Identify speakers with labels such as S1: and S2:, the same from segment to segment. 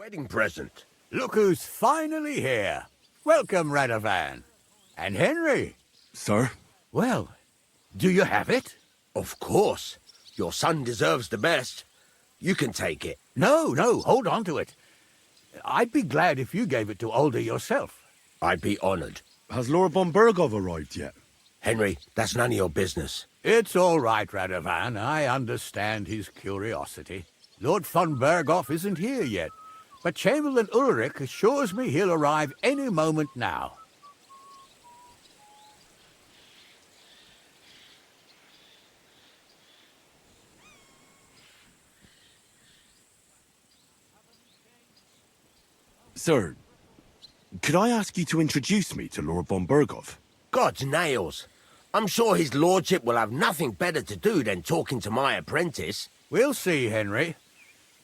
S1: Wedding present.
S2: Look who's finally here. Welcome, Radovan. And Henry.
S3: Sir?
S2: Well, do you have it?
S1: Of course. Your son deserves the best. You can take it.
S2: No, hold on to it. I'd be glad if you gave it to Older yourself.
S1: I'd be honored.
S3: Has Lord von Bergov arrived yet?
S1: Henry, that's none of your business.
S2: It's all right, Radovan. I understand his curiosity. Lord von Bergov isn't here yet, but Chamberlain Ulrich assures me he'll arrive any moment now.
S3: Sir, could I ask you to introduce me to Lord von Bergov?
S1: God's nails. I'm sure his lordship will have nothing better to do than talking to my apprentice.
S2: We'll see, Henry.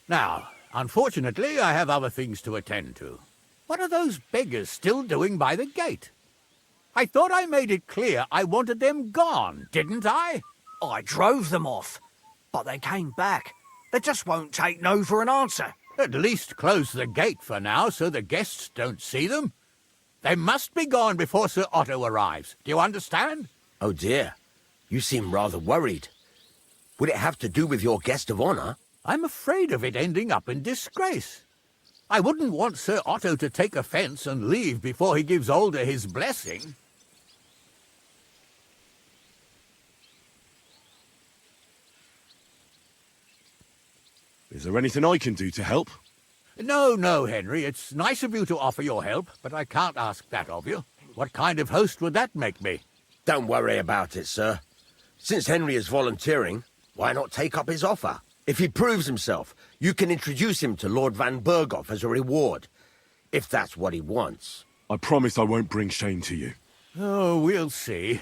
S2: Now, unfortunately, I have other things to attend to. What are those beggars still doing by the gate? I thought I made it clear I wanted them gone, didn't I?
S4: I drove them off, but they came back. They just won't take no for an answer.
S2: At least close the gate for now so the guests don't see them. They must be gone before Sir Otto arrives. Do you understand?
S1: Oh dear, you seem rather worried. Would it have to do with your guest of honor?
S2: I'm afraid of it ending up in disgrace. I wouldn't want Sir Otto to take offense and leave before he gives Older his blessing.
S3: Is there anything I can do to help?
S2: No, Henry. It's nice of you to offer your help, but I can't ask that of you. What kind of host would that make me?
S1: Don't worry about it, sir. Since Henry is volunteering, why not take up his offer? If he proves himself, you can introduce him to Lord von Bergov as a reward, if that's what he wants.
S3: I promise I won't bring shame to you.
S2: Oh, we'll see.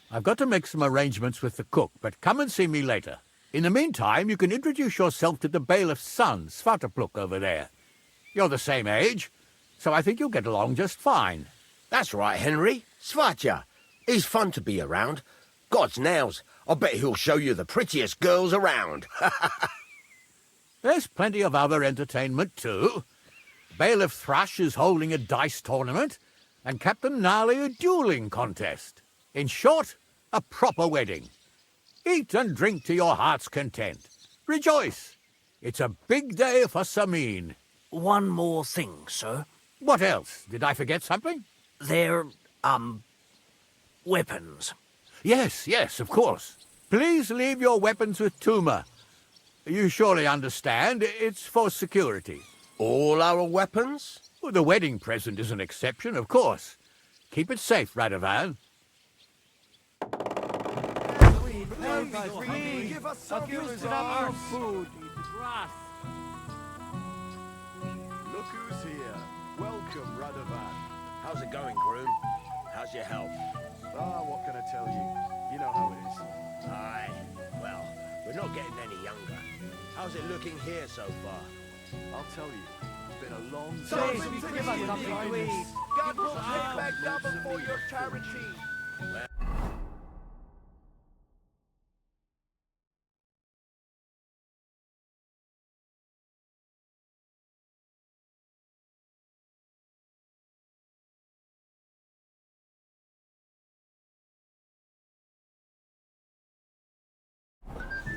S2: I've got to make some arrangements with the cook, but come and see me later. In the meantime, you can introduce yourself to the bailiff's son, Svartapluk, over there. You're the same age, so I think you'll get along just fine.
S1: That's right, Henry. Svatja. He's fun to be around. God's nails, I'll bet he'll show you the prettiest girls around.
S2: There's plenty of other entertainment, too. Bailiff Thrush is holding a dice tournament, and Captain Gnarly a dueling contest. In short, a proper wedding. Eat and drink to your heart's content. Rejoice. It's a big day for Samin.
S4: One more thing, sir.
S2: What else? Did I forget something?
S4: They're, weapons.
S2: Yes, of course. Please leave your weapons with Tuma. You surely understand, it's for security.
S1: All our weapons?
S2: Well, the wedding present is an exception, of course. Keep it safe, Radovan.
S5: Please, give us some food.
S6: Look who's here. Welcome, Radovan.
S1: How's it going, groom? How's your health?
S6: What can I tell you? You know how it is.
S1: Aye. Well, we're not getting any younger. How's it looking here so far?
S6: I'll tell you. It's been a long
S5: Please,
S6: time.
S5: give us something to eat.
S6: God will pay back double for your charity.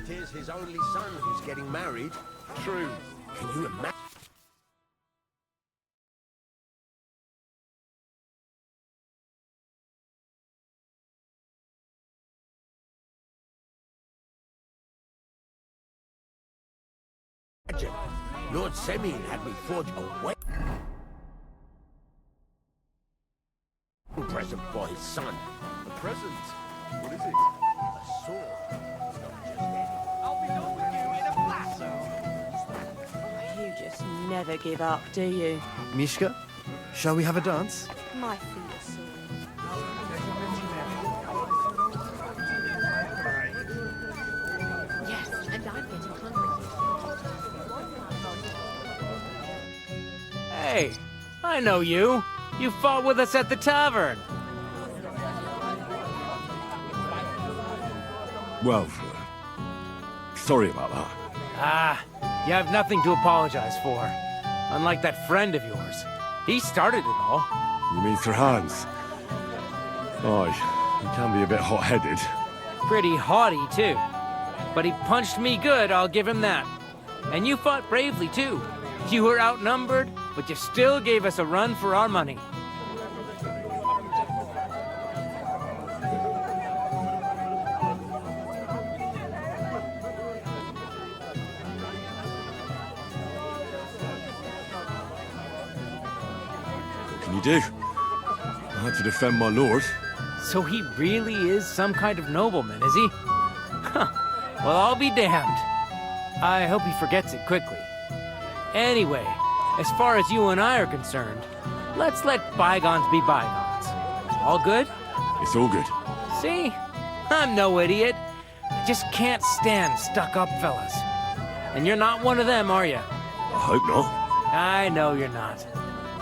S1: It is his only son who's getting married.
S6: True.
S1: Can you imagine? Lord Semyon had me forge a wedding present for his son.
S6: A present. What is it?
S1: A sword. Not just any.
S5: I'll be done with you in a flash.
S7: You just never give up, do you?
S8: Mishka, shall we have a dance?
S7: My feet are sore.
S9: Yes, and I'm getting hungry.
S10: Hey, I know you. You fought with us at the tavern.
S3: Well, sorry about that.
S10: Ah, you have nothing to apologize for. Unlike that friend of yours. He started it all.
S3: You mean Sir Hans? Aye, he can be a bit hot-headed.
S10: Pretty haughty, too. But he punched me good, I'll give him that. And you fought bravely, too. You were outnumbered, but you still gave us a run for our money.
S3: What can you do? I had to defend my lord.
S10: So he really is some kind of nobleman, is he? Huh. Well, I'll be damned. I hope he forgets it quickly. Anyway, as far as you and I are concerned, let's let bygones be bygones. All good?
S3: It's all good.
S10: See? I'm no idiot. I just can't stand stuck-up fellas. And you're not one of them, are you?
S3: I hope not.
S10: I know you're not.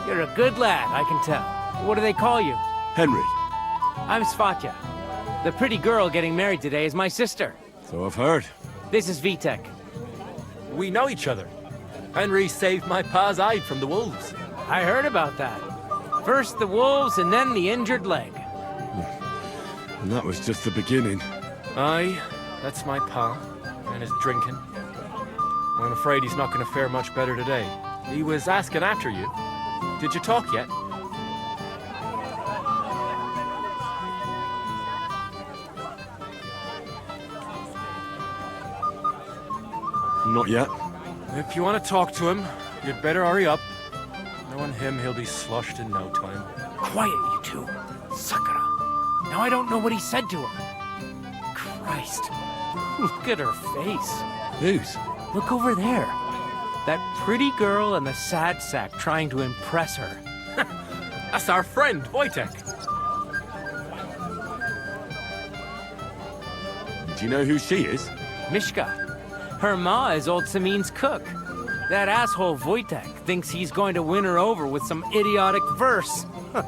S10: You're a good lad, I can tell. What do they call you?
S3: Henry.
S10: I'm Svatya. The pretty girl getting married today is my sister.
S3: So I've heard.
S10: This is Vitek.
S11: We know each other. Henry saved my pa's hide from the wolves.
S10: I heard about that. First the wolves and then the injured leg.
S3: And that was just the beginning.
S11: Aye, that's my pa, and his drinking. I'm afraid he's not going to fare much better today. He was asking after you. Did you talk yet?
S3: Not yet.
S11: If you want to talk to him, you'd better hurry up. Knowing him, he'll be sloshed in no time.
S10: Quiet, you two. Sakura. Now I don't know what he said to her. Christ. Look at her face.
S3: Whose?
S10: Look over there. That pretty girl and the sad sack trying to impress her.
S11: That's our friend, Wojtek.
S3: Do you know who she is?
S10: Mishka. Her ma is old Samin's cook. That asshole Wojtek thinks he's going to win her over with some idiotic verse.
S3: Well,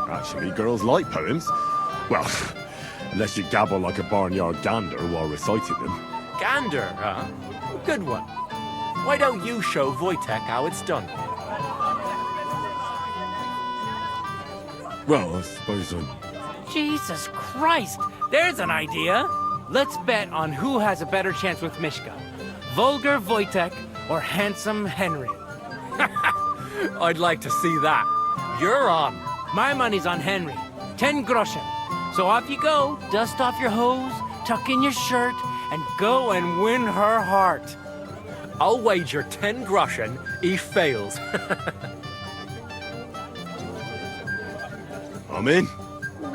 S3: actually, girls like poems. Well, unless you gabble like a barnyard gander while reciting them.
S11: Gander, huh? Good one. Why don't you show Wojtek how it's done?
S3: Well, I suppose I...
S10: Jesus Christ! There's an idea! Let's bet on who has a better chance with Mishka. Vulgar Wojtek or handsome Henry.
S11: I'd like to see that. You're on.
S10: My money's on Henry. 10 groschen. So off you go, dust off your hose, tuck in your shirt, and go and win her heart.
S11: I'll wager 10 groschen he fails.
S3: I'm in.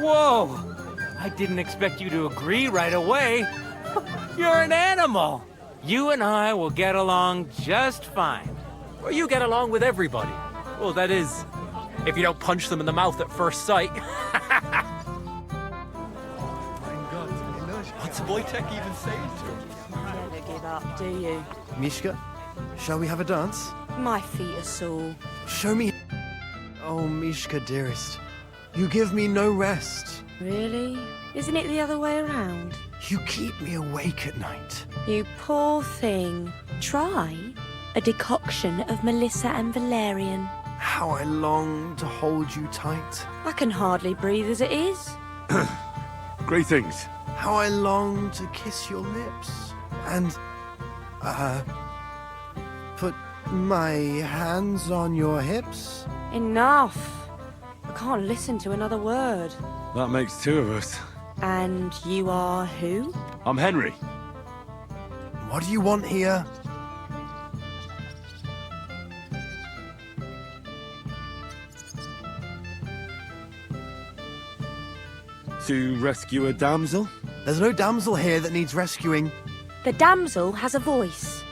S10: Whoa! I didn't expect you to agree right away. You're an animal. You and I will get along just fine.
S11: Well, you get along with everybody. Well, that is, if you don't punch them in the mouth at first sight. What's Wojtek even saying to him?
S7: Never give up, do you?
S8: Mishka, shall we have a dance?
S7: My feet are sore.
S8: Show me... Oh, Mishka, dearest. You give me no rest.
S7: Really? Isn't it the other way around?
S8: You keep me awake at night.
S7: You poor thing. Try a decoction of Melissa and Valerian.
S8: How I long to hold you tight.
S7: I can hardly breathe as it is.
S3: Greetings.
S8: How I long to kiss your lips. And, put my hands on your hips.
S7: Enough. I can't listen to another word.
S3: That makes two of us.
S7: And you are who?
S3: I'm Henry.
S8: What do you want here?
S3: To rescue a damsel?
S8: There's no damsel here that needs rescuing.
S7: The damsel has a voice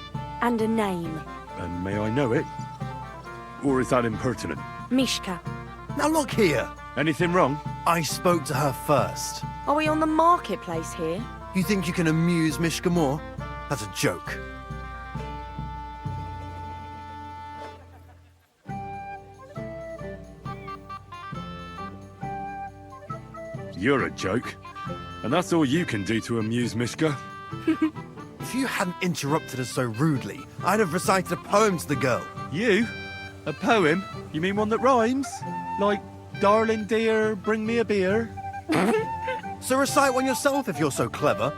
S7: and a name.
S3: And may I know it? Or is that impertinent?
S7: Mishka.
S8: Now look here.
S3: Anything wrong?
S8: I spoke to her first.
S7: Are we on the marketplace here?
S8: You think you can amuse Mishka more? That's a joke.
S3: You're a joke. And that's all you can do to amuse Mishka.
S8: If you hadn't interrupted us so rudely, I'd have recited a poem to the girl.
S3: You? A poem? You mean one that rhymes? Like, darling dear, bring me a beer?
S8: So recite one yourself if you're so clever.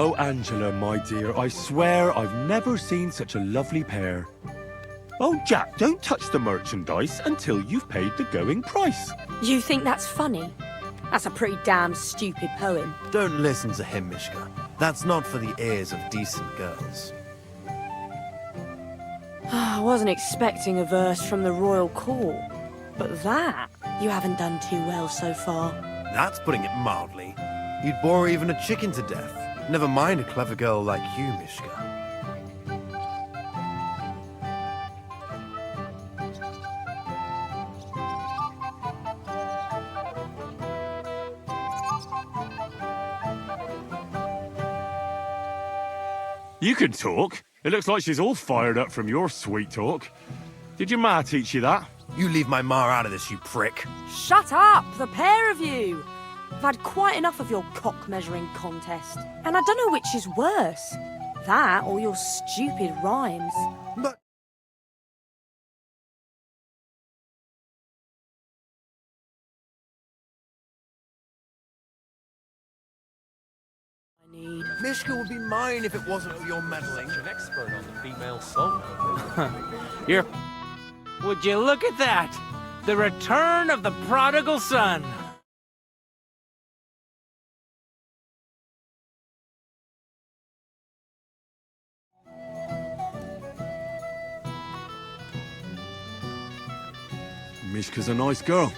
S3: Oh, Angela, my dear, I swear I've never seen such a lovely pair. Oh, Jack, don't touch the merchandise until you've paid the going price.
S7: You think that's funny? That's a pretty damn stupid poem.
S8: Don't listen to him, Mishka. That's not for the ears of decent girls.
S7: I wasn't expecting a verse from the royal court, but that you haven't done too well so far.
S8: That's putting it mildly. You'd bore even a chicken to death. Never mind a clever girl like you, Mishka.
S3: You can talk. It looks like she's all fired up from your sweet talk. Did your ma teach you that?
S8: You leave my ma out of this, you prick.
S7: Shut up, the pair of you! I've had quite enough of your cock-measuring contest. And I don't know which is worse. That or your stupid rhymes.
S8: But...
S7: I need...
S8: Mishka would be mine if it wasn't for your meddling.
S11: An expert on the female soul.
S10: You're... Would you look at that? The return of the prodigal son.
S3: Mishka's a nice girl.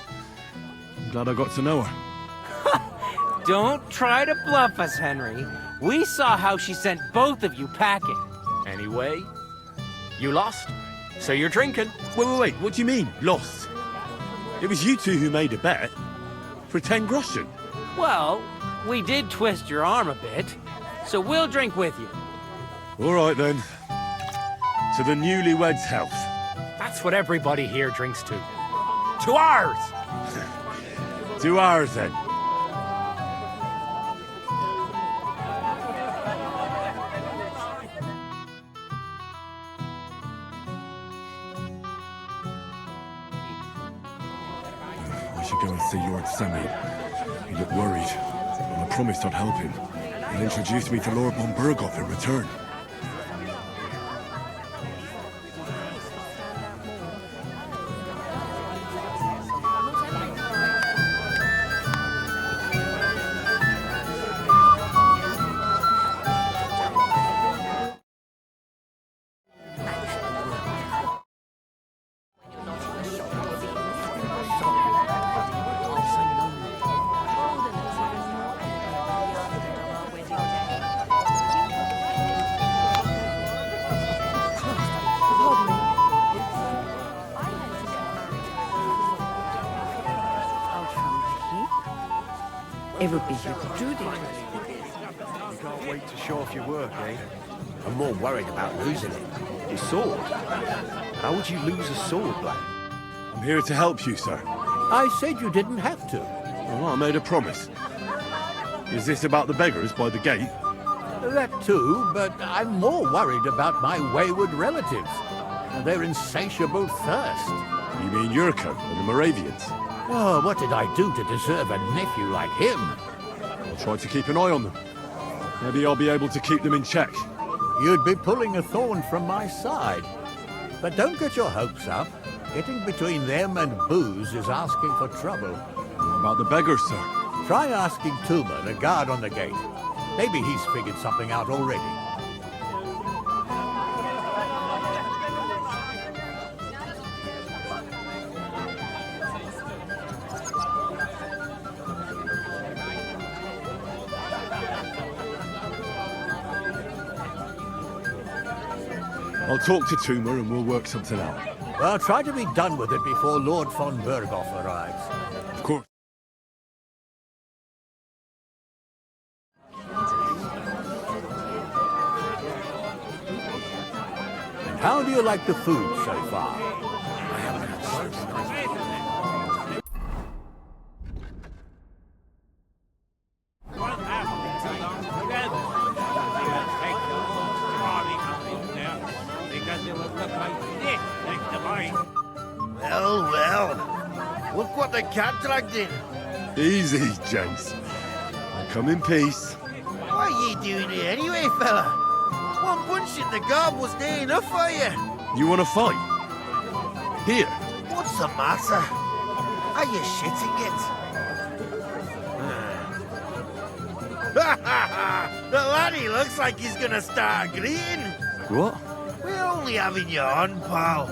S3: I'm glad I got to know her.
S10: Don't try to bluff us, Henry. We saw how she sent both of you packing.
S11: Anyway, you lost, so you're drinking.
S3: Wait, what do you mean, lost? It was you two who made a bet. For 10 groschen.
S10: Well, we did twist your arm a bit, so we'll drink with you.
S3: All right, then. To the newlyweds' health.
S11: That's what everybody here drinks to. To ours!
S3: To ours, then. I should go and see Lord Sammy. He looked worried, and I promised I'd help him. He'll introduce me to Lord von Burghoff in return.
S9: It would be your duty.
S6: You can't wait to show off your work, eh?
S1: I'm more worried about losing it.
S6: Your sword? How would you lose a sword, Black?
S3: I'm here to help you, sir.
S2: I said you didn't have to.
S3: Oh, I made a promise. Is this about the beggars by the gate?
S2: That too, but I'm more worried about my wayward relatives and their insatiable thirst.
S3: You mean Yurko and the Moravians?
S2: Oh, what did I do to deserve a nephew like him?
S3: I'll try to keep an eye on them. Maybe I'll be able to keep them in check.
S2: You'd be pulling a thorn from my side. But don't get your hopes up. Getting between them and booze is asking for trouble.
S3: What about the beggars, sir?
S2: Try asking Tuma, the guard on the gate. Maybe he's figured something out already.
S3: I'll talk to Toomer and we'll work something out.
S2: Well, try to be done with it before Lord von Berghoff arrives.
S3: Of course.
S2: And how do you like the food so far?
S1: Well, well. Look what the cat dragged in.
S3: Easy, gents. I come in peace.
S1: What are you doing here anyway, fella? One punch in the gob was near enough for you.
S3: You want to fight? Here.
S1: What's the matter? Are you shitting it? The laddie looks like he's gonna start agreeing.
S3: What?
S1: We're only having you on, pal.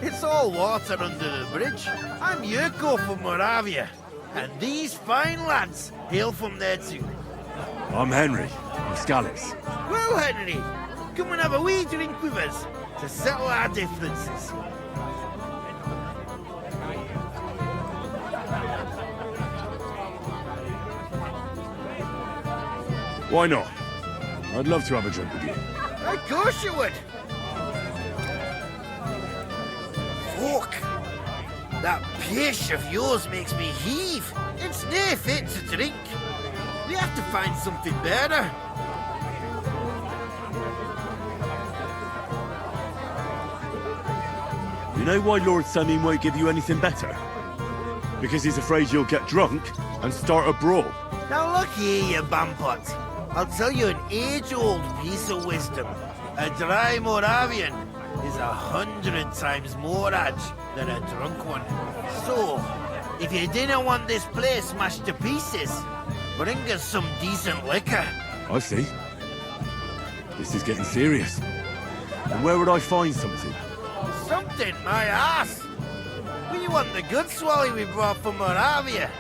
S1: It's all water under the bridge. I'm Yurko from Moravia, and these fine lads hail from there too.
S3: I'm Henry, from Scallis.
S1: Well, Henry, come and have a wee drink with us to settle our differences.
S3: Why not? I'd love to have a drink with you.
S1: Of course you would. Fuck. That pish of yours makes me heave. It's near fit to drink. We have to find something better.
S3: You know why Lord Samin won't give you anything better? Because he's afraid you'll get drunk and start a brawl.
S1: Now look here, you bampot. I'll tell you an age-old piece of wisdom. A dry Moravian is 100 times more edge than a drunk one. So, if you didn't want this place smashed to pieces, bring us some decent liquor.
S3: I see. This is getting serious. And where would I find something?
S1: Something, my ass. We want the good swally we brought from Moravia.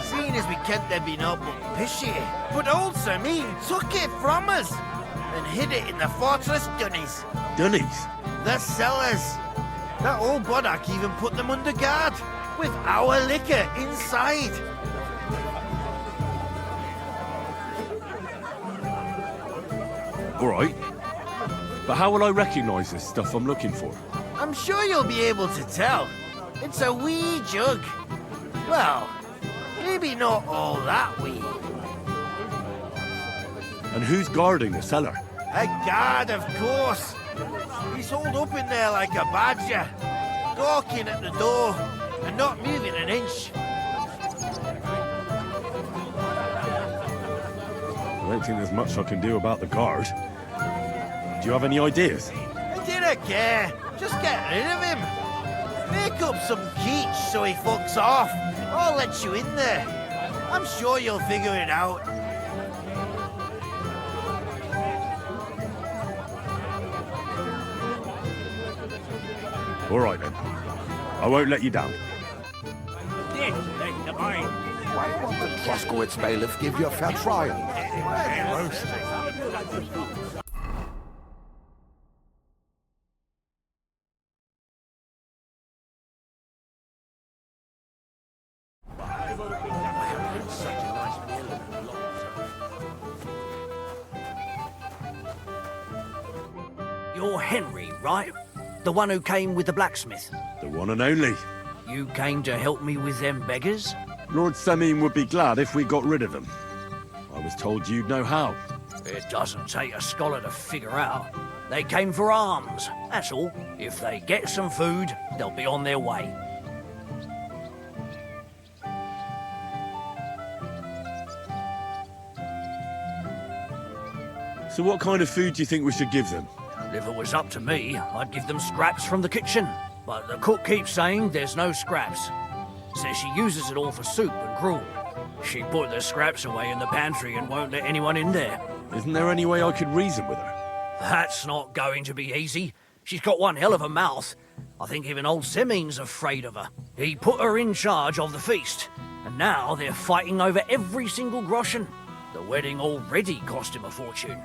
S1: Seeing as we can't there be no but pishy. But old Samin took it from us and hid it in the fortress dunnies.
S3: Dunnies?
S1: The cellars. That old Boddock even put them under guard with our liquor inside.
S3: All right. But how will I recognise this stuff I'm looking for?
S1: I'm sure you'll be able to tell. It's a wee jug. Well, maybe not all that wee.
S3: And who's guarding the cellar?
S1: A guard, of course. He's holed up in there like a badger, gawking at the door and not moving an inch.
S3: I don't think there's much I can do about the guard. Do you have any ideas?
S1: I didn't care. Just get rid of him. Make up some keech so he fucks off. I'll let you in there. I'm sure you'll figure it out.
S3: All right, then. I won't let you down.
S12: Why won't the Troskowitz bailiff give you a fair trial?
S4: You're Henry, right? The one who came with the blacksmith.
S3: The one and only.
S4: You came to help me with them beggars?
S3: Lord Samin would be glad if we got rid of them. I was told you'd know how.
S4: It doesn't take a scholar to figure out. They came for alms, that's all. If they get some food, they'll be on their way.
S3: So what kind of food do you think we should give them?
S4: If it was up to me, I'd give them scraps from the kitchen. But the cook keeps saying there's no scraps. Says she uses it all for soup and gruel. She put the scraps away in the pantry and won't let anyone in there.
S3: Isn't there any way I could reason with her?
S4: That's not going to be easy. She's got one hell of a mouth. I think even old Simeon's afraid of her. He put her in charge of the feast, and now they're fighting over every single groschen. The wedding already cost him a fortune.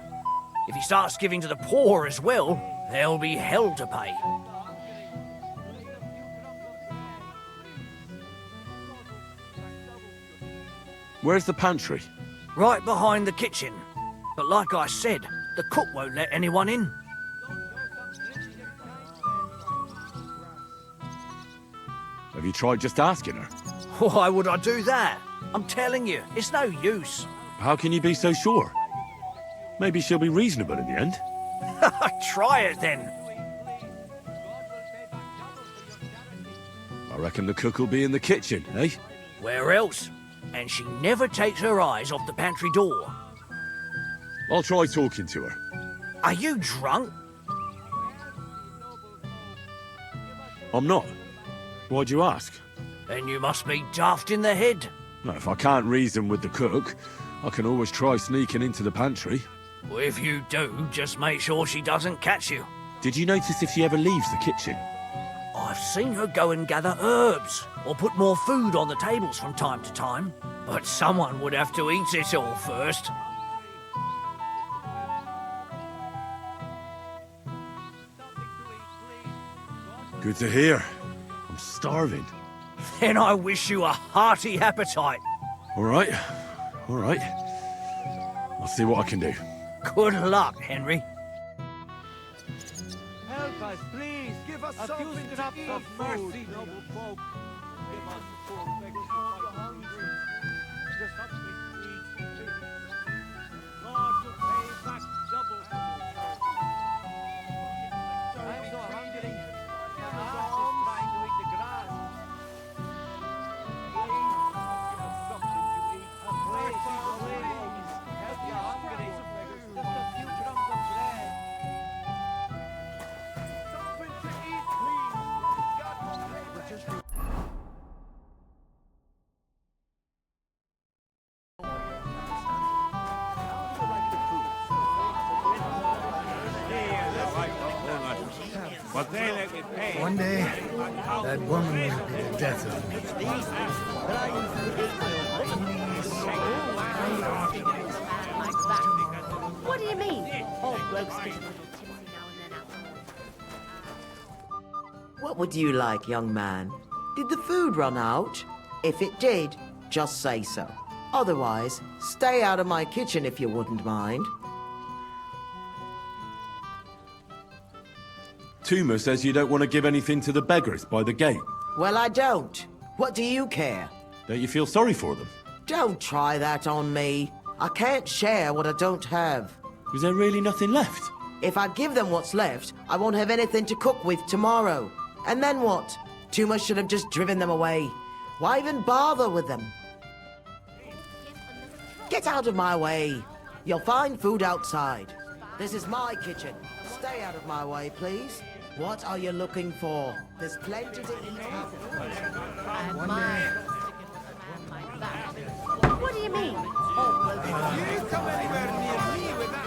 S4: If he starts giving to the poor as well, there'll be hell to pay.
S3: Where's the pantry?
S4: Right behind the kitchen. But like I said, the cook won't let anyone in.
S3: Have you tried just asking her?
S4: Why would I do that? I'm telling you, it's no use.
S3: How can you be so sure? Maybe she'll be reasonable in the end.
S4: Try it then.
S3: I reckon the cook will be in the kitchen, eh?
S4: Where else? And she never takes her eyes off the pantry door.
S3: I'll try talking to her.
S4: Are you drunk?
S3: I'm not. Why'd you ask?
S4: Then you must be daft in the head.
S3: No, if I can't reason with the cook, I can always try sneaking into the pantry.
S4: Well, if you do, just make sure she doesn't catch you.
S3: Did you notice if she ever leaves the kitchen?
S4: I've seen her go and gather herbs, or put more food on the tables from time to time. But someone would have to eat it all first.
S3: Good to hear. I'm starving.
S4: Then I wish you a hearty appetite.
S3: All right. All right. I'll see what I can do.
S4: Good luck, Henry.
S5: Help us, please. Give us a few scraps of mercy, noble folk. Give us food. We're hungry. Just something to eat. Lord, you pay back double. I'm so hungry. My heart is trying to eat the grass. Please, give us something to eat. Please, help you hungry. Just a few crumbs of bread. Something to eat, please. God, just
S13: One day, that woman will be the death of me.
S7: What do you mean? All blokes get a little tipsy now and then out.
S14: What would you like, young man? Did the food run out? If it did, just say so. Otherwise, stay out of my kitchen if you wouldn't mind.
S3: Tuma says you don't want to give anything to the beggars by the gate.
S14: Well, I don't. What do you care?
S3: Don't you feel sorry for them?
S14: Don't try that on me. I can't share what I don't have.
S3: Is there really nothing left?
S14: If I give them what's left, I won't have anything to cook with tomorrow. And then what? Tuma should have just driven them away. Why even bother with them? Get out of my way. You'll find food outside. This is my kitchen. Stay out of my way, please. What are you looking for? There's plenty to eat.
S7: What do you mean?
S5: You come anywhere near me with that.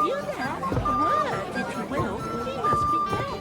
S7: You there? Words, if you will. He must be dead.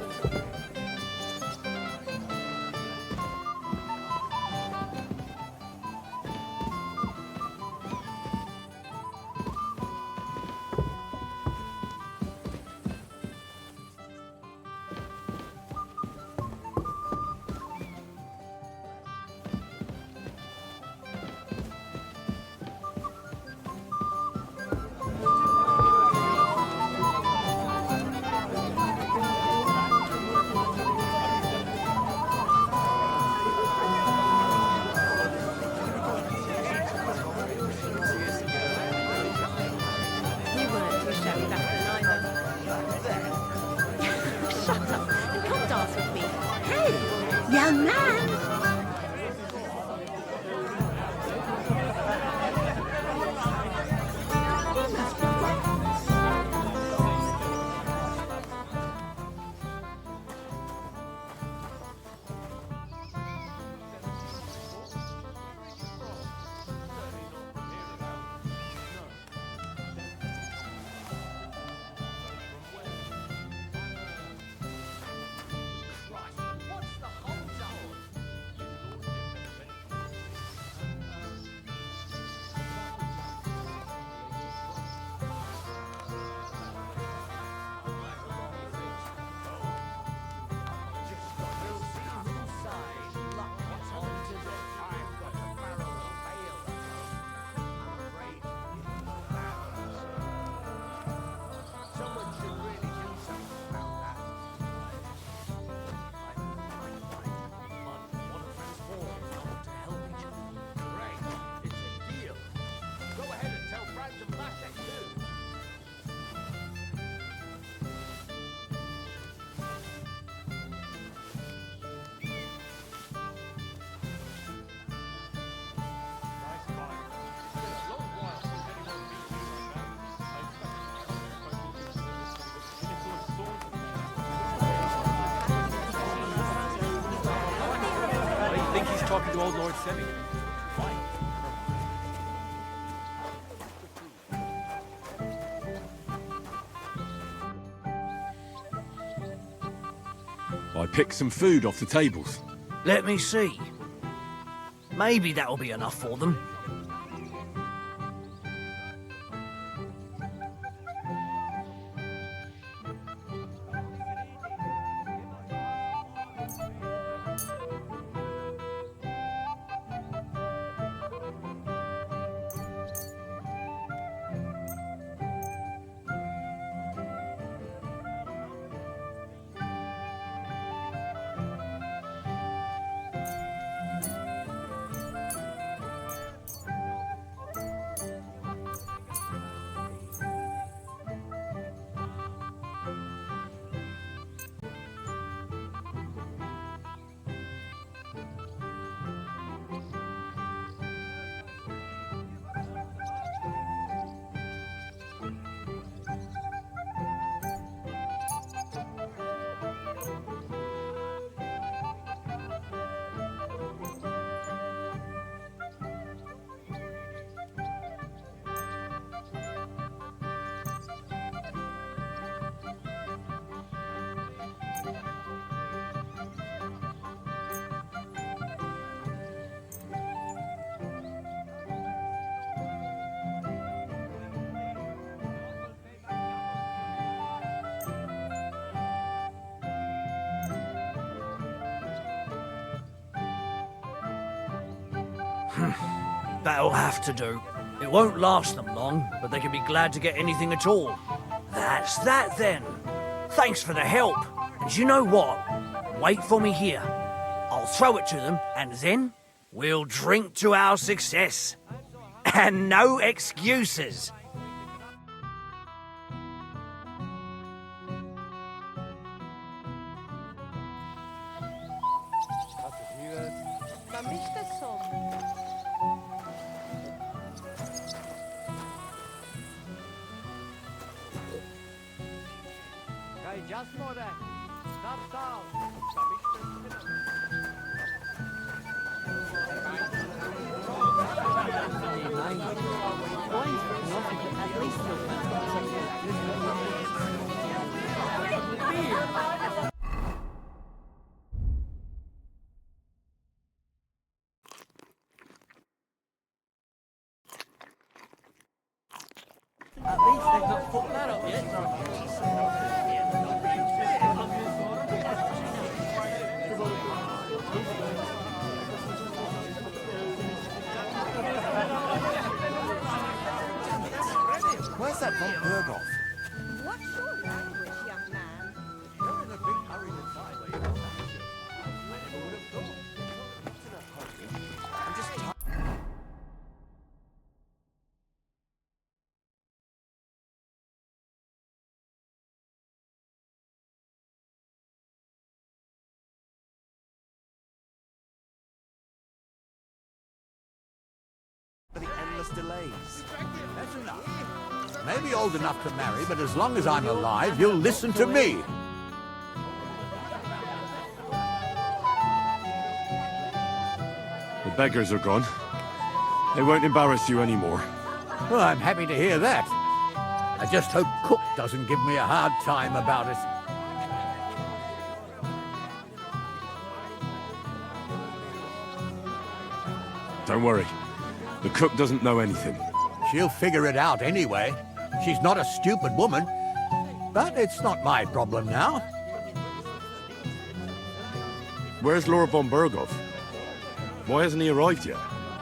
S7: You weren't too shabby back then either. Shut up and come dance with me. Hey, young man!
S11: talking to old Lord Semi.
S3: I picked some food off the tables.
S4: Let me see. Maybe that'll be enough for them. That'll have to do. It won't last them long, but they can be glad to get anything at all. That's that then. Thanks for the help. And you know what? Wait for me here. I'll throw it to them, and then we'll drink to our success. And no excuses.
S5: At least they've not put that up yet.
S12: Where's that von Berghoff?
S15: What's your language, young man?
S2: You're in a big hurry to find where you're going. I never would have thought.
S12: I'm just tired. For the endless delays.
S2: That's enough. Maybe old enough to marry, but as long as I'm alive, you'll listen to me.
S3: The beggars are gone. They won't embarrass you anymore.
S2: Well, I'm happy to hear that. I just hope Cook doesn't give me a hard time about it.
S3: Don't worry. The cook doesn't know anything.
S2: She'll figure it out anyway. She's not a stupid woman. But it's not my problem now.
S3: Where's Lord von Berghoff? Why hasn't he arrived yet?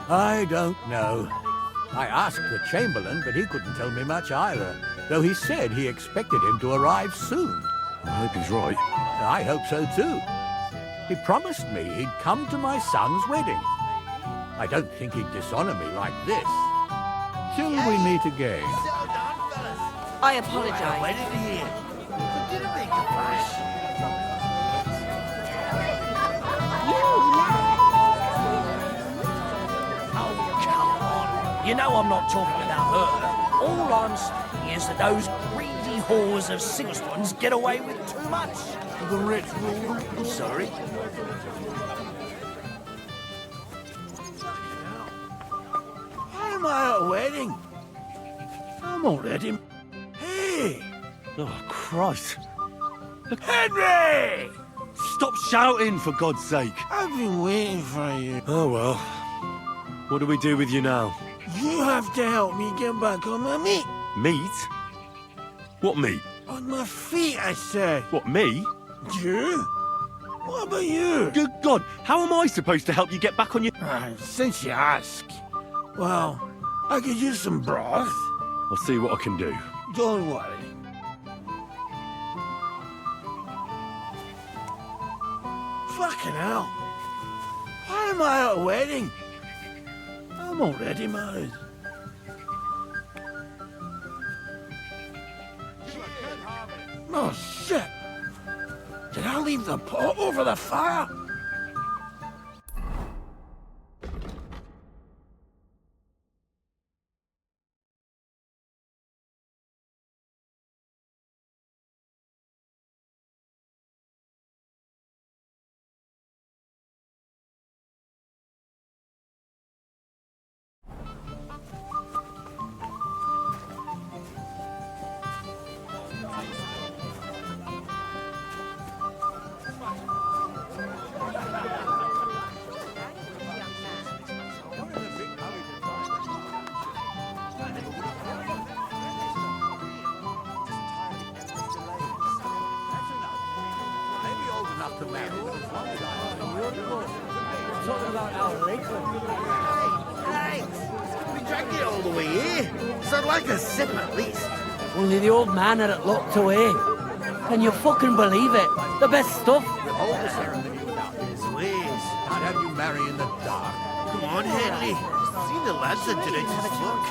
S2: I don't know. I asked the Chamberlain, but he couldn't tell me much either, though he said he expected him to arrive soon.
S3: I hope he's right.
S2: I hope so too. He promised me he'd come to my son's wedding. I don't think he'd dishonor me like this. Till we meet again.
S15: I apologize.
S12: Waited to hear. So did it make a flash?
S4: Oh, come on. You know I'm not talking about her. All I'm saying is that those greedy whores of Sigismund's get away with too much.
S12: The rich rule. I'm sorry.
S5: I at a wedding? I'm already... Hey!
S3: Oh, Christ.
S5: Henry!
S3: Stop shouting, for God's sake.
S5: I've been waiting for you.
S3: Oh, well. What do we do with you now?
S5: You have to help me get back on my meat.
S3: Meat? What meat?
S5: On my feet, I said.
S3: What, me?
S5: You? What about you?
S3: Good God, how am I supposed to help you get back on your...
S5: Since you ask. Well, I could use some broth.
S3: I'll see what I can do.
S5: Don't worry. Fucking hell. Why am I at a wedding? I'm already married. Oh, shit. Did I leave the pot over the fire? Talking about our Lakeland.
S1: Hey! We dragged it all the way here. So I'd like a sip at least.
S4: Only the old man had it locked away. Can you fucking believe it? The best stuff.
S1: All the ceremony without his ways.
S2: Can't have you marry in the dark.
S1: Come on, Henry. See the lads are doing his look.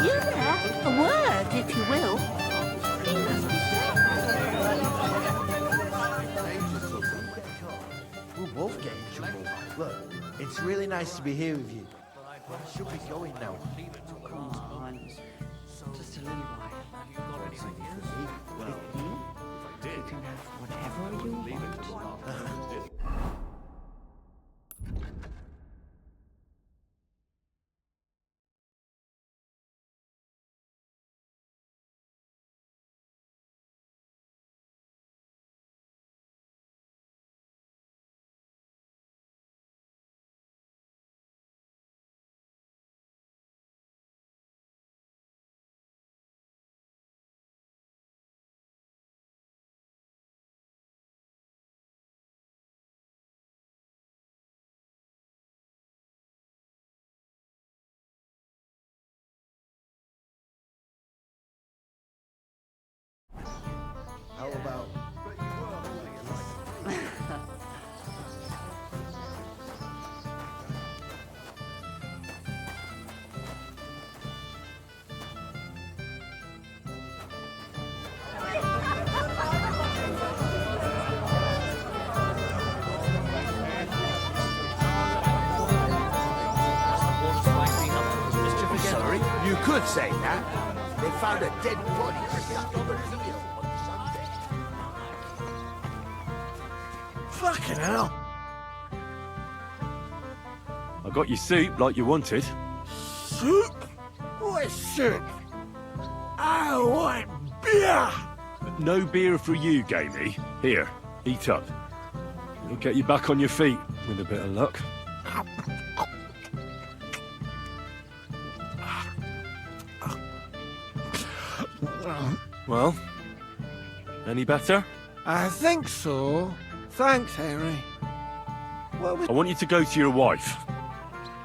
S15: You there? A word, if you will.
S16: We'll both get in trouble. Look, it's really nice to be here with you. But I should be going now.
S9: Come on. Just a little while.
S16: Well,
S9: You can have whatever you want.
S16: how about...
S1: Sorry, you could say that. They found a dead body stuck over the hill on Sunday.
S5: Fucking hell.
S3: I got you soup like you wanted.
S5: Soup? What soup? I want beer.
S3: No beer for you, Gamey. Here, eat up. It'll get you back on your feet, with a bit of luck. Well, any better?
S5: I think so. Thanks, Henry.
S3: I want you to go to your wife.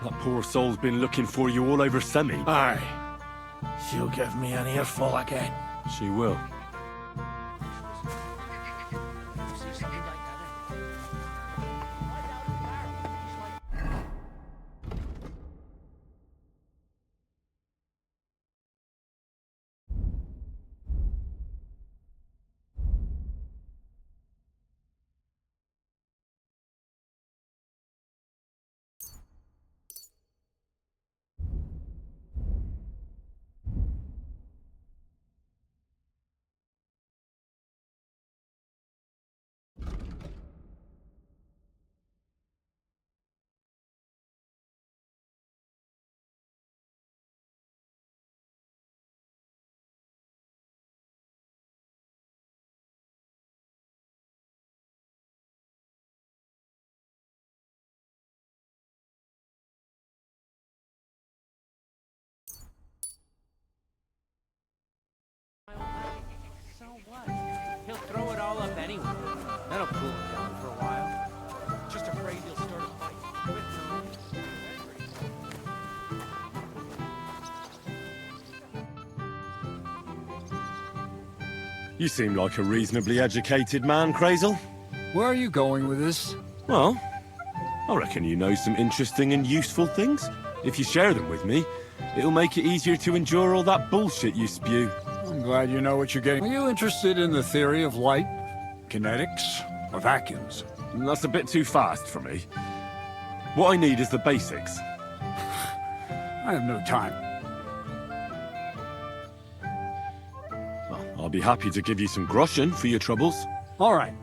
S3: That poor soul's been looking for you all over Semi.
S5: Aye. She'll give me an earful again.
S3: She will.
S10: throw it all up anyway. That'll cool him down for a while. Just afraid he'll start a fight.
S3: You seem like a reasonably educated man, Crazel.
S17: Where are you going with this?
S3: Well, I reckon you know some interesting and useful things. If you share them with me, it'll make it easier to endure all that bullshit you spew.
S17: I'm glad you know what you're getting. Are you interested in the theory of light, kinetics, or vacuums?
S3: That's a bit too fast for me. What I need is the basics.
S17: I have no time.
S3: Well, I'll be happy to give you some groschen for your troubles.
S17: All right.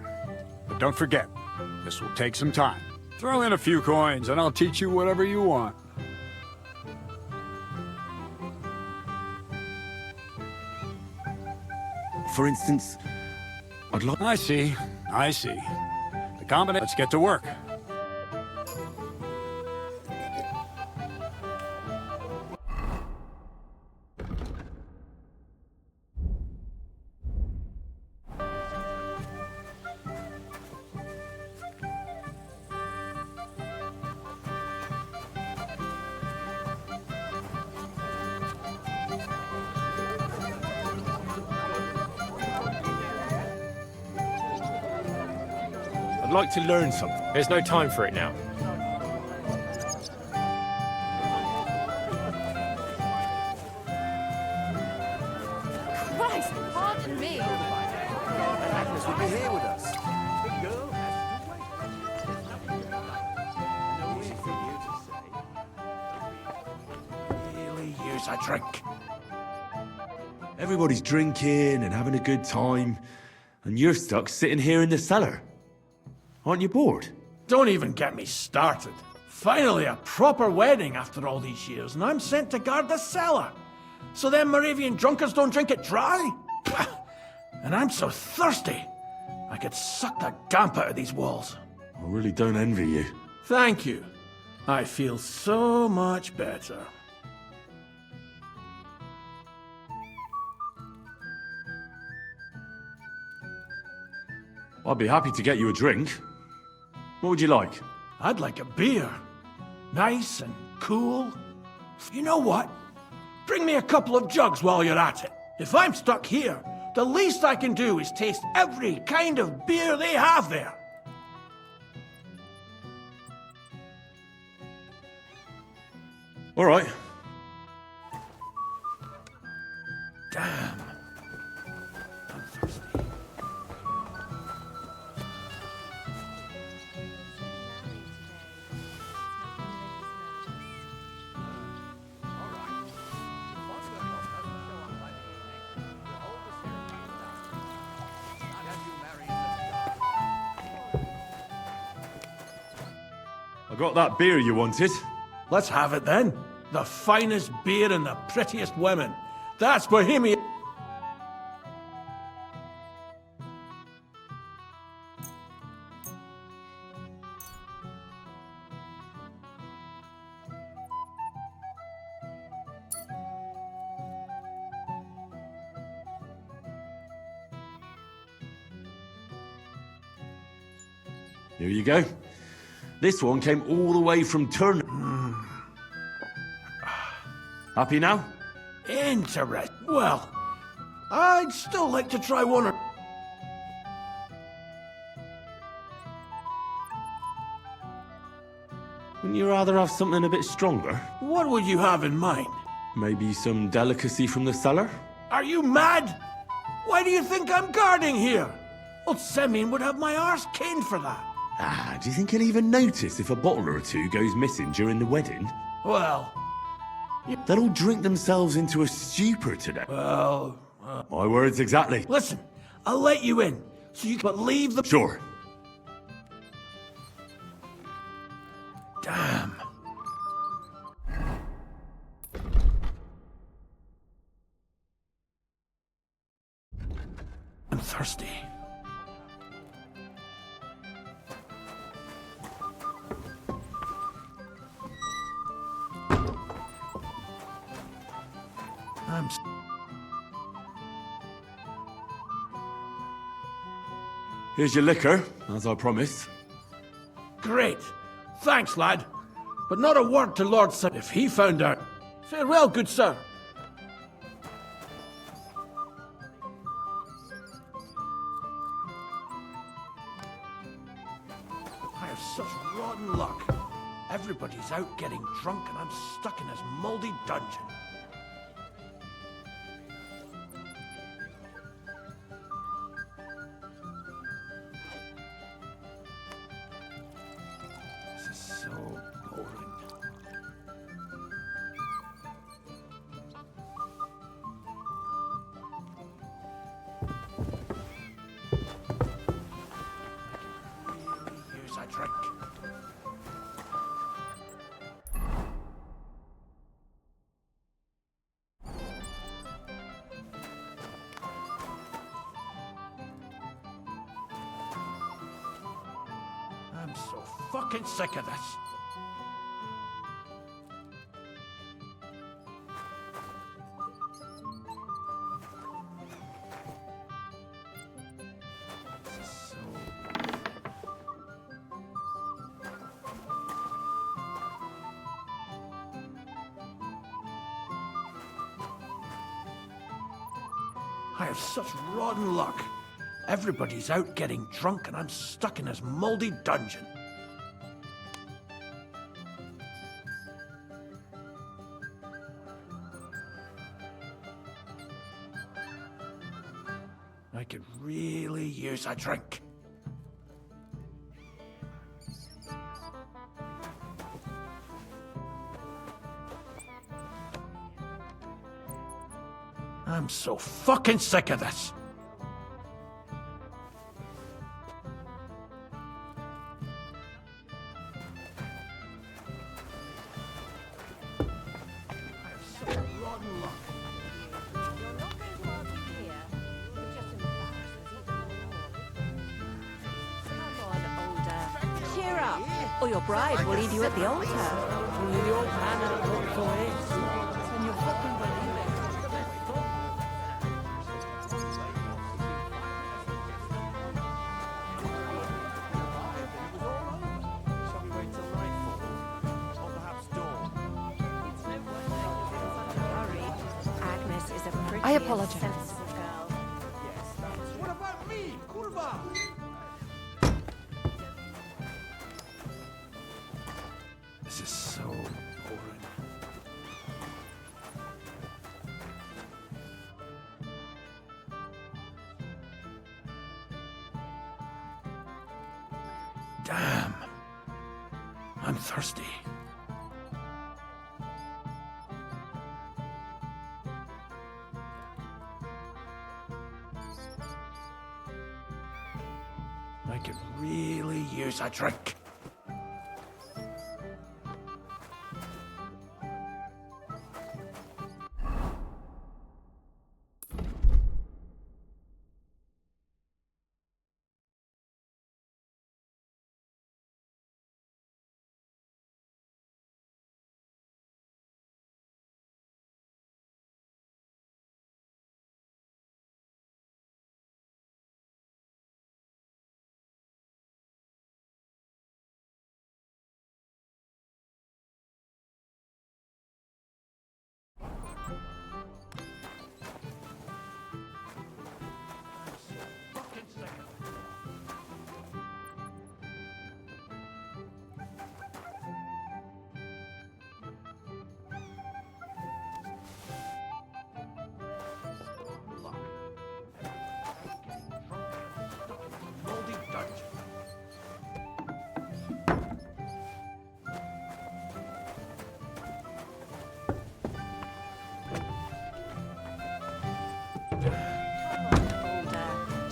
S17: But don't forget, this will take some time. Throw in a few coins and I'll teach you whatever you want.
S3: For instance, I'd like...
S17: I see. The combination... Let's get to work.
S3: I'd like to learn something.
S11: There's no time for it now.
S15: Christ, pardon me.
S16: Agnes will be here with us.
S12: Really use a drink.
S3: Everybody's drinking and having a good time, and you're stuck sitting here in the cellar. Aren't you bored?
S12: Don't even get me started. Finally, a proper wedding after all these years, and I'm sent to guard the cellar. So them Moravian drunkards don't drink it dry? And I'm so thirsty, I could suck the gamp out of these walls.
S3: I really don't envy you.
S12: Thank you. I feel so much better.
S3: I'd be happy to get you a drink. What would you like?
S12: I'd like a beer. Nice and cool. You know what? Bring me a couple of jugs while you're at it. If I'm stuck here, the least I can do is taste every kind of beer they have there.
S3: All right.
S12: Damn. I'm thirsty.
S3: I got that beer you wanted.
S12: Let's have it then. The finest beer and the prettiest women. That's Bohemia.
S3: Here you go. This one came all the way from Turn. Happy now?
S12: Interesting. Well, I'd still like to try one or...
S3: Wouldn't you rather have something a bit stronger?
S12: What would you have in mind?
S3: Maybe some delicacy from the cellar?
S12: Are you mad? Why do you think I'm guarding here? Old Semyon would have my arse caned for that.
S3: Ah, do you think he'll even notice if a bottle or two goes missing during the wedding?
S12: Well...
S3: They'll all drink themselves into a stupor today.
S12: Well...
S3: My words exactly.
S12: Listen, I'll let you in, so you can leave the...
S3: Sure.
S12: Damn. I'm thirsty.
S3: Here's your liquor, as I promised.
S12: Great. Thanks, lad. But not a word to Lord Sir if he found out. Farewell, good sir. I have such rotten luck. Everybody's out getting drunk and I'm stuck in this mouldy dungeon. This is so boring. Use a drink. I'm so fucking sick of this. This is so... I have such rotten luck. Everybody's out getting drunk and I'm stuck in this mouldy dungeon. I could really use a drink. I'm so fucking sick of this. I have such rotten luck.
S15: Cheer up, or your bride will leave you at the altar.
S12: Only the old man and a walk away. And you fucking believe it.
S6: Shall we wait till nightfall? Or perhaps dawn?
S15: Agnes is a pretty
S7: I apologize.
S15: sensible girl.
S12: What about me, Kurva? This is so boring. Damn. I'm thirsty. I could really use a drink.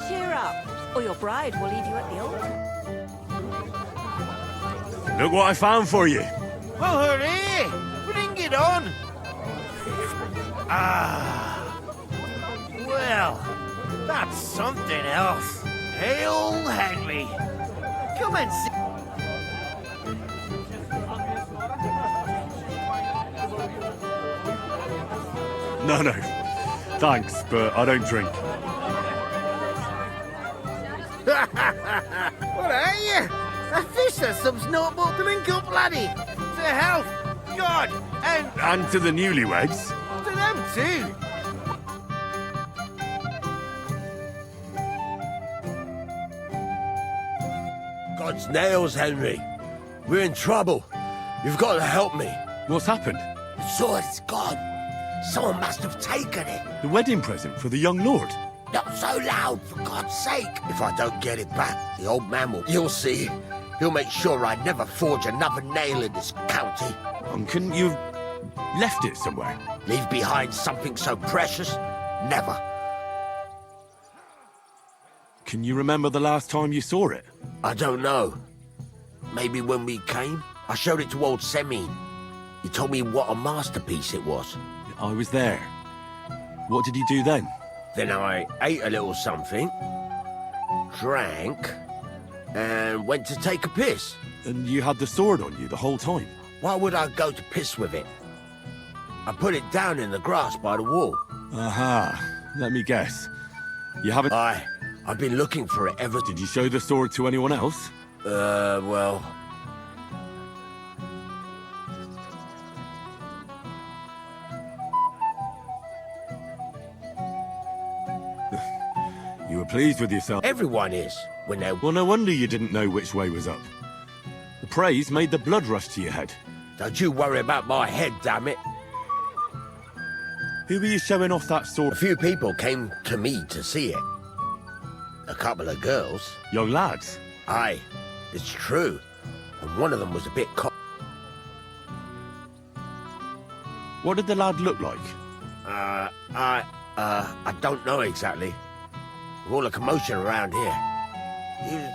S15: Cheer up, or your bride will leave you at the altar.
S3: Look what I found for you.
S16: Well, hooray! Bring it on! Ah. Well, that's something else. Hail Henry! Come and see.
S3: No. Thanks, but I don't drink.
S16: What are you? A fish or some snowball drink up, laddie. To health, God,
S3: And to the newlyweds.
S16: to them too.
S1: God's nails, Henry. We're in trouble. You've got to help me.
S3: What's happened?
S1: The sword's gone. Someone must have taken it.
S3: The wedding present for the young lord.
S1: Not so loud, for God's sake. If I don't get it back, the old man will... You'll see. He'll make sure I never forge another nail in this county.
S3: Couldn't you have left it somewhere?
S1: Leave behind something so precious? Never.
S3: Can you remember the last time you saw it?
S1: I don't know. Maybe when we came? I showed it to old Semine. He told me what a masterpiece it was.
S3: I was there. What did you do then?
S1: Then I ate a little something, drank, and went to take a piss.
S3: And you had the sword on you the whole time?
S1: Why would I go to piss with it? I put it down in the grass by the wall.
S3: Aha. Let me guess. You haven't...
S1: I've been looking for it ever...
S3: Did you show the sword to anyone else?
S1: Well...
S3: You were pleased with yourself?
S1: Everyone is, when they're...
S3: Well, no wonder you didn't know which way was up. The praise made the blood rush to your head.
S1: Don't you worry about my head, damn it.
S3: Who were you showing off that sword?
S1: A few people came to me to see it. A couple of girls.
S3: Young lads?
S1: Aye, it's true. And one of them was a bit
S3: What did the lad look like?
S1: I don't know exactly. With all the commotion around here.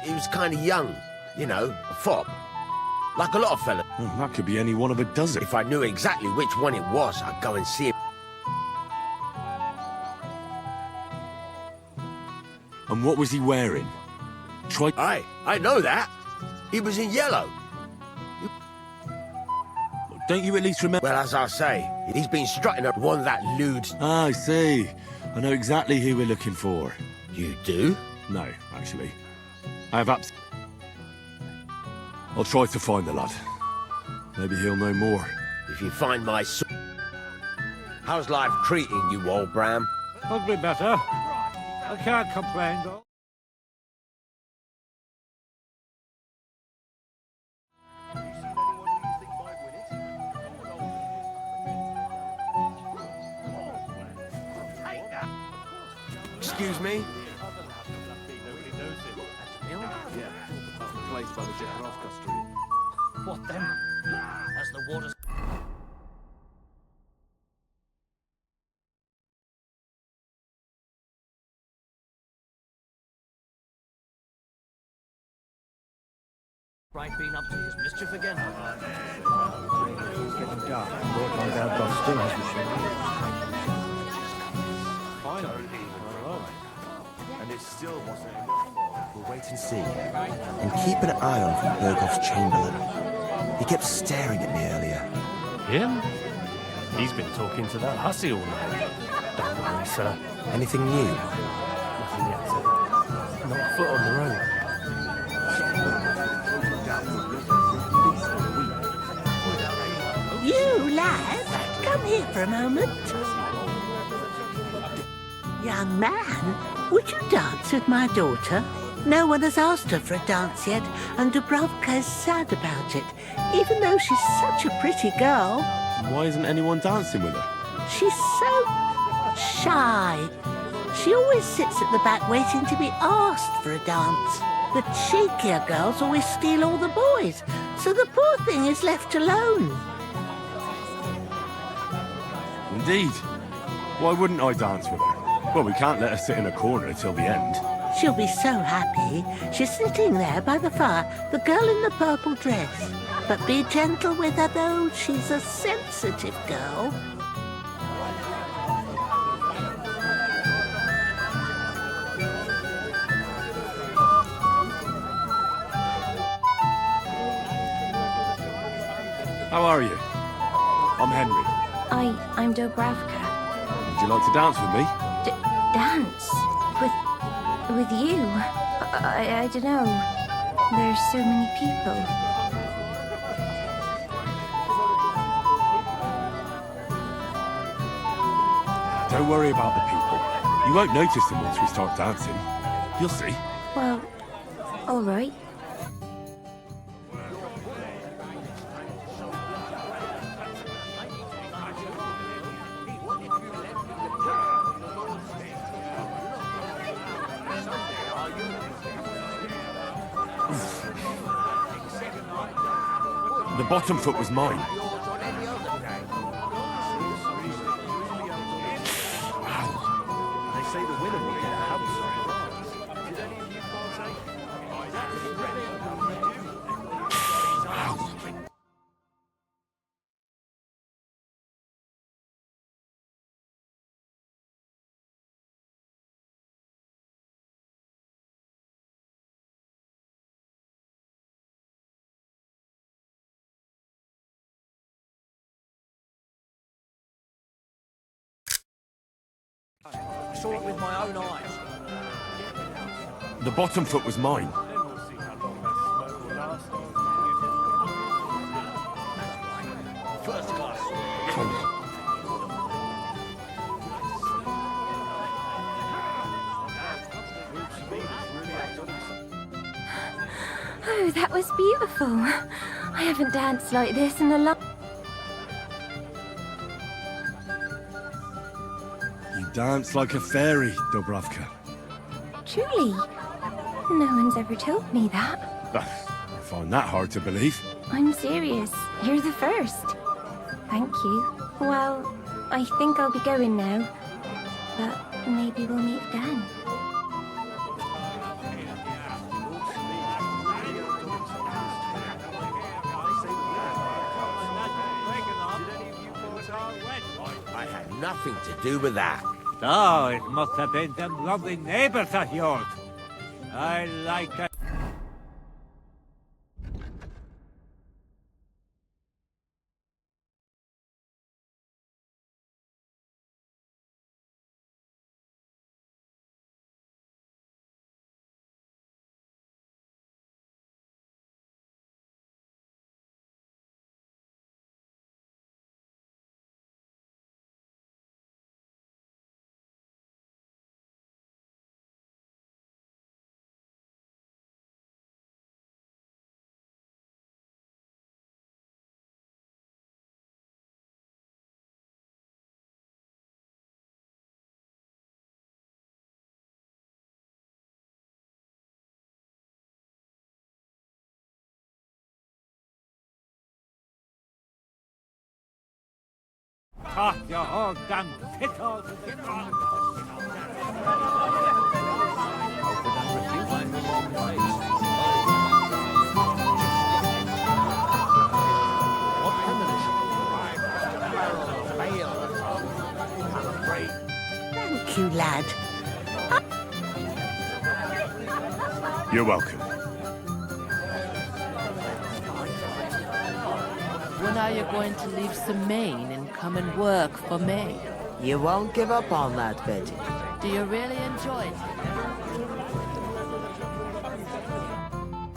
S1: He was kind of young, you know, a fop. Like a lot of fellas.
S3: That could be any one of a dozen.
S1: If I knew exactly which one it was, I'd go and see him.
S3: And what was he wearing?
S1: Aye, I know that. He was in yellow.
S3: Don't you at least remember?
S1: Well, as I say, he's been strutting up one that lewd...
S3: Ah, I see. I know exactly who we're looking for.
S1: You do?
S3: No, actually. I have I'll try to find the lad. Maybe he'll know more.
S1: If you find my sword... How's life treating you, old Bram?
S5: Could be better. I can't complain, though.
S1: Excuse me?
S6: Place by the Jekrovka Street.
S4: What then? As the waters... Right been up to his mischief again?
S13: It's getting dark. Lord no doubt got still, has the
S8: And it still wasn't enough. We'll wait and see. And keep an eye on for Bergoff's Chamberlain. He kept staring at me earlier.
S11: Him? He's been talking to that hussy all night. Don't worry, sir.
S8: Anything new?
S11: Nothing yet, sir. Not a foot on the road.
S15: You, lad, come here for a moment. Young man, would you dance with my daughter? No one has asked her for a dance yet, and Dubrovka is sad about it, even though she's such a pretty girl.
S3: Why isn't anyone dancing with her?
S15: She's so shy. She always sits at the back waiting to be asked for a dance. The cheekier girls always steal all the boys, so the poor thing is left alone.
S3: Indeed. Why wouldn't I dance with her? Well, we can't let her sit in a corner till the end.
S15: She'll be so happy. She's sitting there by the fire, the girl in the purple dress. But be gentle with her, though. She's a sensitive girl.
S3: How are you? I'm Henry.
S18: I'm Dubravka.
S3: Would you like to dance with me?
S18: Dance? With you, I don't know. There's so many people.
S3: Don't worry about the people. You won't notice them once we start dancing. You'll see.
S18: Well, all right.
S3: The bottom foot was mine.
S8: They say the winner will get a house. Did any of you partake?
S4: I saw it with my own eyes.
S3: The bottom foot was mine.
S4: First class.
S18: Oh, that was beautiful. I haven't danced like this in a long...
S3: You dance like a fairy, Dubravka.
S18: Truly. No one's ever told me that.
S3: I find that hard to believe.
S18: I'm serious. You're the first. Thank you. Well, I think I'll be going now. But maybe we'll meet again.
S1: I had nothing to do with that.
S5: Oh, it must have been them lovely neighbours of yours. I like it. Talk your whole damn pickle to the ground.
S15: Thank you, lad.
S3: You're welcome.
S9: When are you going to leave Semaine and come and work for me?
S14: You won't give up on that, Betty.
S9: Do you really enjoy it?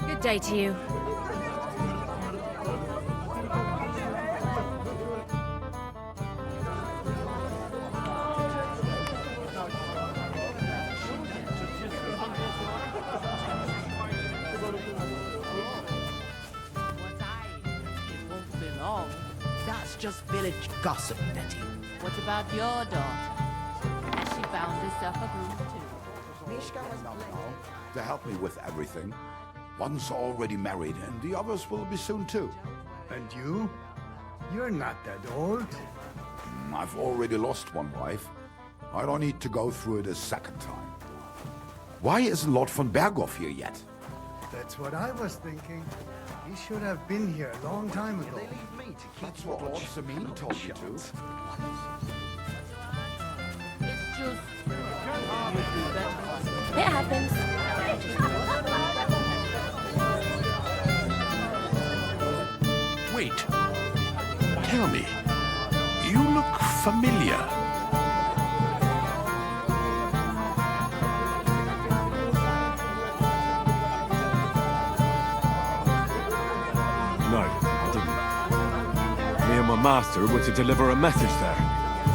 S7: Good day to you.
S14: That's just village gossip, Betty.
S9: What about your daughter? Has she found herself a groom too?
S19: To help me with everything. One's already married, and the others will be soon too.
S13: And you? You're not that old.
S19: I've already lost one wife. I don't need to go through it a second time. Why isn't Lord von Berghoff here yet?
S13: That's what I was thinking. He should have been here a long time ago.
S19: That's what Lord Semine told me to.
S9: It's just...
S18: It happens.
S20: Wait. Tell me. You look familiar.
S3: master were to deliver a message there.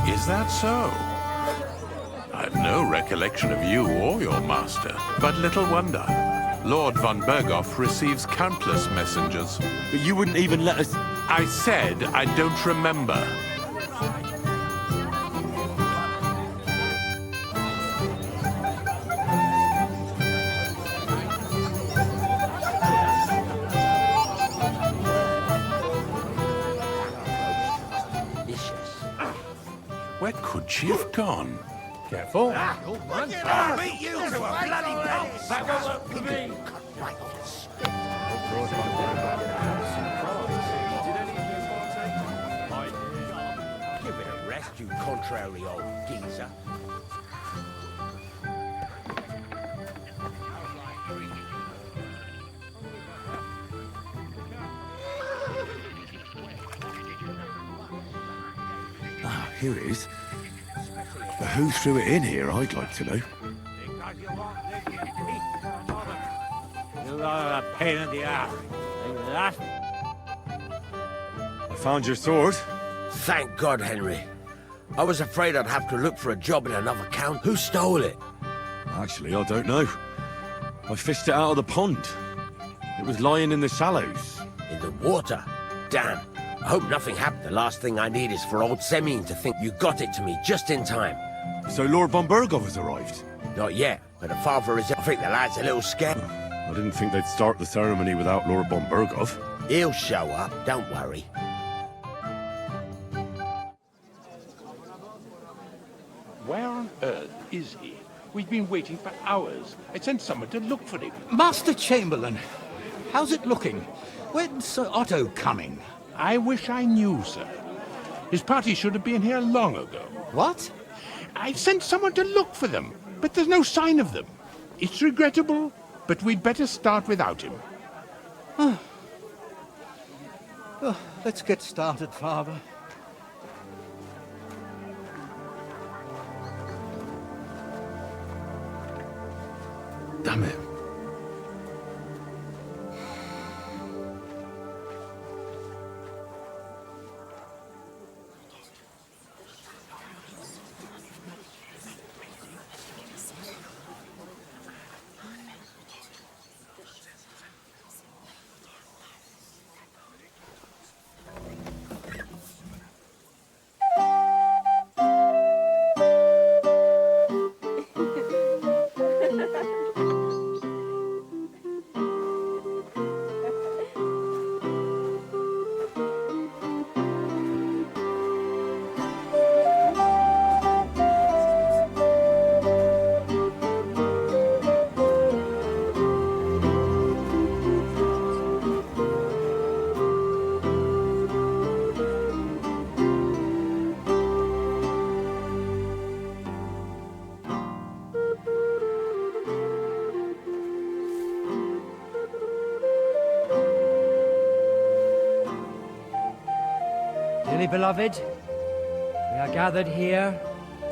S20: Is that so? I've no recollection of you or your master, but little wonder. Lord von Berghoff receives countless messengers.
S3: But you wouldn't even let us...
S20: I said I don't remember. Where could she have gone?
S2: Careful.
S16: Beat you to a bloody pulp! That won't work for me!
S1: Give it a rest, you contrary old geezer.
S3: Ah, here it is. But who threw it in here, I'd like to know.
S5: You are a pain in the ass.
S3: I found your sword.
S1: Thank God, Henry. I was afraid I'd have to look for a job in another count. Who stole it?
S3: Actually, I don't know. I fished it out of the pond. It was lying in the shallows.
S1: In the water? Damn. I hope nothing happened. The last thing I need is for old Semyon to think you got it to me just in time.
S3: So Lord von Berghoff has arrived?
S1: Not yet, but the father is... I think the lad's a little scared.
S3: I didn't think they'd start the ceremony without Lord von Berghoff.
S1: He'll show up, don't worry.
S20: Where on earth is he? We've been waiting for hours. I sent someone to look for him.
S2: Master Chamberlain, how's it looking? When's Sir Otto coming?
S20: I wish I knew, sir. His party should have been here long ago.
S2: What?
S20: I've sent someone to look for them, but there's no sign of them. It's regrettable, but we'd better start without him.
S2: Let's get started, Father.
S3: Damn it.
S21: Dearly beloved, we are gathered here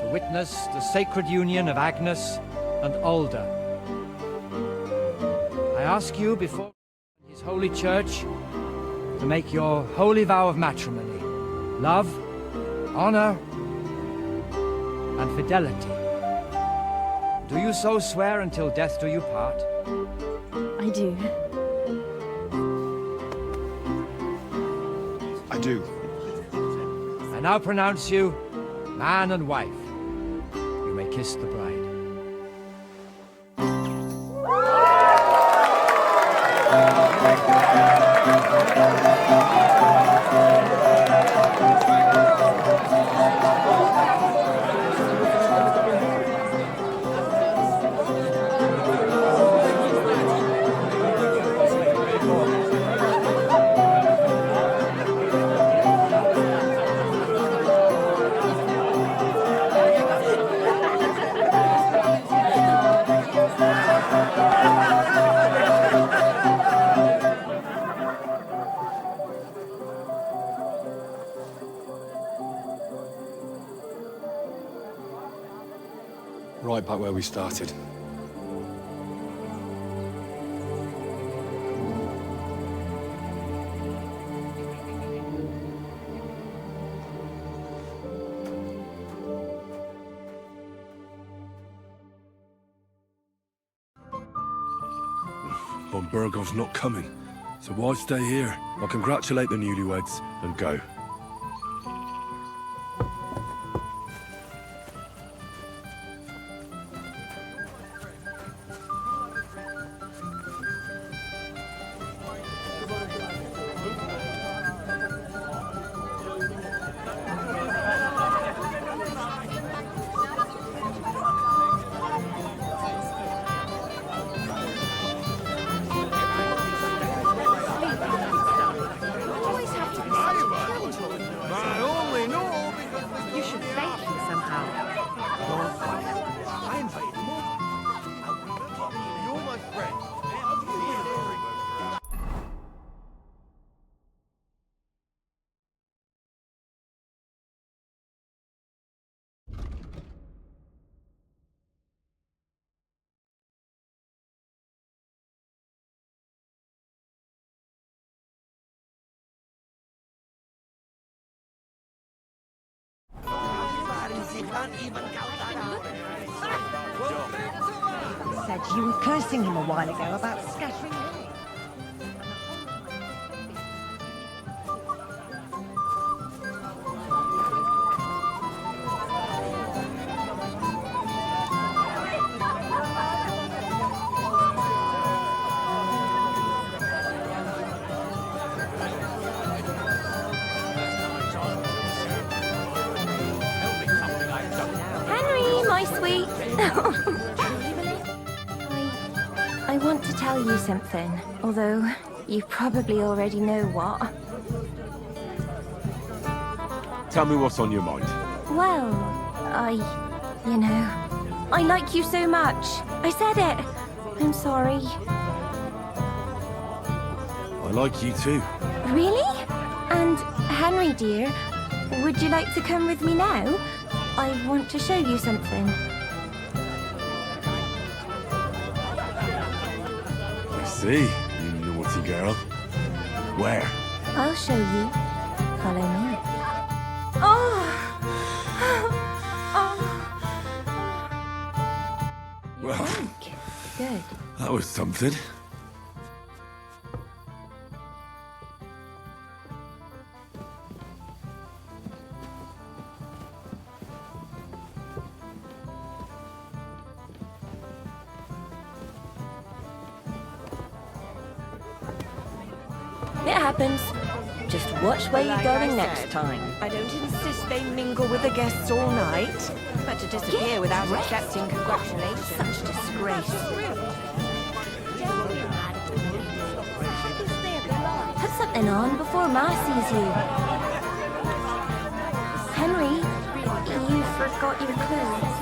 S21: to witness the sacred union of Agnes and Alda. I ask you before His holy church to make your holy vow of matrimony, love, honor, and fidelity. Do you so swear until death do you part?
S22: I do.
S6: I do.
S21: I now pronounce you man and wife. You may kiss the bride.
S6: Right back where we started.
S3: von Bergov's not coming. So why stay here? I'll congratulate the newlyweds and go.
S16: I only know because
S9: You should thank him somehow.
S16: I invited him over. You're my friend.
S9: Said you were cursing him a while ago about scattering hay.
S18: Henry, my sweet. I want to tell you something, although you probably already know what.
S3: Tell me what's on your mind.
S18: Well, I like you so much. I said it. I'm sorry.
S3: I like you too.
S18: Really? And Henry, dear, would you like to come with me now? I want to show you something.
S3: I see, you naughty girl. Where?
S18: I'll show you. Follow me. Oh!
S3: Well,
S18: Good.
S3: that was something.
S18: It happens. Just watch where you're going next time.
S7: I don't insist they mingle with the guests all night, but to disappear without accepting congratulations.
S18: Such disgrace. Put something on before Ma sees you. Henry, you forgot your clothes.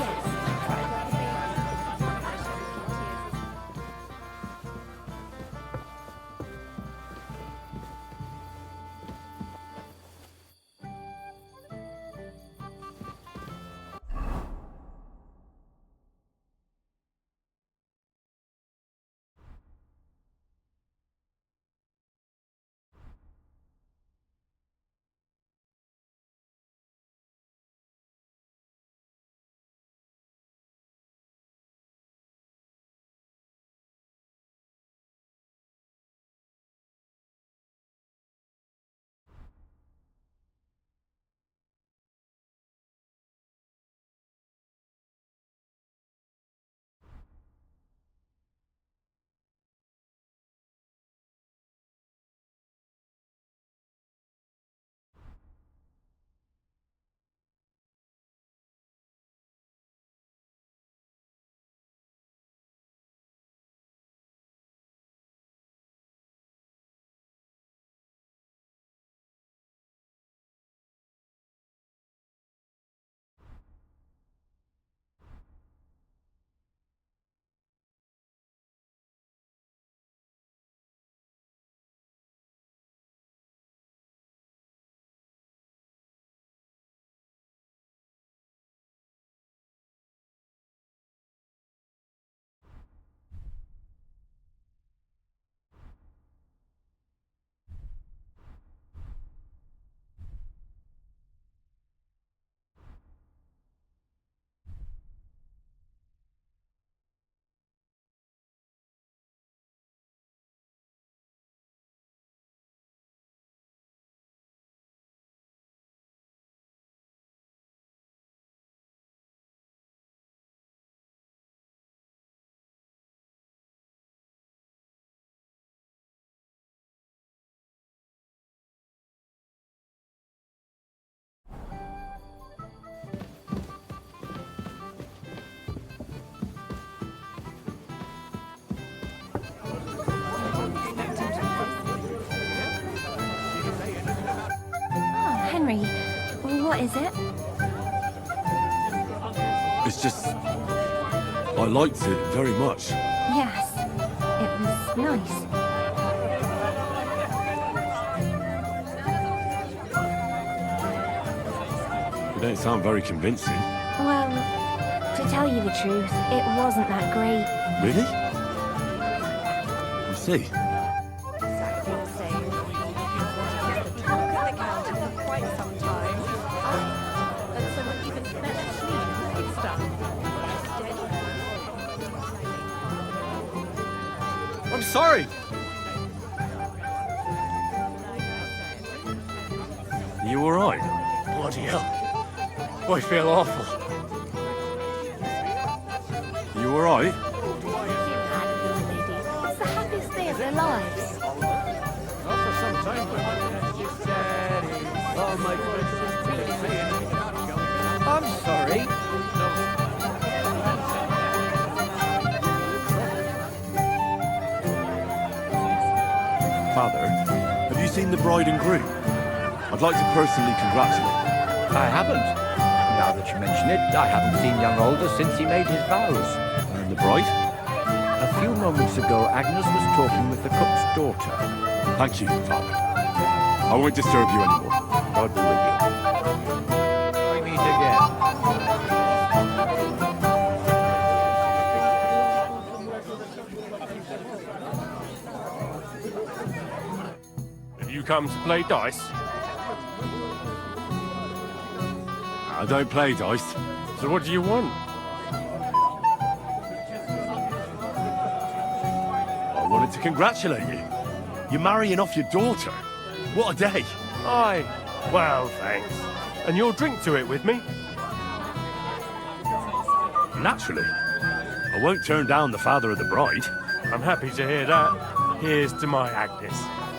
S18: is it?
S3: It's just... I liked it very much.
S18: Yes, it was nice.
S3: You don't sound very convincing.
S18: Well, to tell you the truth, it wasn't that great.
S3: Really? I see.
S11: I'm sorry.
S3: Are you alright?
S11: Bloody hell. I feel awful.
S3: Are you alright?
S18: It's the happiest day of their lives.
S5: Not for some time, but oh my goodness. I'm sorry.
S3: Father, have you seen the bride and groom? I'd like to personally congratulate them.
S21: I haven't. Now that you mention it, I haven't seen young Alder since he made his vows.
S3: And the bride?
S21: A few moments ago, Agnes was talking with the cook's daughter.
S3: Thank you, Father. I won't disturb you anymore.
S21: God be with you. We meet again.
S6: Have you come to play dice?
S3: I don't play dice.
S6: So what do you want?
S3: I wanted to congratulate you. You're marrying off your daughter. What a day.
S6: Aye. Well, thanks. And you'll drink to it with me?
S3: Naturally. I won't turn down the father of the bride.
S6: I'm happy to hear that. Here's to my Agnes.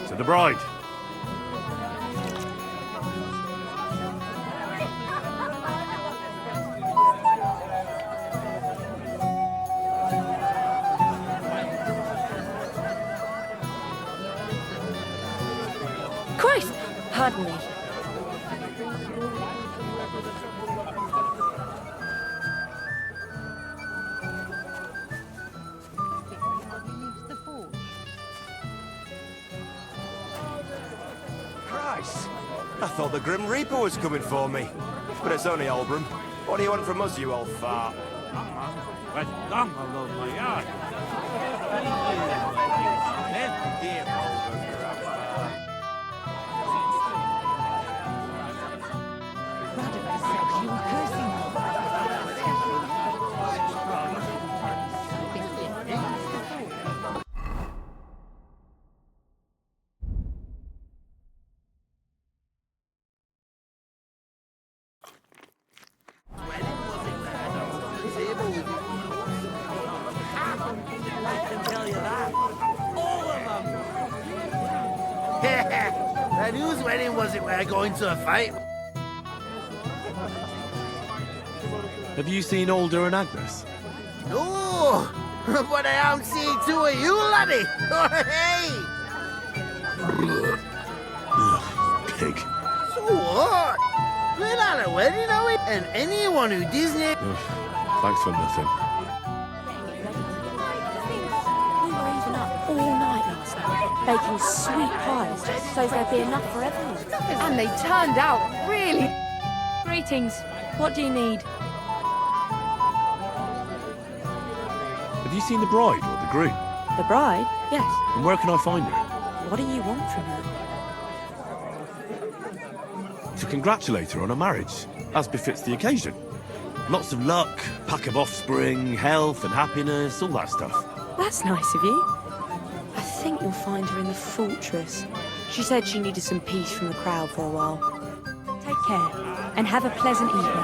S3: To the bride.
S7: Christ! Pardon me.
S8: Christ! I thought the Grim Reaper was coming for me. But it's only Oldram. What do you want from us, you old fart?
S16: And whose wedding was it we're going to a fight?
S3: Have you seen Alder and Agnes?
S16: No, but I am seeing two of you, laddie. Hey!
S3: Pig.
S16: So what? We're not a wedding, are we? And anyone who Disney...
S3: Thanks for nothing.
S7: We were even up all night last night, baking sweet pies just so there'd be enough for everyone. And they turned out really... Greetings. What do you need?
S3: Have you seen the bride or the groom?
S7: The bride? Yes.
S3: And where can I find her?
S7: What do you want from her?
S3: To congratulate her on her marriage, as befits the occasion. Lots of luck, pack of offspring, health and happiness, all that stuff.
S7: That's nice of you. I think you'll find her in the fortress. She said she needed some peace from the crowd for a while. Take care, and have a pleasant evening.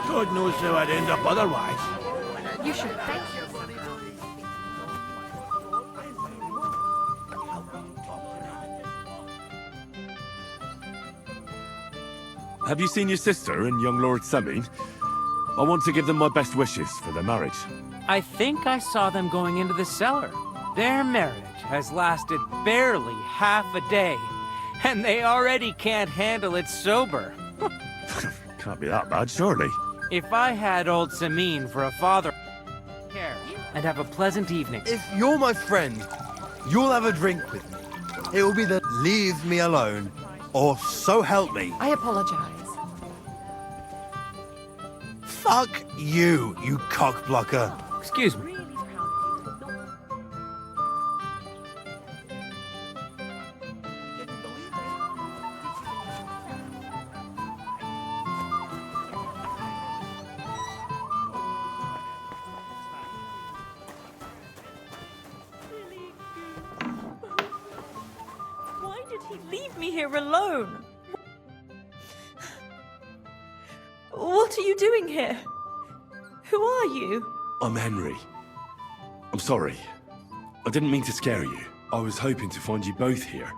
S12: God knows how I'd end up otherwise.
S7: You should thank her.
S3: Have you seen your sister and young Lord Semine? I want to give them my best wishes for their marriage.
S10: I think I saw them going into the cellar. Their marriage. has lasted barely half a day, and they already can't handle it sober.
S3: Can't be that bad, surely.
S10: If I had old Samin for a father, care, I'd have a pleasant evening.
S17: If you're my friend, you'll have a drink with me. It will be the leave me alone, or so help me.
S7: I apologize.
S17: Fuck you, you cockblocker.
S10: Excuse me.
S23: Why did he leave me here alone? What are you doing here? Who are you?
S3: I'm Henry. I'm sorry. I didn't mean to scare you. I was hoping to find you both here.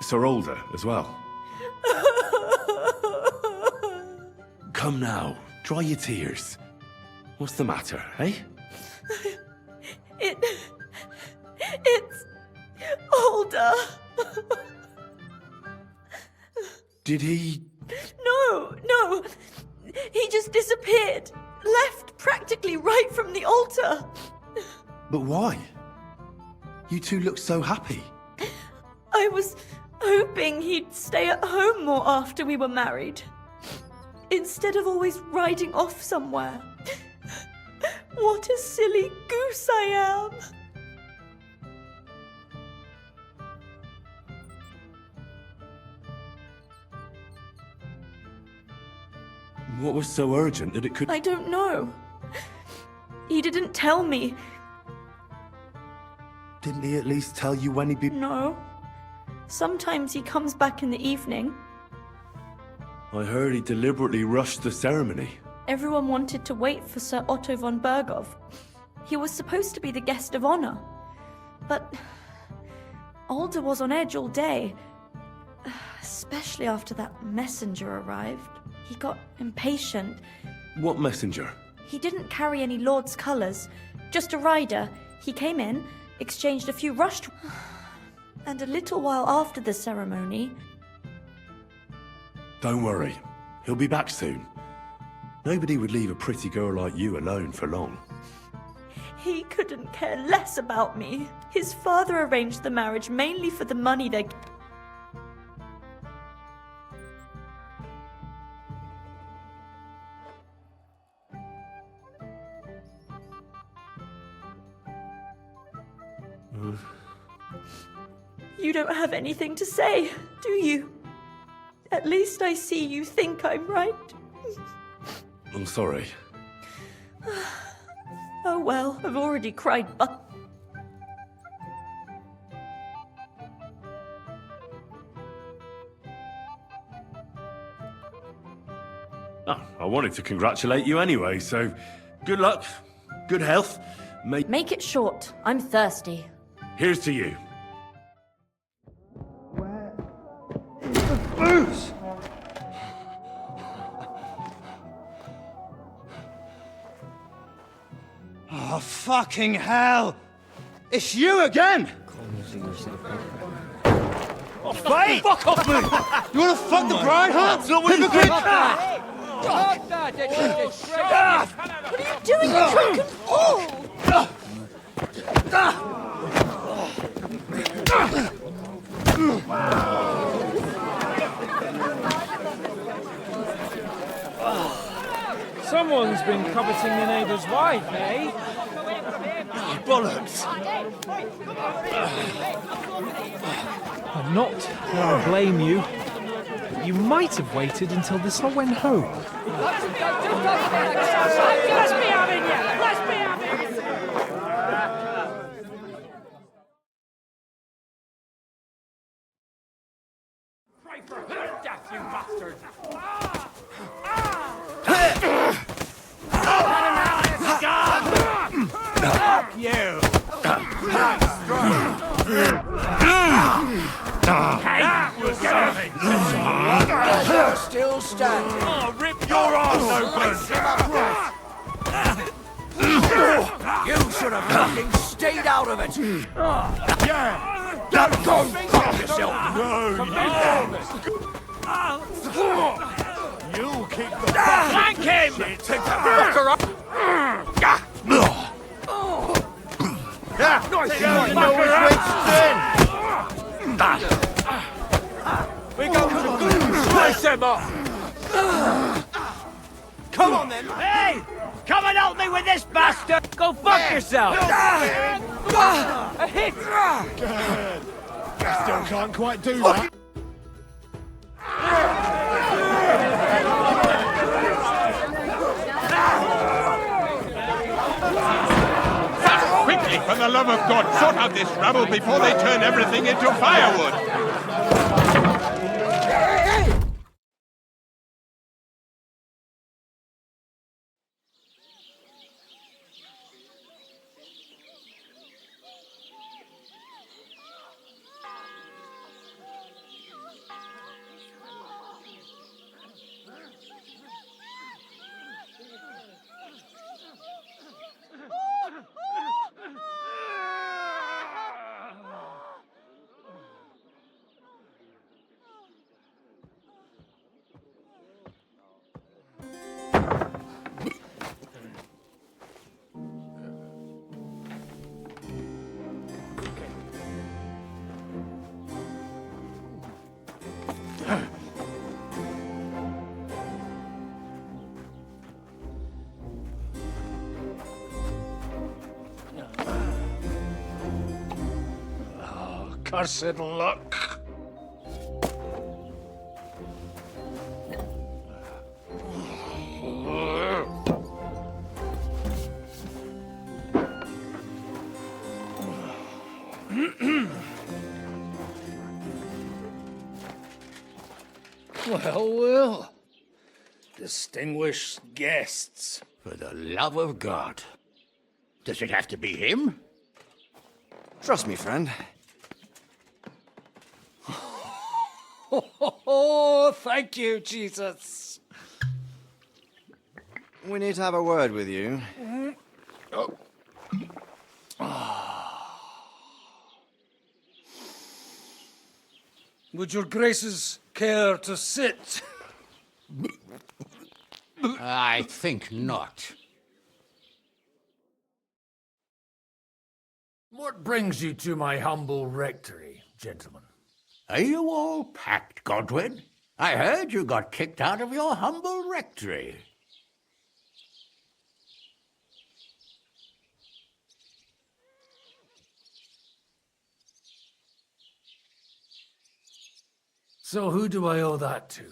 S3: Sir Alder as well. Come now, dry your tears. What's the matter, eh?
S23: It's Alder.
S3: Did he...
S23: No. He just disappeared. Left practically right from the altar.
S3: But why? You two look so happy.
S23: I was hoping he'd stay at home more after we were married. Instead of always riding off somewhere. What a silly goose I am.
S3: What was so urgent that it could...
S23: I don't know. He didn't tell me.
S3: Didn't he at least tell you when he'd be...
S23: No. Sometimes he comes back in the evening.
S3: I heard he deliberately rushed the ceremony.
S23: Everyone wanted to wait for Sir Otto von Berghoff. He was supposed to be the guest of honor. But Alder was on edge all day. Especially after that messenger arrived. He got impatient.
S3: What messenger?
S23: He didn't carry any lord's colours, just a rider. He came in, exchanged a few rushed... And a little while after the ceremony...
S3: Don't worry. He'll be back soon. Nobody would leave a pretty girl like you alone for long.
S23: He couldn't care less about me. His father arranged the marriage mainly for the money they... You don't have anything to say, do you? At least I see you think I'm right.
S3: I'm sorry.
S23: Oh well, I've already cried but...
S3: Oh, I wanted to congratulate you anyway, so good luck, good health.
S23: Make it short. I'm thirsty.
S3: Here's to you.
S13: Booze! Oh, fucking hell! It's you again! Oh,
S5: Hey!
S13: fuck off me! You wanna fuck the bride, huh? It's not what you think!
S23: What are you doing, you drunken fool?
S11: Someone's been coveting the neighbour's wife, eh?
S13: Bollocks!
S24: I'm not that I blame you. But you might have waited until this all went home.
S5: Let's be having you! Let's be having you!
S11: Pray for her death, you bastard!
S5: Fuck you!
S1: You're still standing.
S5: I'll rip your arse open!
S1: You should have fucking
S2: deed out of it.
S5: Yeah!
S2: Don't go fuck yourself.
S5: You keep the
S10: Flank him!
S5: Take that fucker up!
S10: We go for the good. Slice him off.
S16: Come on then!
S10: Hey! Come and help me with this bastard! Go fuck yourself! A hit!
S5: Good. Still can't quite do that.
S20: Quickly, for the love of God, sort out this rabble before they turn everything into firewood!
S12: Cursed luck. Well. Distinguished guests.
S2: For the love of God. Does it have to be him?
S17: Trust me, friend.
S12: Oh, thank you, Jesus.
S17: We need to have a word with you.
S12: Would your graces care to sit?
S2: I think not.
S12: What brings you to my humble rectory, gentlemen?
S2: Are you all packed, Godwin? I heard you got kicked out of your humble rectory.
S12: So who do I owe that to?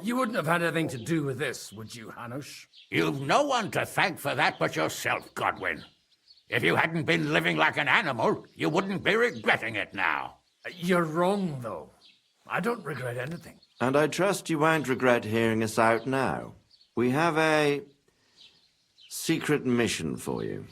S12: You wouldn't have had anything to do with this, would you, Hanush?
S2: You've no one to thank for that but yourself, Godwin. If you hadn't been living like an animal, you wouldn't be regretting it now.
S12: You're wrong, though. I don't regret anything.
S4: And I trust you won't regret hearing us out now. We have a secret mission for you.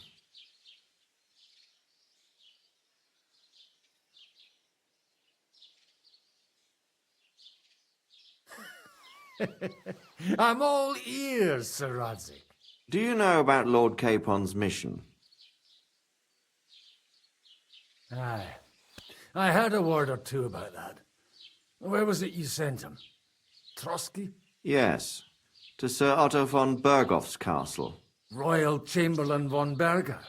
S12: I'm all ears, Sir Radzik.
S4: Do you know about Lord Capon's mission?
S12: Aye. I heard a word or two about that. Where was it you sent him? Trotsky?
S4: Yes, to Sir Otto von Bergoff's castle.
S12: Royal Chamberlain von Berger.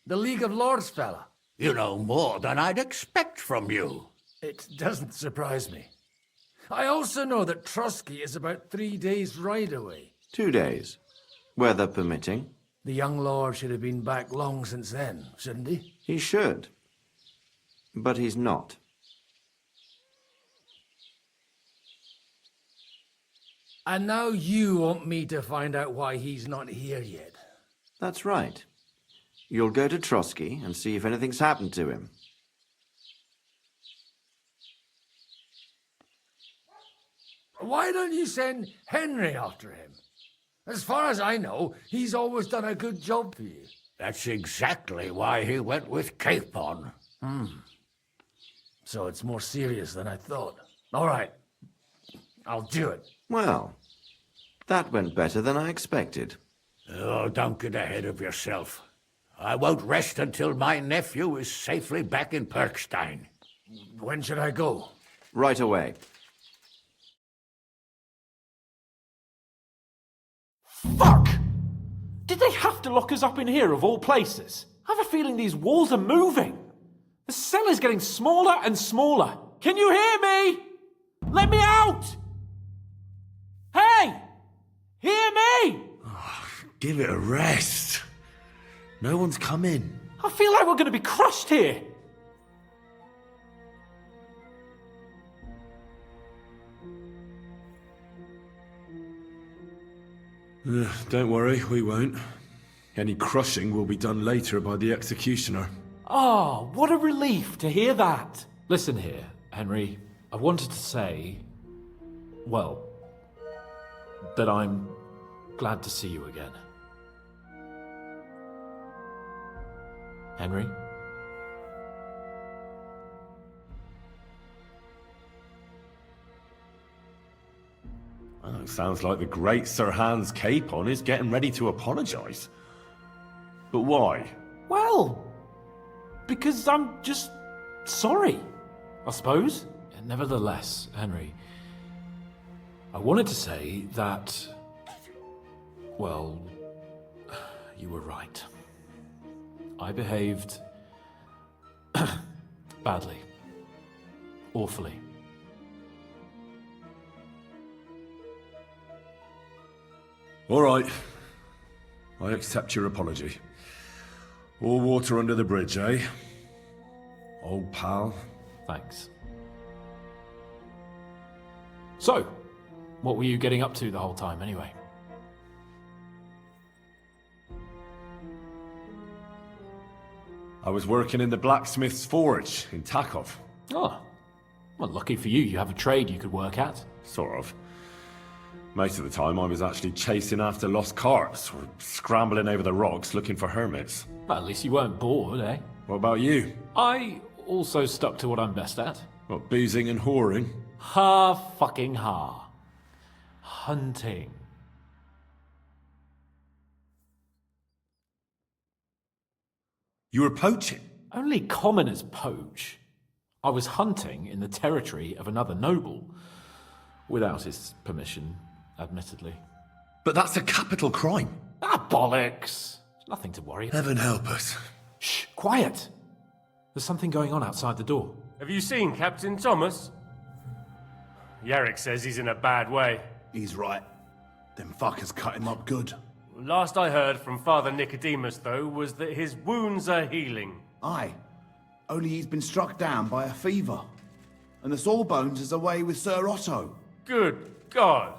S12: The League of Lords fella.
S2: You know more than I'd expect from you.
S12: It doesn't surprise me. I also know that Trotsky is about 3 days' ride away.
S4: 2 days, weather permitting.
S12: The young lord should have been back long since then, shouldn't he?
S4: He should. But he's not.
S12: And now you want me to find out why he's not here yet.
S4: That's right. You'll go to Trotsky and see if anything's happened to him.
S12: Why don't you send Henry after him? As far as I know, he's always done a good job for you.
S2: That's exactly why he went with Capon.
S12: So it's more serious than I thought. All right. I'll do it.
S4: Well, that went better than I expected.
S2: Oh, don't get ahead of yourself. I won't rest until my nephew is safely back in Perkstein.
S12: When should I go?
S4: Right away.
S12: Fuck! Did they have to lock us up in here, of all places? I have a feeling these walls are moving. The cell is getting smaller and smaller. Can you hear me? Let me out! Hey! Hear me!
S3: Give it a rest. No one's coming.
S12: I feel like we're going to be crushed here.
S3: Don't worry, we won't. Any crushing will be done later by the executioner.
S12: Oh, what a relief to hear that. Listen here, Henry. I wanted to say, well, that I'm glad to see you again. Henry?
S3: Oh, sounds like the great Sir Hans Capon is getting ready to apologise. But why?
S12: Well, because I'm just sorry, I suppose. And nevertheless, Henry, I wanted to say that, well, you were right. I behaved badly. Awfully.
S3: All right. I accept your apology. All water under the bridge, eh? Old pal.
S12: Thanks. So, what were you getting up to the whole time, anyway?
S3: I was working in the blacksmith's forge in Takov.
S12: Oh, well, lucky for you, you have a trade you could work at.
S3: Sort of. Most of the time I was actually chasing after lost carts, or scrambling over the rocks looking for hermits.
S12: Well, at least you weren't bored, eh?
S3: What about you?
S12: I also stuck to what I'm best at.
S3: What, boozing and whoring?
S12: Ha-fucking-ha. Hunting.
S3: You were poaching?
S12: Only commoners poach. I was hunting in the territory of another noble. Without his permission, admittedly.
S3: But that's a capital crime.
S12: Ah, bollocks. Nothing to worry about.
S3: Heaven help us.
S12: Shh, quiet. There's something going on outside the door.
S5: Have you seen Captain Thomas? Yarrick says he's in a bad way.
S14: He's right. Them fuckers cut him up good.
S5: Last I heard from Father Nicodemus, though, was that his wounds are healing.
S14: Aye. Only he's been struck down by a fever. And the Sawbones is away with Sir Otto.
S5: Good God.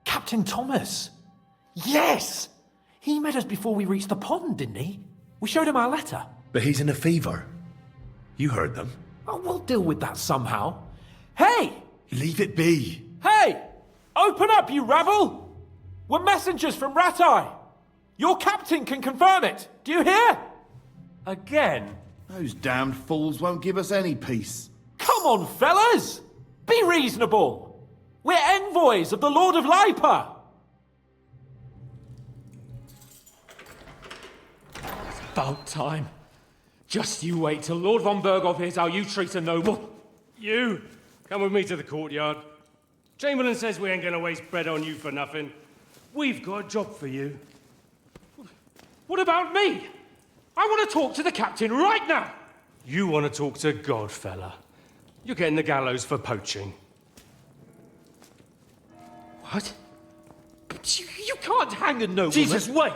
S12: Captain Thomas! Yes! He met us before we reached the pond, didn't he? We showed him our letter.
S3: But he's in a fever. You heard them.
S12: Oh, we'll deal with that somehow. Hey!
S3: Leave it be.
S12: Hey! Open up, you rabble! We're messengers from Ratai. Your captain can confirm it. Do you hear?
S5: Again?
S14: Those damned fools won't give us any peace.
S12: Come on, fellas! Be reasonable. We're envoys of the Lord of Lipa.
S15: It's about time. Just you wait till Lord von Berghoff hears how you treat a noble.
S19: You, come with me to the courtyard. Chamberlain says we ain't gonna waste bread on you for nothing. We've got a job for you.
S15: What about me? I want to talk to the captain right now.
S19: You want to talk to God, fella. You're getting the gallows for poaching.
S15: What? You can't hang a nobleman.
S19: Jesus, wait!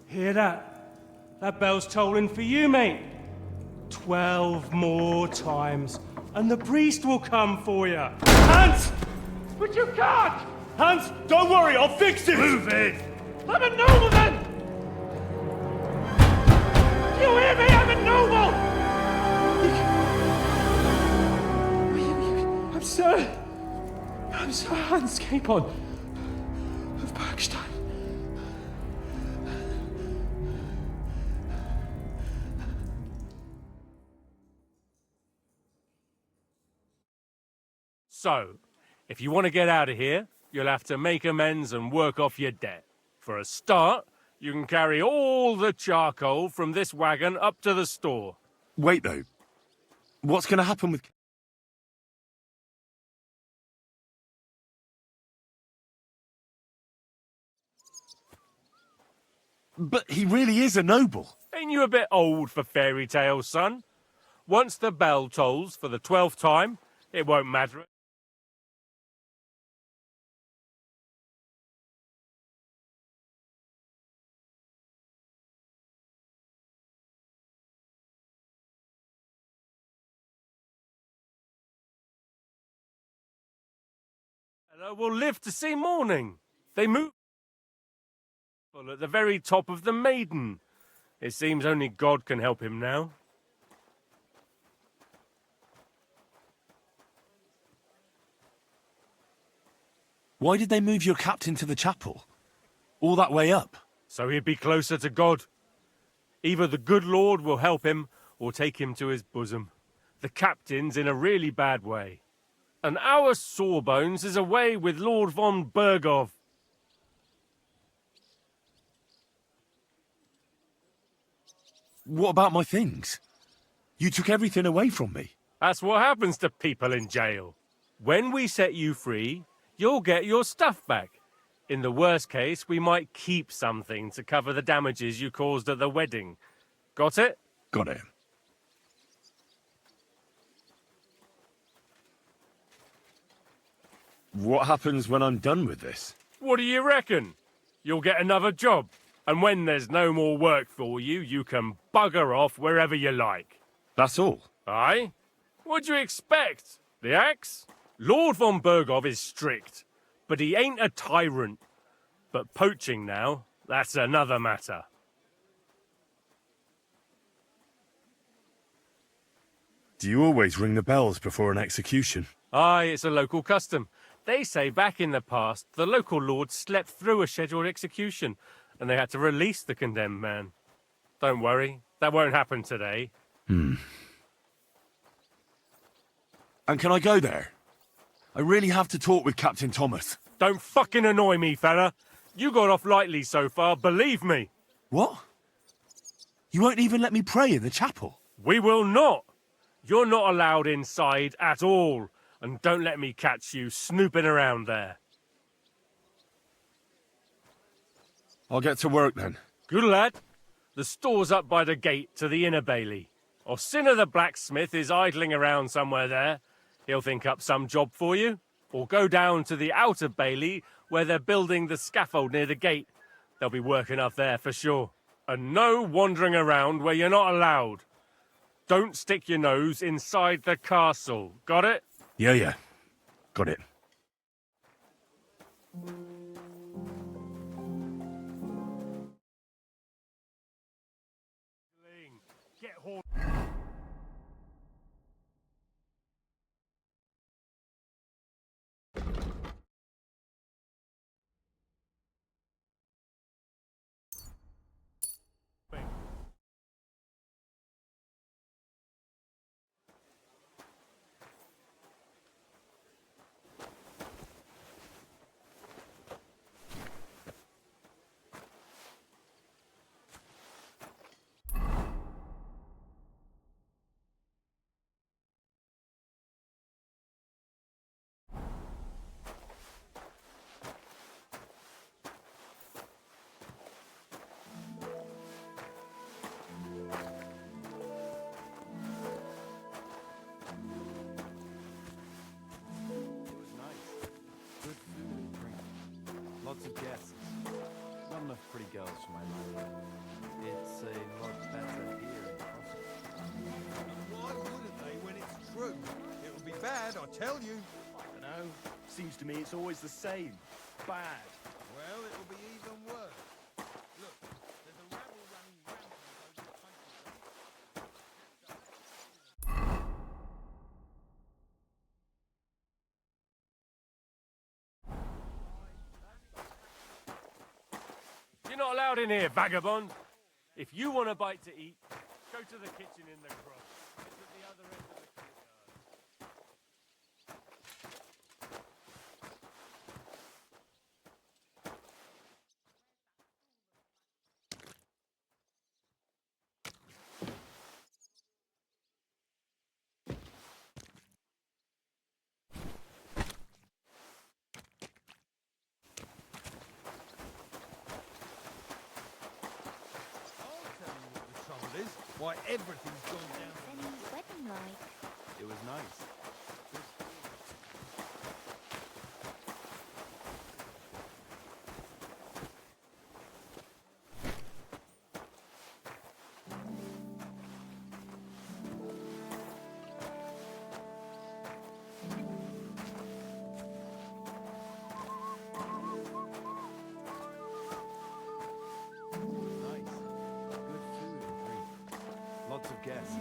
S19: Hear that? That bell's tolling for you, mate. 12 more times, and the priest will come for you. Hans!
S15: But you can't!
S19: Hans, don't worry, I'll fix it!
S15: Move it! I'm a nobleman! Do you hear me? I'm a noble! I'm Sir Hans Capon of Bergstein.
S5: So, if you want to get out of here, you'll have to make amends and work off your debt. For a start,
S19: You can carry all the charcoal from this wagon up to the store.
S3: Wait, though. What's going to happen with... But he really is a noble.
S19: Ain't you a bit old for fairy tales, son? Once the bell tolls for the 12th time, it won't matter. And will live to see morning. They move at the very top of the maiden. It seems only God can help him now.
S3: Why did they move your captain to the chapel? All that way up?
S19: So he'd be closer to God. Either the good Lord will help him, or take him to his bosom. The captain's in a really bad way. And our Sawbones is away with Lord von Bergov.
S3: What about my things? You took everything away from me.
S19: That's what happens to people in jail. When we set you free, you'll get your stuff back. In the worst case, we might keep something to cover the damages you caused at the wedding. Got it?
S3: Got it. What happens when I'm done with this?
S19: What do you reckon? You'll get another job. And when there's no more work for you, you can bugger off wherever you like.
S3: That's all?
S19: Aye? What'd you expect? The axe? Lord von Bergov is strict, but he ain't a tyrant. But poaching now, that's another matter.
S3: Do you always ring the bells before an execution?
S19: Aye, it's a local custom. They say back in the past, the local lord slept through a scheduled execution, and they had to release the condemned man. Don't worry, that won't happen today.
S3: And can I go there? I really have to talk with Captain Thomas.
S19: Don't fucking annoy me, fella. You got off lightly so far, believe me.
S3: What? You won't even let me pray in the chapel?
S19: We will not. You're not allowed inside at all. And don't let me catch you snooping around there.
S3: I'll get to work then.
S19: Good lad. The store's up by the gate to the inner bailey. Orsina the blacksmith is idling around somewhere there. He'll think up some job for you. Or go down to the outer bailey where they're building the scaffold near the gate. They'll be working up there for sure. And no wandering around where you're not allowed. Don't stick your nose inside the castle. Got it?
S3: Yeah. Got it.
S19: Get hold.
S8: Lots of guests. Not enough pretty girls for my liking. It's a lot better here in Crossing.
S17: Why wouldn't they when it's true? It would be bad, I tell you.
S8: I don't know. Seems to me it's always the same. Bad.
S17: Well, it'll be even worse. Look, there's a rabble running rampant over the
S19: You're not allowed in here, vagabond. If you want a bite to eat, go to the kitchen in the cross. It's at the other end of the courtyard.
S16: Why, everything's gone down.
S23: Penny's wedding like?
S8: It was nice. Lots of guests.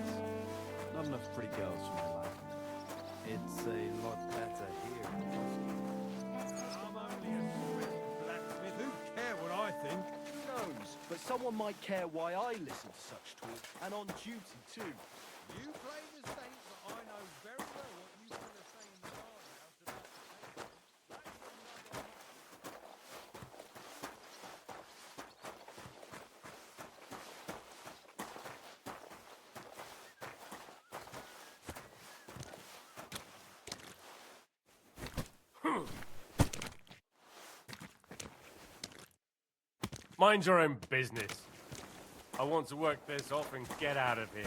S8: Not enough pretty girls for my liking. It's a lot better here.
S16: I'm only a blacksmith. Who care what I think?
S6: Who knows? But someone might care why I listen to such talk, and on duty too.
S16: You play the saint, but I know very well what you want to say in the guardhouse about the patron.
S19: Mind your own business. I want to work this off and get out of here.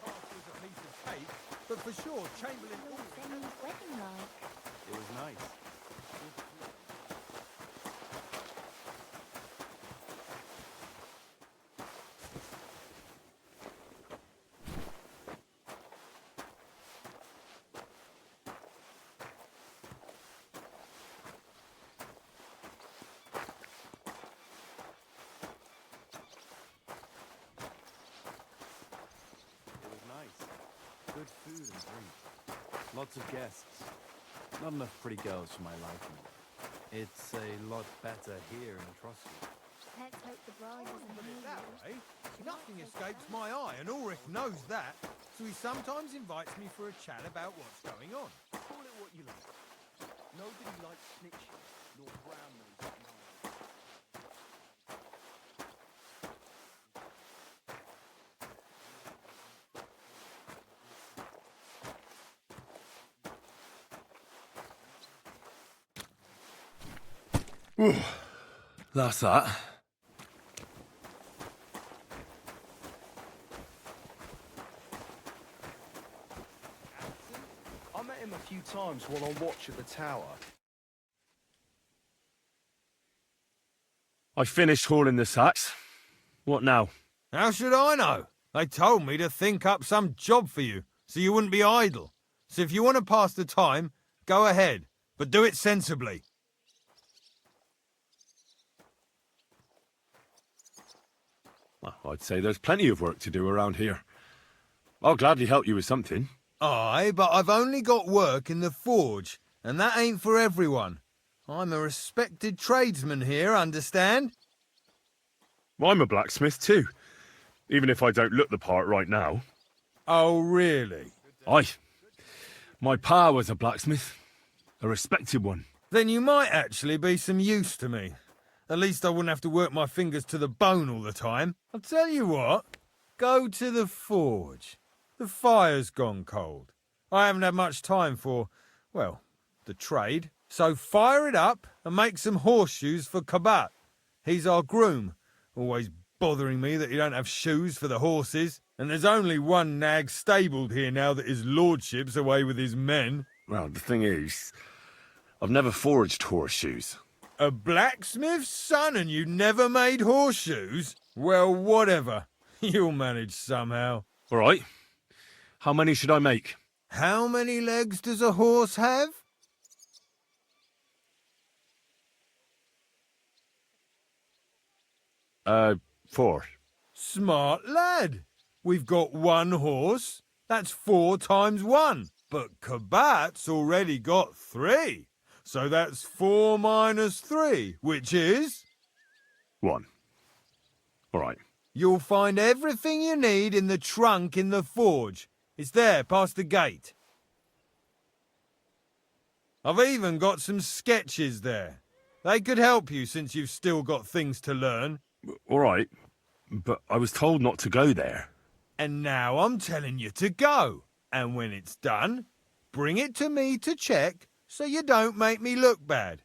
S16: Castle's a piece of cake, but for sure, Chamberlain.
S23: Penny's wedding like?
S8: It was nice. Good food and drink. Lots of guests. Not enough pretty girls for my liking. It's a lot better here in Etrusca.
S23: Let's hope the bride isn't
S16: Put it
S23: here.
S16: that way. Nothing escapes my eye, and Ulrich knows that. So he sometimes invites me for a chat about what's going on.
S6: Call it what you like. Nobody likes snitching, nor brown nose at night.
S3: That's that.
S6: I met him a few times while on watch at the tower.
S3: I finished hauling the sacks. What now?
S16: How should I know? They told me to think up some job for you, so you wouldn't be idle. So if you want to pass the time, go ahead, but do it sensibly.
S3: Well, I'd say there's plenty of work to do around here. I'll gladly help you with something.
S16: Aye, but I've only got work in the forge, and that ain't for everyone. I'm a respected tradesman here, understand?
S3: I'm a blacksmith too, even if I don't look the part right now.
S16: Oh, really?
S3: Aye. My pa was a blacksmith, a respected one.
S16: Then you might actually be some use to me. At least I wouldn't have to work my fingers to the bone all the time. I'll tell you what, go to the forge. The fire's gone cold. I haven't had much time for, well, the trade. So fire it up and make some horseshoes for Kabat. He's our groom, always bothering me that he don't have shoes for the horses. And there's only one nag stabled here now that his lordship's away with his men.
S3: Well, the thing is, I've never forged horseshoes.
S16: A blacksmith's son and you never made horseshoes? Well, whatever. You'll manage somehow.
S3: All right. How many should I make?
S16: How many legs does a horse have?
S3: Four.
S16: Smart lad. We've got one horse. That's 4 times 1. But Kabat's already got 3. So that's 4 minus 3, which is...
S3: 1. All right.
S16: You'll find everything you need in the trunk in the forge. It's there, past the gate. I've even got some sketches there. They could help you since you've still got things to learn.
S3: All right, but I was told not to go there.
S16: And now I'm telling you to go. And when it's done, bring it to me to check so you don't make me look bad.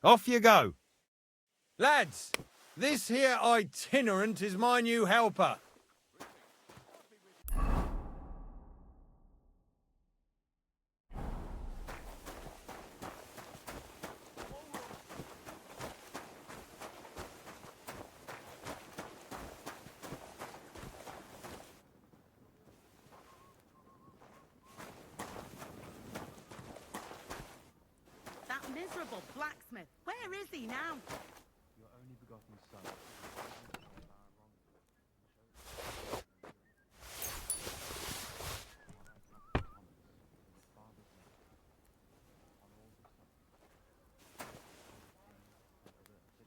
S16: Off you go. Lads, This here itinerant is my new helper.
S9: That miserable blacksmith. Where is he now?
S8: Your only begotten son.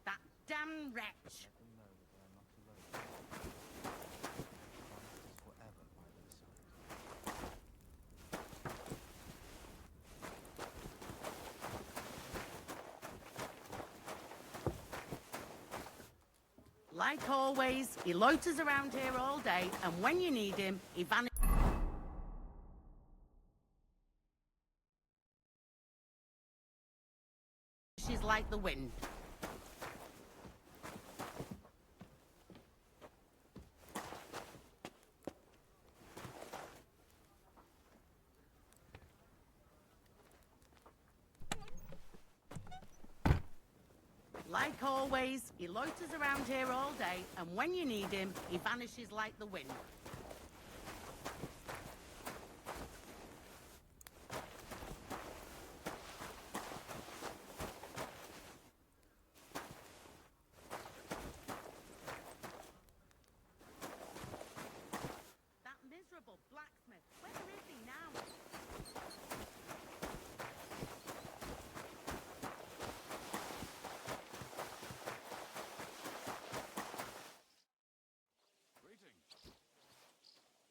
S9: That damn wretch. Like always, he loiters around here all day, and when you need him, he vanishes like the wind. Like always, he loiters around here all day, and when you need him, he vanishes like the wind. That miserable blacksmith, where is he now?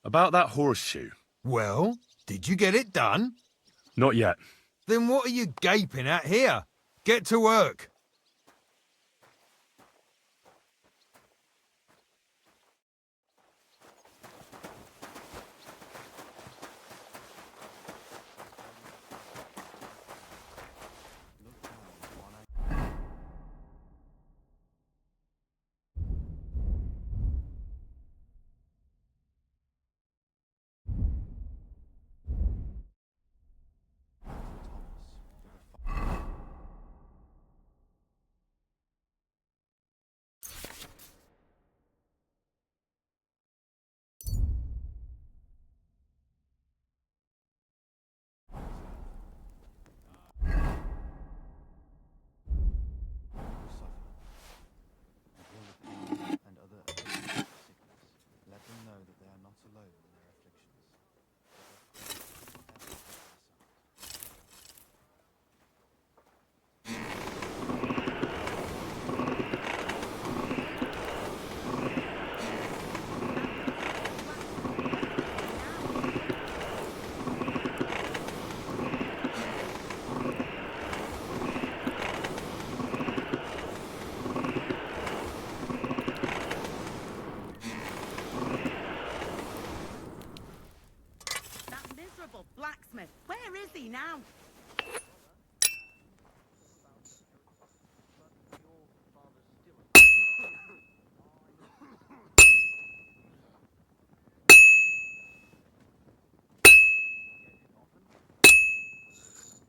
S3: About that horseshoe.
S16: Well, did you get it done?
S3: Not yet.
S16: Then what are you gaping at here? Get to work.
S8: And other afflictions of sickness. Let them know that they are not alone in their afflictions.
S9: That miserable blacksmith, where is he now?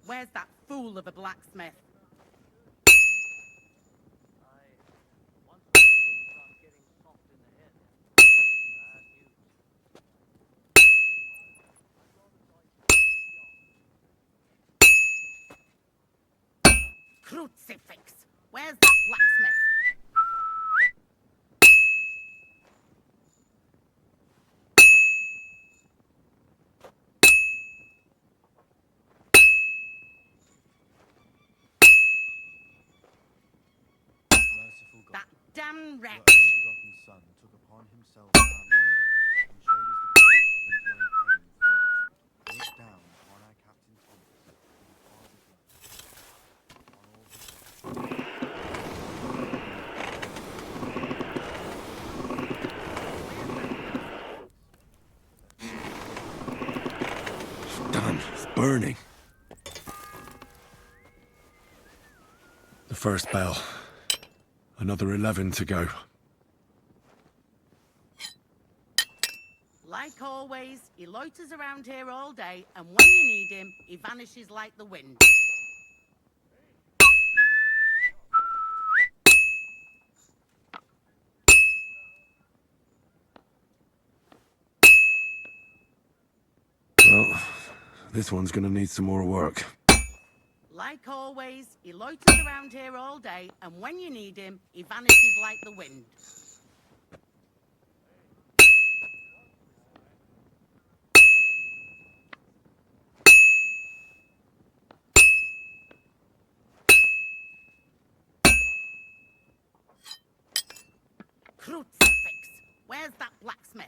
S9: Where's that fool of a blacksmith? Crucifix! Where's that blacksmith?
S8: Merciful God,
S9: That damn
S8: your
S9: wretch!
S8: only begotten Son took upon himself our wrongdoing and showed us the power of enduring pain and fortitude. Look down upon our Captain Thomas and the Father's love on all his
S3: It's done. It's burning. The first bell. Another 11 to go.
S9: Like always, he loiters around here all day, and when you need him, he vanishes like the wind.
S3: Well, this one's gonna need some more work.
S9: Like always, he loiters around here all day, and when you need him, he vanishes like the wind. Crucifix! Where's that blacksmith?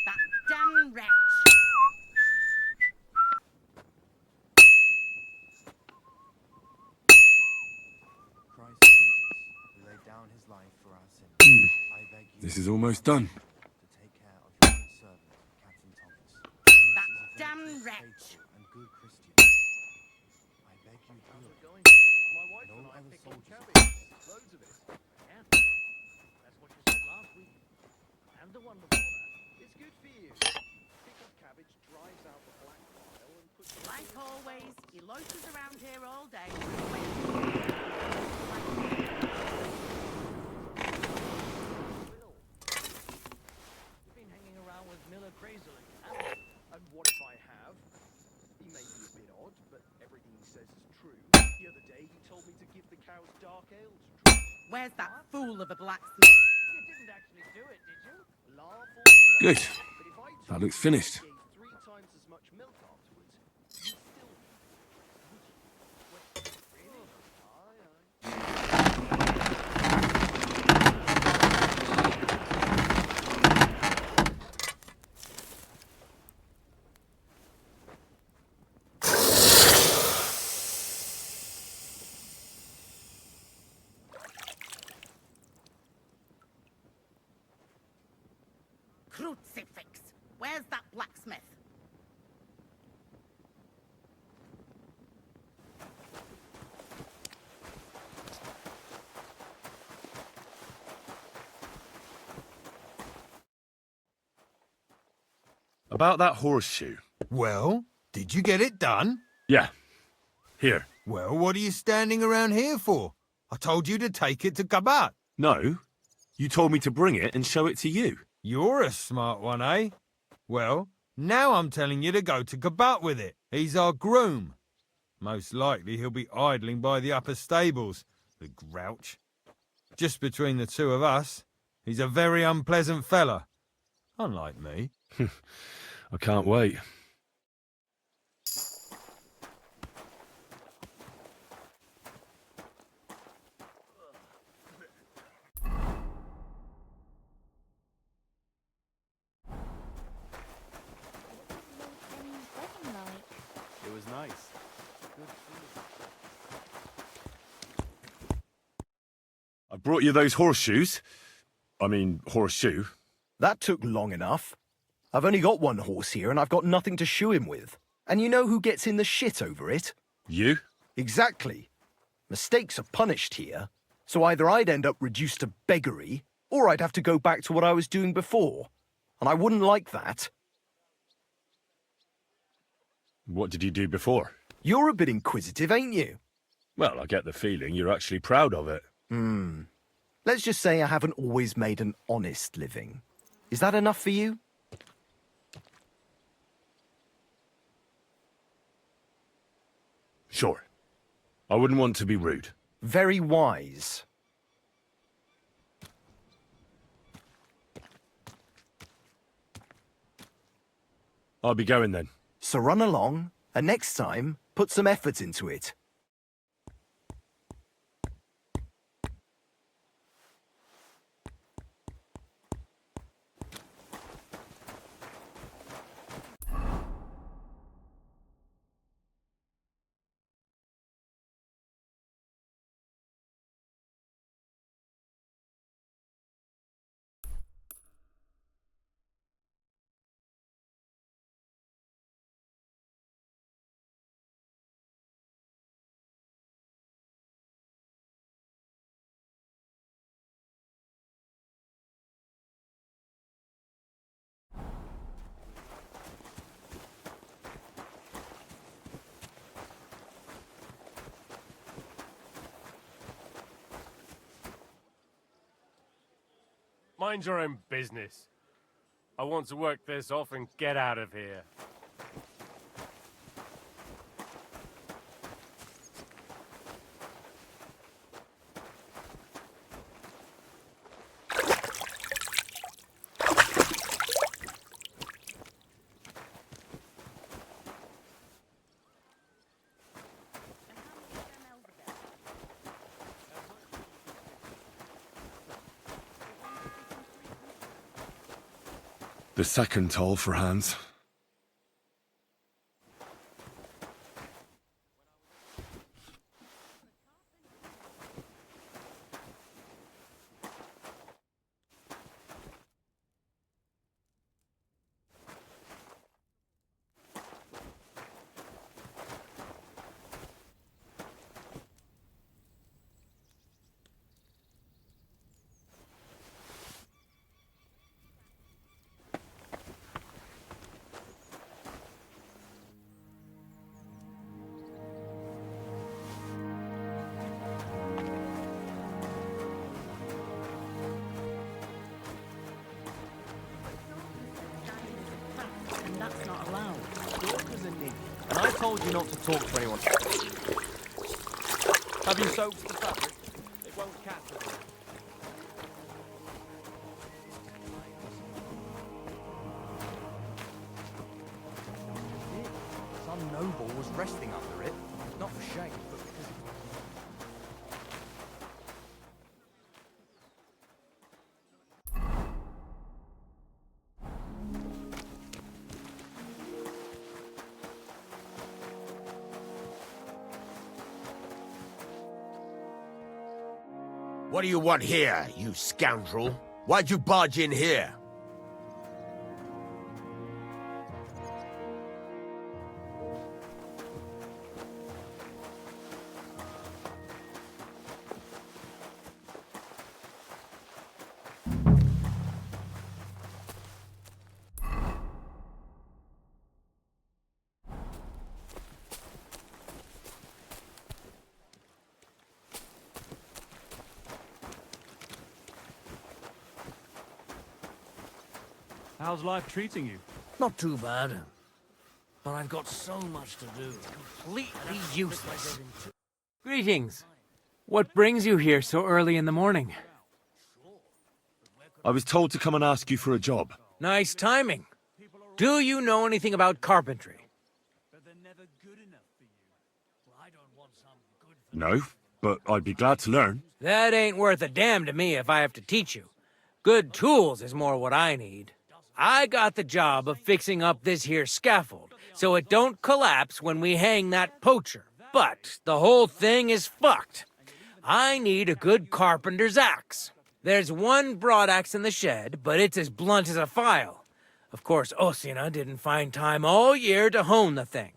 S9: That damn wretch!
S8: Christ Jesus, who laid down his life for our sins, I beg you
S3: This is almost done.
S8: to take care of your good servant, Captain Thomas. Thomas
S9: That
S8: is a
S9: damn
S8: very
S9: wretch!
S8: faithful and good Christian. I beg you heal him.
S6: My wife
S8: And
S6: and
S8: all
S6: I
S8: other
S6: pick on
S8: soldiers of
S6: cabbage. Loads of it. Yeah. That's what you said last week. And the one before that. It's good for you. Pickled cabbage drives out the black bile and puts it
S9: Like
S6: into
S9: always,
S6: the
S9: he loiters around here all day.
S6: Will. You've been hanging around with Miller crazily, haven't you? And what if I have? He may be a bit odd, but everything he says is true. The other day he told me to give the cows dark ale to drink.
S9: Where's that fool of a blacksmith?
S6: You didn't actually do it, did you? Laugh all you like.
S3: Good.
S6: But if I
S3: That looks finished.
S6: gave 3 times as much milk afterwards, you'd still be would you? Really? Aye, aye.
S9: Crucifix! Where's that blacksmith?
S3: About that horseshoe.
S16: Well, did you get it done?
S3: Yeah. Here.
S16: Well, what are you standing around here for? I told you to take it to Gabat.
S3: No. You told me to bring it and show it to you.
S16: You're a smart one, eh? Well, now I'm telling you to go to Gabat with it. He's our groom. Most likely he'll be idling by the upper stables, the grouch. Just between the two of us, he's a very unpleasant fella. Unlike me.
S3: I can't wait.
S11: It was nice. Good food.
S3: I brought you those horseshoes. I mean, horseshoe.
S7: That took long enough. I've only got one horse here and I've got nothing to shoe him with. And you know who gets in the shit over it?
S3: You?
S7: Exactly. Mistakes are punished here, so either I'd end up reduced to beggary, or I'd have to go back to what I was doing before. And I wouldn't like that.
S3: What did you do before?
S7: You're a bit inquisitive, ain't you?
S3: Well, I get the feeling you're actually proud of it.
S7: Let's just say I haven't always made an honest living. Is that enough for you?
S3: Sure. I wouldn't want to be rude.
S7: Very wise.
S3: I'll be going then.
S7: So run along, and next time, put some effort into it.
S19: mind your own business. I want to work this off and get out of here.
S3: The second toll for Hans.
S6: And that's not allowed. Stalkers are needed. And I told you not to talk to anyone. Have you soaked the fabric? It won't catch it. Some noble was resting under it. Not for shame, but because it...
S1: What do you want here, you scoundrel? Why'd you barge in here?
S6: How's life treating you?
S10: Not too bad. But I've got so much to do. Completely useless. Greetings. What brings you here so early in the morning?
S3: I was told to come and ask you for a job.
S10: Nice timing. Do you know anything about carpentry?
S3: No, but I'd be glad to learn.
S10: That ain't worth a damn to me if I have to teach you. Good tools is more what I need. I got the job of fixing up this here scaffold, so it don't collapse when we hang that poacher. But the whole thing is fucked. I need a good carpenter's axe. There's one broadaxe in the shed, but it's as blunt as a file. Of course, Osina didn't find time all year to hone the thing.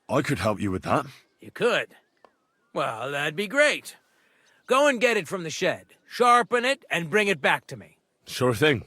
S3: I could help you with that.
S10: You could? Well, that'd be great. Go and get it from the shed, sharpen it, and bring it back to me.
S3: Sure thing.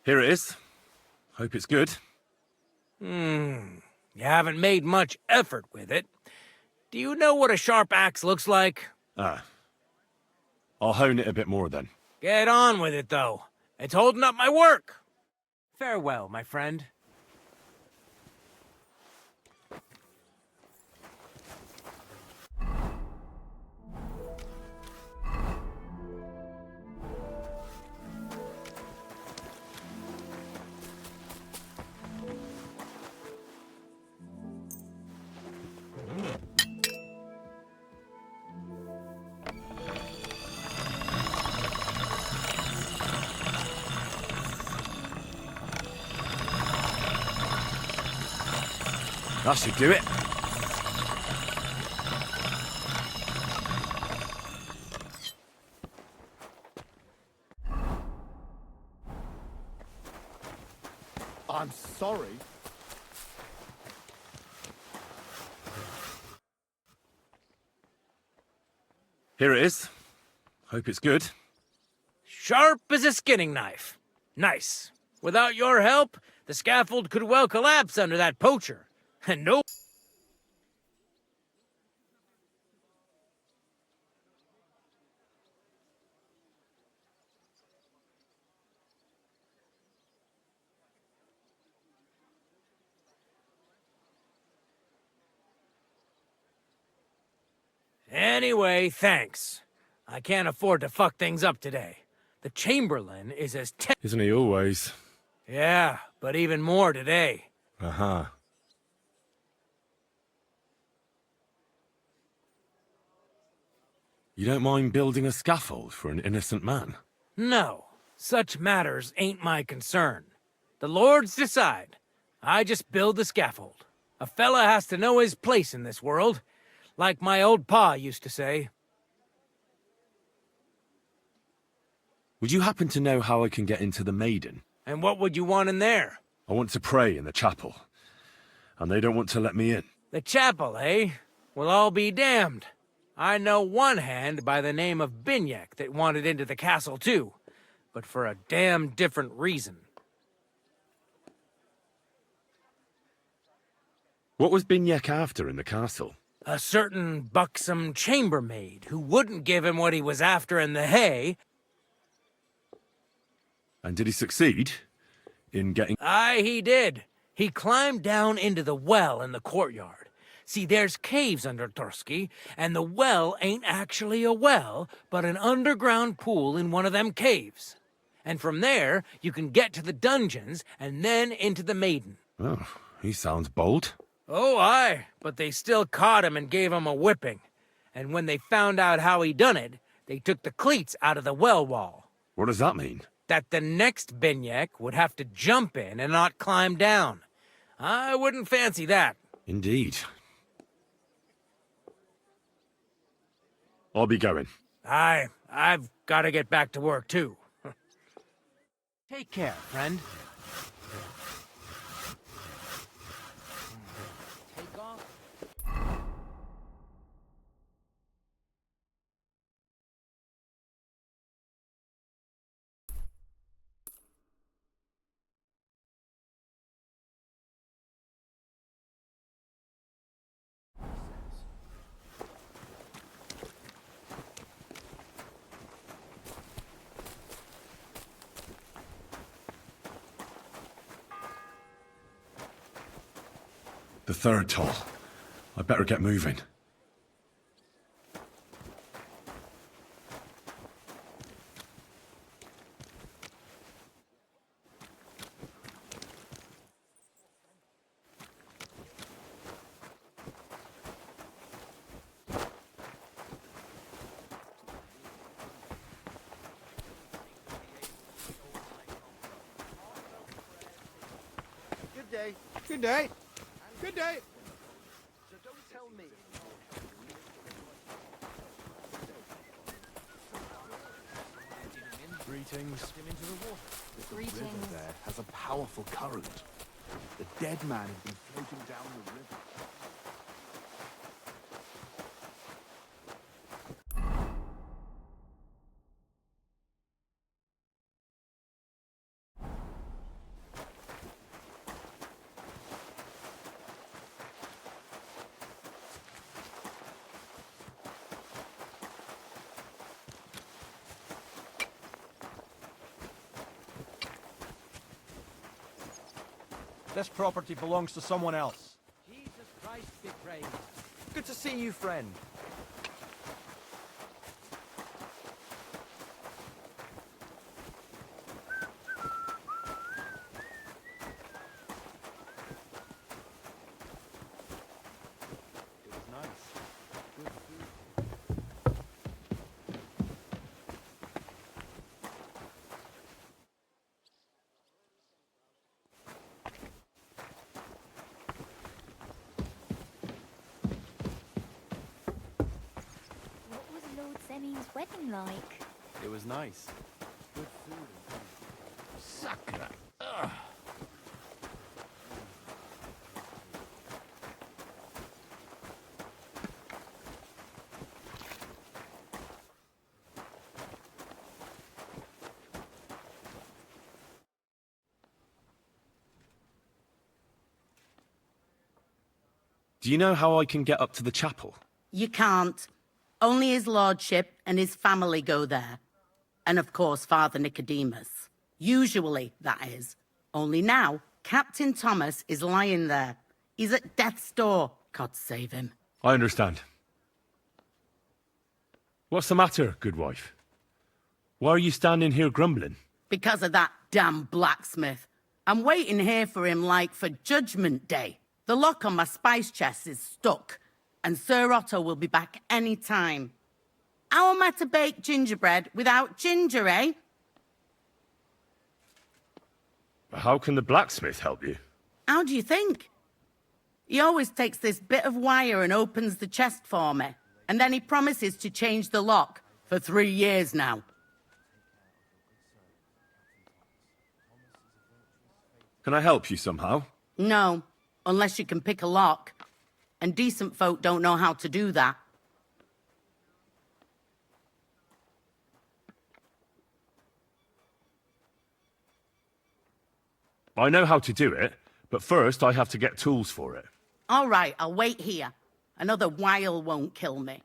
S3: Here it is. Hope it's good.
S10: You haven't made much effort with it. Do you know what a sharp axe looks like?
S3: I'll hone it a bit more then.
S10: Get on with it, though. It's holding up my work. Farewell, my friend.
S3: That should do it.
S14: I'm sorry.
S3: Here it is. Hope it's good.
S10: Sharp as a skinning knife. Nice. Without your help, the scaffold could well collapse under that poacher. And no... Anyway, thanks. I can't afford to fuck things up today. The Chamberlain is as
S3: Isn't he always?
S10: Yeah, but even more today.
S3: Uh-huh. You don't mind building a scaffold for an innocent man?
S10: No, such matters ain't my concern. The lords decide. I just build the scaffold. A fella has to know his place in this world, like my old pa used to say.
S3: Would you happen to know how I can get into the Maiden?
S10: And what would you want in there?
S3: I want to pray in the chapel, and they don't want to let me in.
S10: The chapel, eh? Well, I'll be damned. I know one hand by the name of Binyek that wanted into the castle too, but for a damn different reason.
S3: What was Binyek after in the castle?
S10: A certain buxom chambermaid who wouldn't give him what he was after in the hay.
S3: And did he succeed in getting...
S10: Aye, he did. He climbed down into the well in the courtyard. See, there's caves under Torski, and the well ain't actually a well, but an underground pool in one of them caves. And from there, you can get to the dungeons, and then into the Maiden.
S3: Oh, he sounds bold.
S10: Oh, aye, but they still caught him and gave him a whipping. And when they found out how he done it, they took the cleats out of the well wall.
S3: What does that mean?
S10: That the next Binyek would have to jump in and not climb down. I wouldn't fancy that.
S3: Indeed. I'll be going.
S10: Aye, I've got to get back to work too. Take care, friend. Take off.
S3: The third toll. I better get moving.
S14: Good day. Good day. Good day. So don't tell me. Greetings. The river there has a powerful current. The dead man has been floating down the river.
S6: This property belongs to someone else.
S10: Jesus Christ be praised.
S6: Good to see you, friend.
S14: It was nice. Good food.
S13: What was Lord Semme's wedding like?
S14: It was nice. Good food and drink.
S2: Sucker.
S11: Do you know how I can get up to the chapel?
S9: You can't. Only his lordship and his family go there. And of course, Father Nicodemus. Usually, that is. Only now, Captain Thomas is lying there. He's at death's door. God save him.
S11: I understand. What's the matter, good wife? Why are you standing here grumbling?
S9: Because of that damn blacksmith. I'm waiting here for him like for Judgment Day. The lock on my spice chest is stuck, and Sir Otto will be back any time. How am I to bake gingerbread without ginger, eh?
S11: How can the blacksmith help you?
S9: How do you think? He always takes this bit of wire and opens the chest for me, and then he promises to change the lock for 3 years now.
S11: Can I help you somehow?
S9: No, unless you can pick a lock. And decent folk don't know how to do that.
S11: I know how to do it, but first I have to get tools for it.
S9: All right, I'll wait here. Another while won't kill me.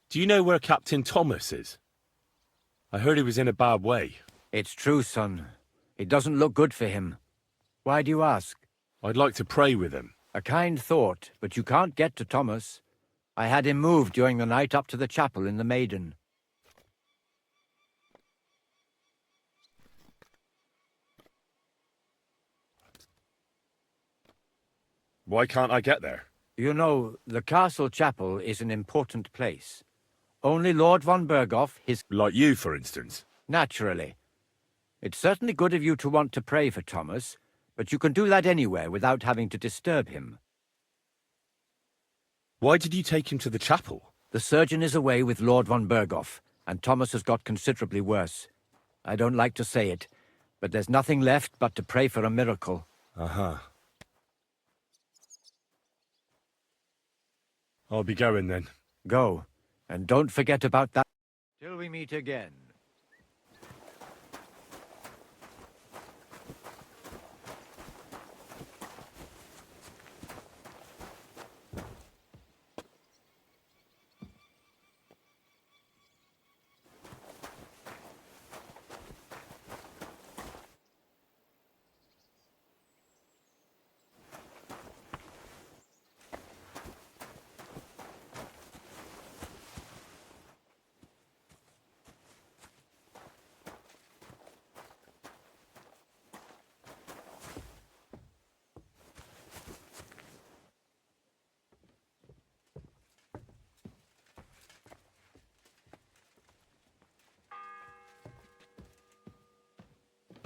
S11: Do you know where Captain Thomas is? I heard he was in a bad way.
S18: It's true, son. It doesn't look good for him. Why do you ask?
S11: I'd like to pray with him.
S18: A kind thought, but you can't get to Thomas. I had him moved during the night up to the chapel in the Maiden.
S11: Why can't I get there?
S18: You know, the castle chapel is an important place. Only Lord von Berghoff, his...
S11: Like you, for instance.
S18: Naturally. It's certainly good of you to want to pray for Thomas, but you can do that anywhere without having to disturb him.
S11: Why did you take him to the chapel?
S18: The surgeon is away with Lord von Berghoff, and Thomas has got considerably worse. I don't like to say it, but there's nothing left but to pray for a miracle.
S11: Uh-huh. I'll be going then.
S18: Go. And don't forget about that. Till we meet again.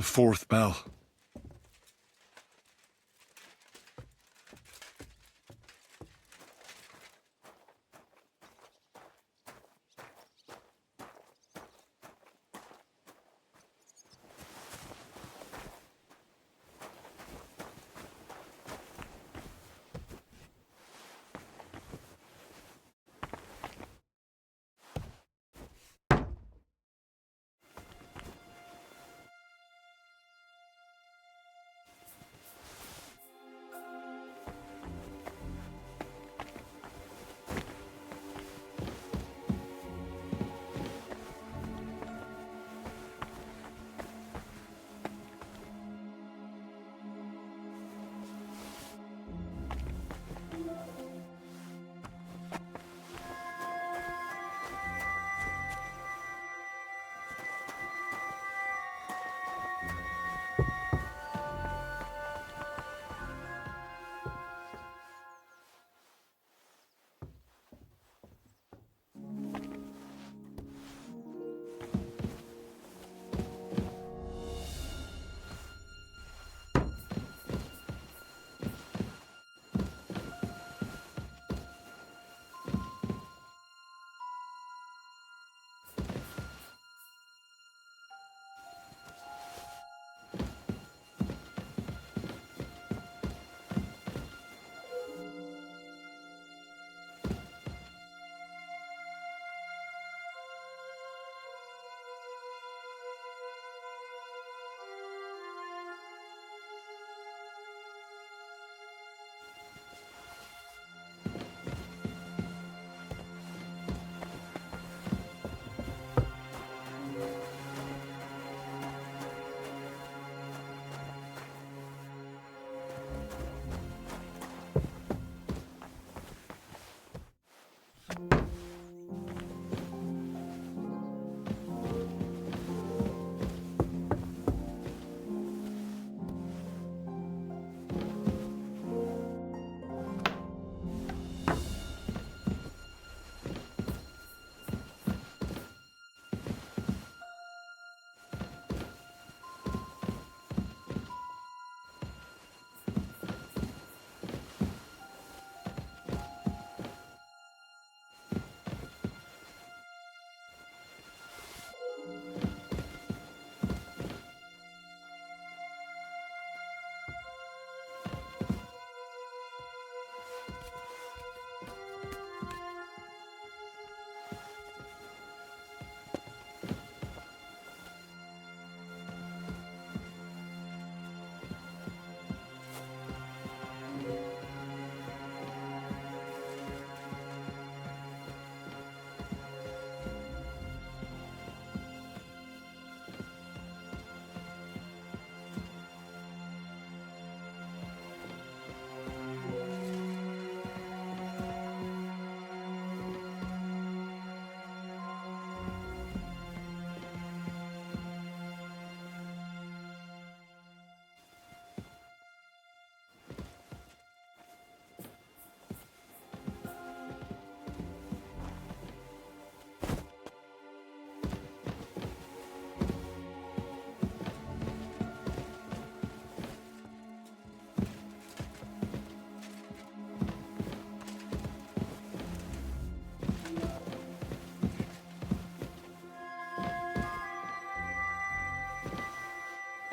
S20: fourth bell.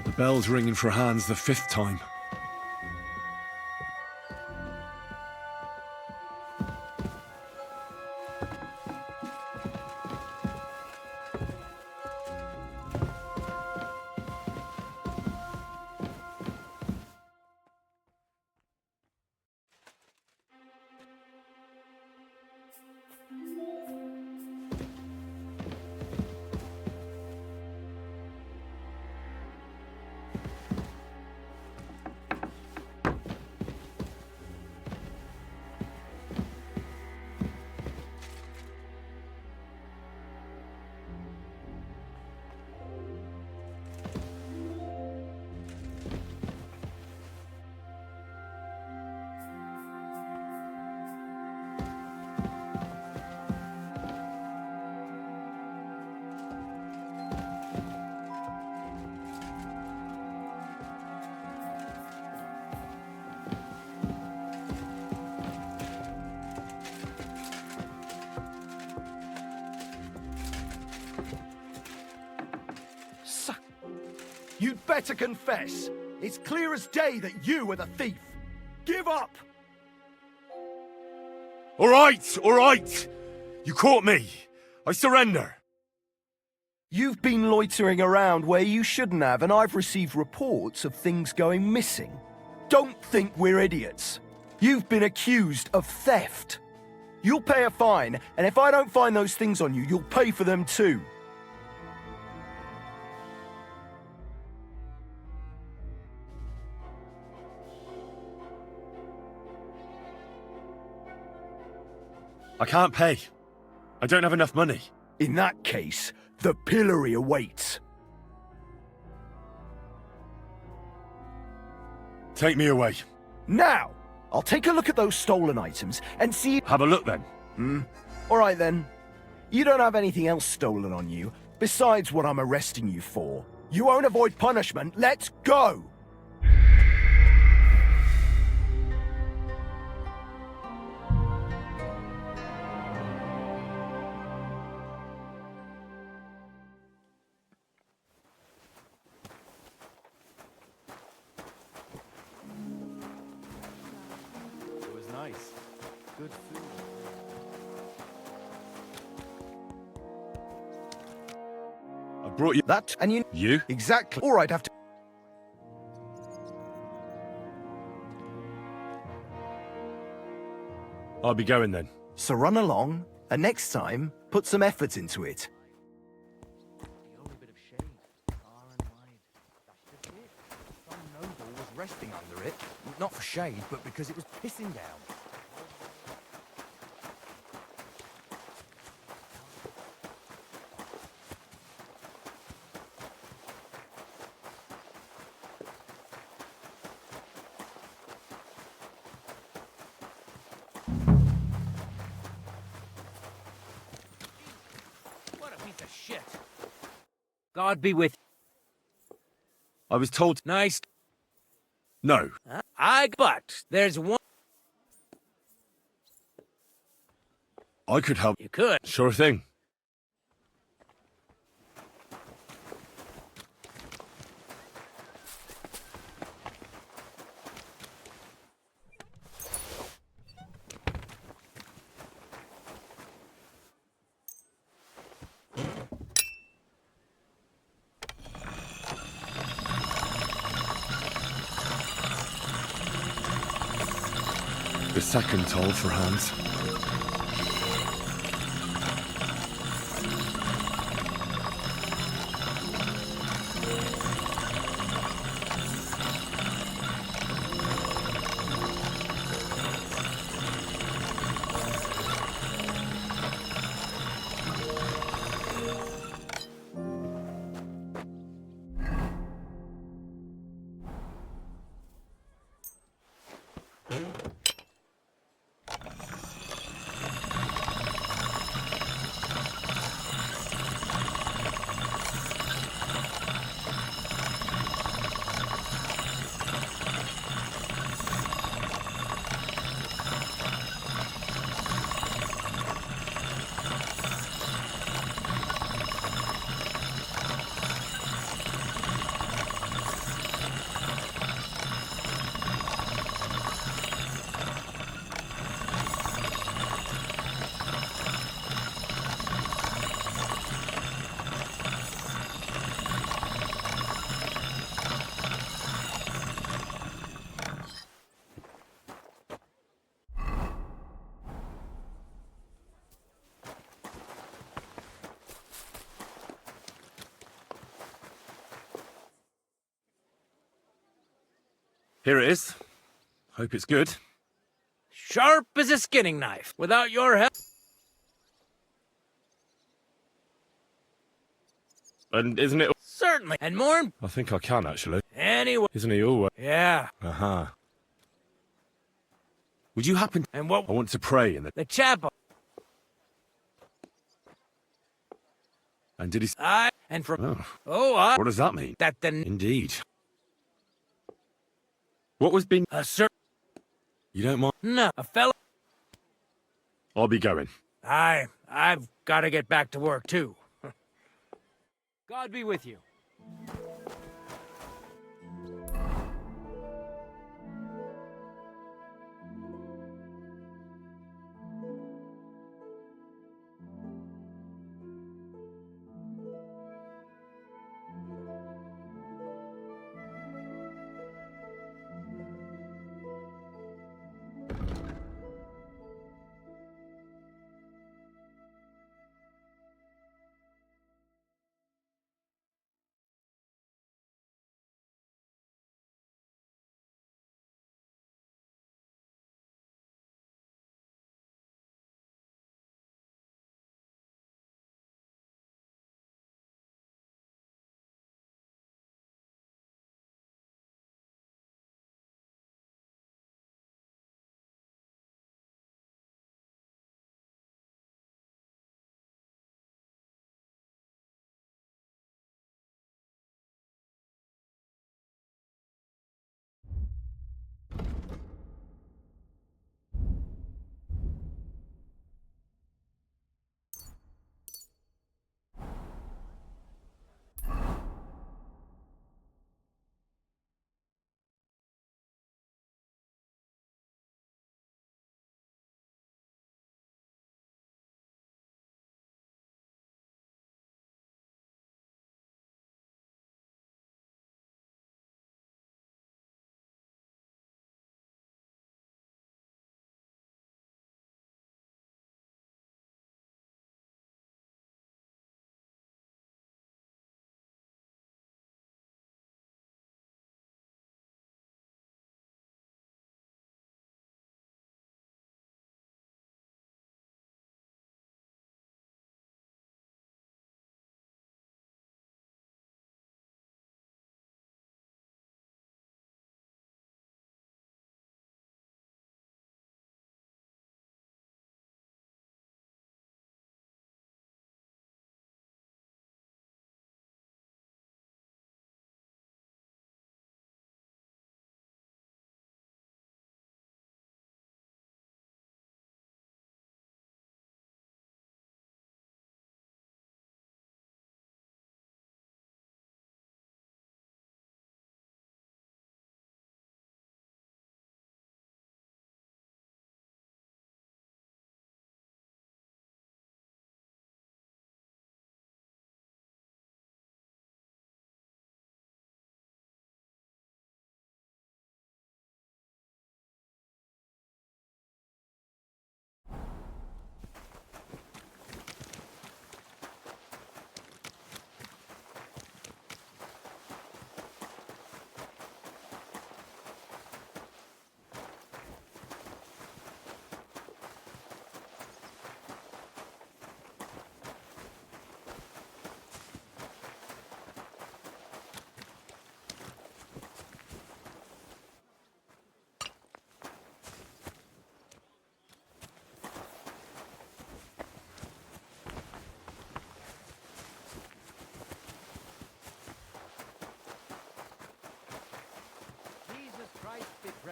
S20: The bell's ringing for Hans the fifth time.
S7: better confess. It's clear as day that you are the thief. Give up!
S3: All right. You caught me. I surrender.
S7: You've been loitering around where you shouldn't have, and I've received reports of things going missing. Don't think we're idiots. You've been accused of theft. You'll pay a fine, and if I don't find those things on you, you'll pay for them too.
S3: I can't pay. I don't have enough money.
S7: In that case, the pillory awaits.
S3: Take me away.
S7: Now! I'll take a look at those stolen items and see...
S3: Have a look then.
S7: Alright then. You don't have anything else stolen on you, besides what I'm arresting you for. You won't avoid punishment. Let's go!
S8: It was nice. Good food.
S3: I brought you...
S7: That, and you...
S3: You?
S7: Exactly. Alright, have to...
S3: I'll be going then.
S7: So run along, and next time, put some effort into it.
S6: The only bit of shade, far and wide. That's just it. Some noble was resting under it. Not for shade, but because it was pissing down.
S10: What a piece of shit. God be with you.
S3: I was told...
S10: Nice.
S3: No.
S10: But there's one.
S3: I could help.
S10: You could.
S3: Sure thing. The second toll for Hans. Here it is. Hope it's good.
S10: Sharp as a skinning knife. Without your help.
S3: And isn't it...
S10: Certainly. And more.
S3: I think I can, actually.
S10: Anyway.
S3: Isn't he always...
S10: Yeah.
S3: Uh-huh. Would you happen...
S10: And what...
S3: I want to pray in the...
S10: The chapel.
S3: And did he...
S10: And from...
S3: Oh.
S10: Oh,
S3: What does that mean?
S10: That the...
S3: Indeed. What was being...
S10: Sir...
S3: You don't mind?
S10: No, a fella...
S3: I'll be going.
S10: I've got to get back to work, too. God be with you.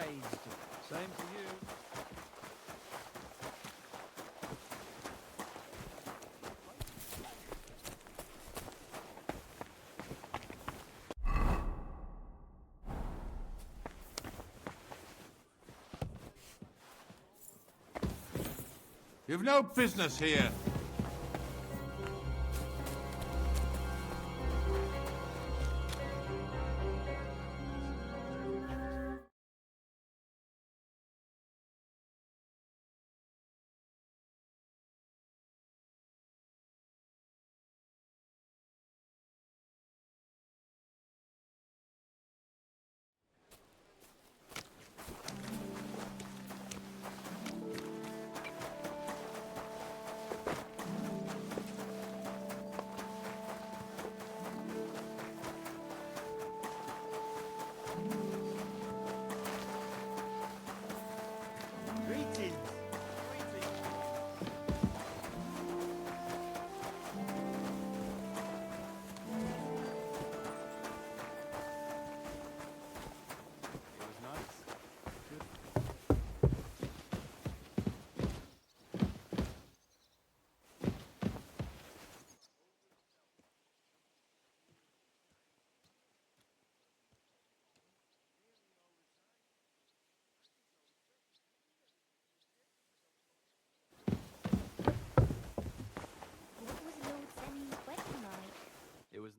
S5: raised. Same to you.
S4: You've no business here.
S5: Greetings.
S13: What was Lord Semi's wedding like?
S5: It was.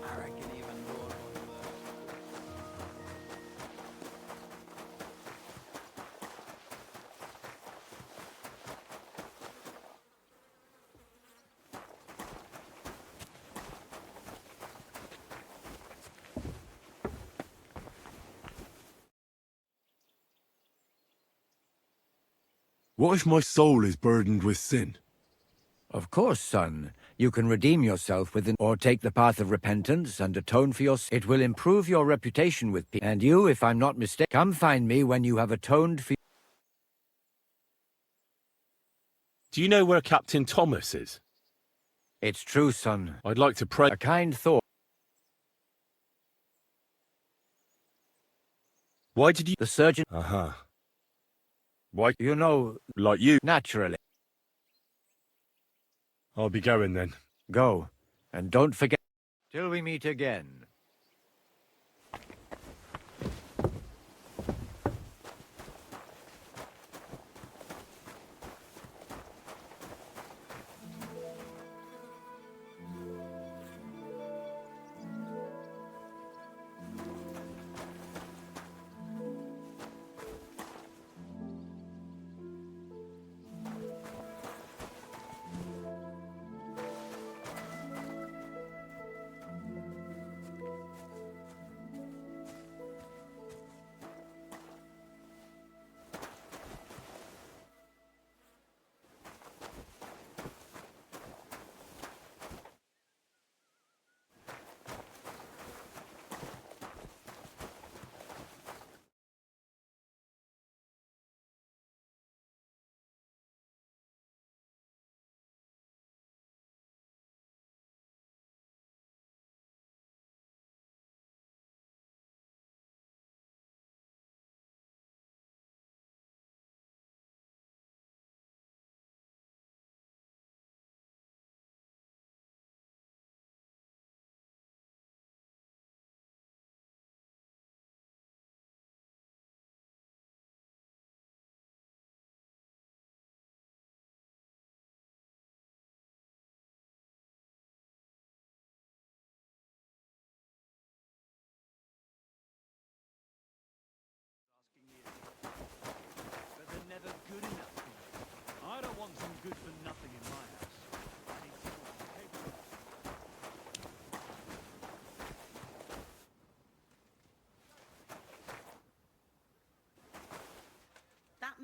S5: I reckon even Lord
S20: What if my soul is burdened with sin?
S18: Of course, son. You can redeem yourself or take the path of repentance and atone for your It will improve your reputation with people. And you, if I'm not mistaken, come find me when you have atoned for...
S3: Do you know where Captain Thomas is?
S18: It's true, son.
S3: I'd like to pray.
S18: A kind thought.
S3: Why did you...
S18: The surgeon...
S3: Uh-huh. Why?
S18: You know...
S3: Like you.
S18: Naturally.
S3: I'll be going then.
S18: Go. And don't forget... Till we meet again.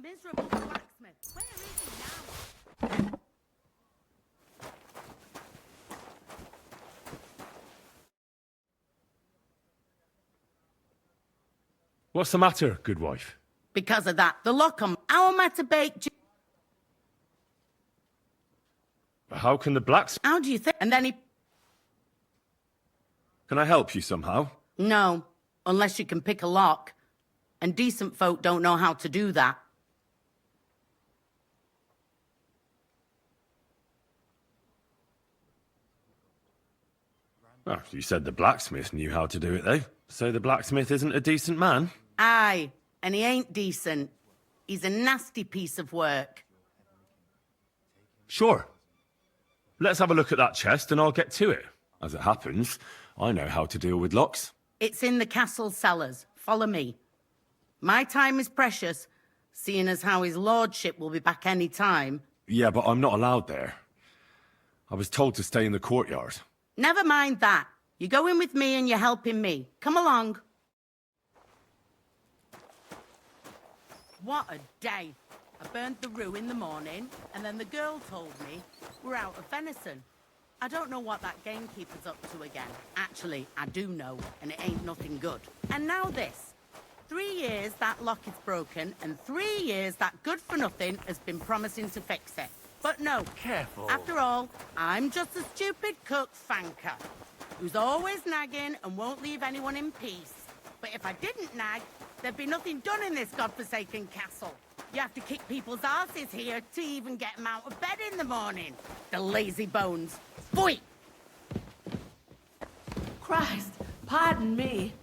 S9: miserable blacksmith. Where is he now?
S3: What's the matter, good wife?
S9: Because of that, the lock on. How am I to bake?
S3: How can the blacks...
S9: How do you think? And then he...
S3: Can I help you somehow?
S9: No, unless you can pick a lock. And decent folk don't know how to do that.
S3: Well, you said the blacksmith knew how to do it, though. So the blacksmith isn't a decent man?
S9: Aye, and he ain't decent. He's a nasty piece of work.
S3: Sure. Let's have a look at that chest and I'll get to it. As it happens, I know how to deal with locks.
S9: It's in the castle cellars. Follow me. My time is precious, seeing as how his lordship will be back any time.
S3: Yeah, but I'm not allowed there. I was told to stay in the courtyard.
S9: Never mind that. You go in with me and you're helping me. Come along. What a day. I burned the rue in the morning, and then the girl told me we're out of venison. I don't know what that gamekeeper's up to again. Actually, I do know, and it ain't nothing good. And now this. 3 years that lock is broken, and 3 years that good-for-nothing has been promising to fix it. But no.
S10: Careful.
S9: After all, I'm just a stupid cook fanker who's always nagging and won't leave anyone in peace. But if I didn't nag, there'd be nothing done in this godforsaken castle. You have to kick people's asses here to even get them out of bed in the morning. The lazy bones. Boy!
S23: Christ, pardon me.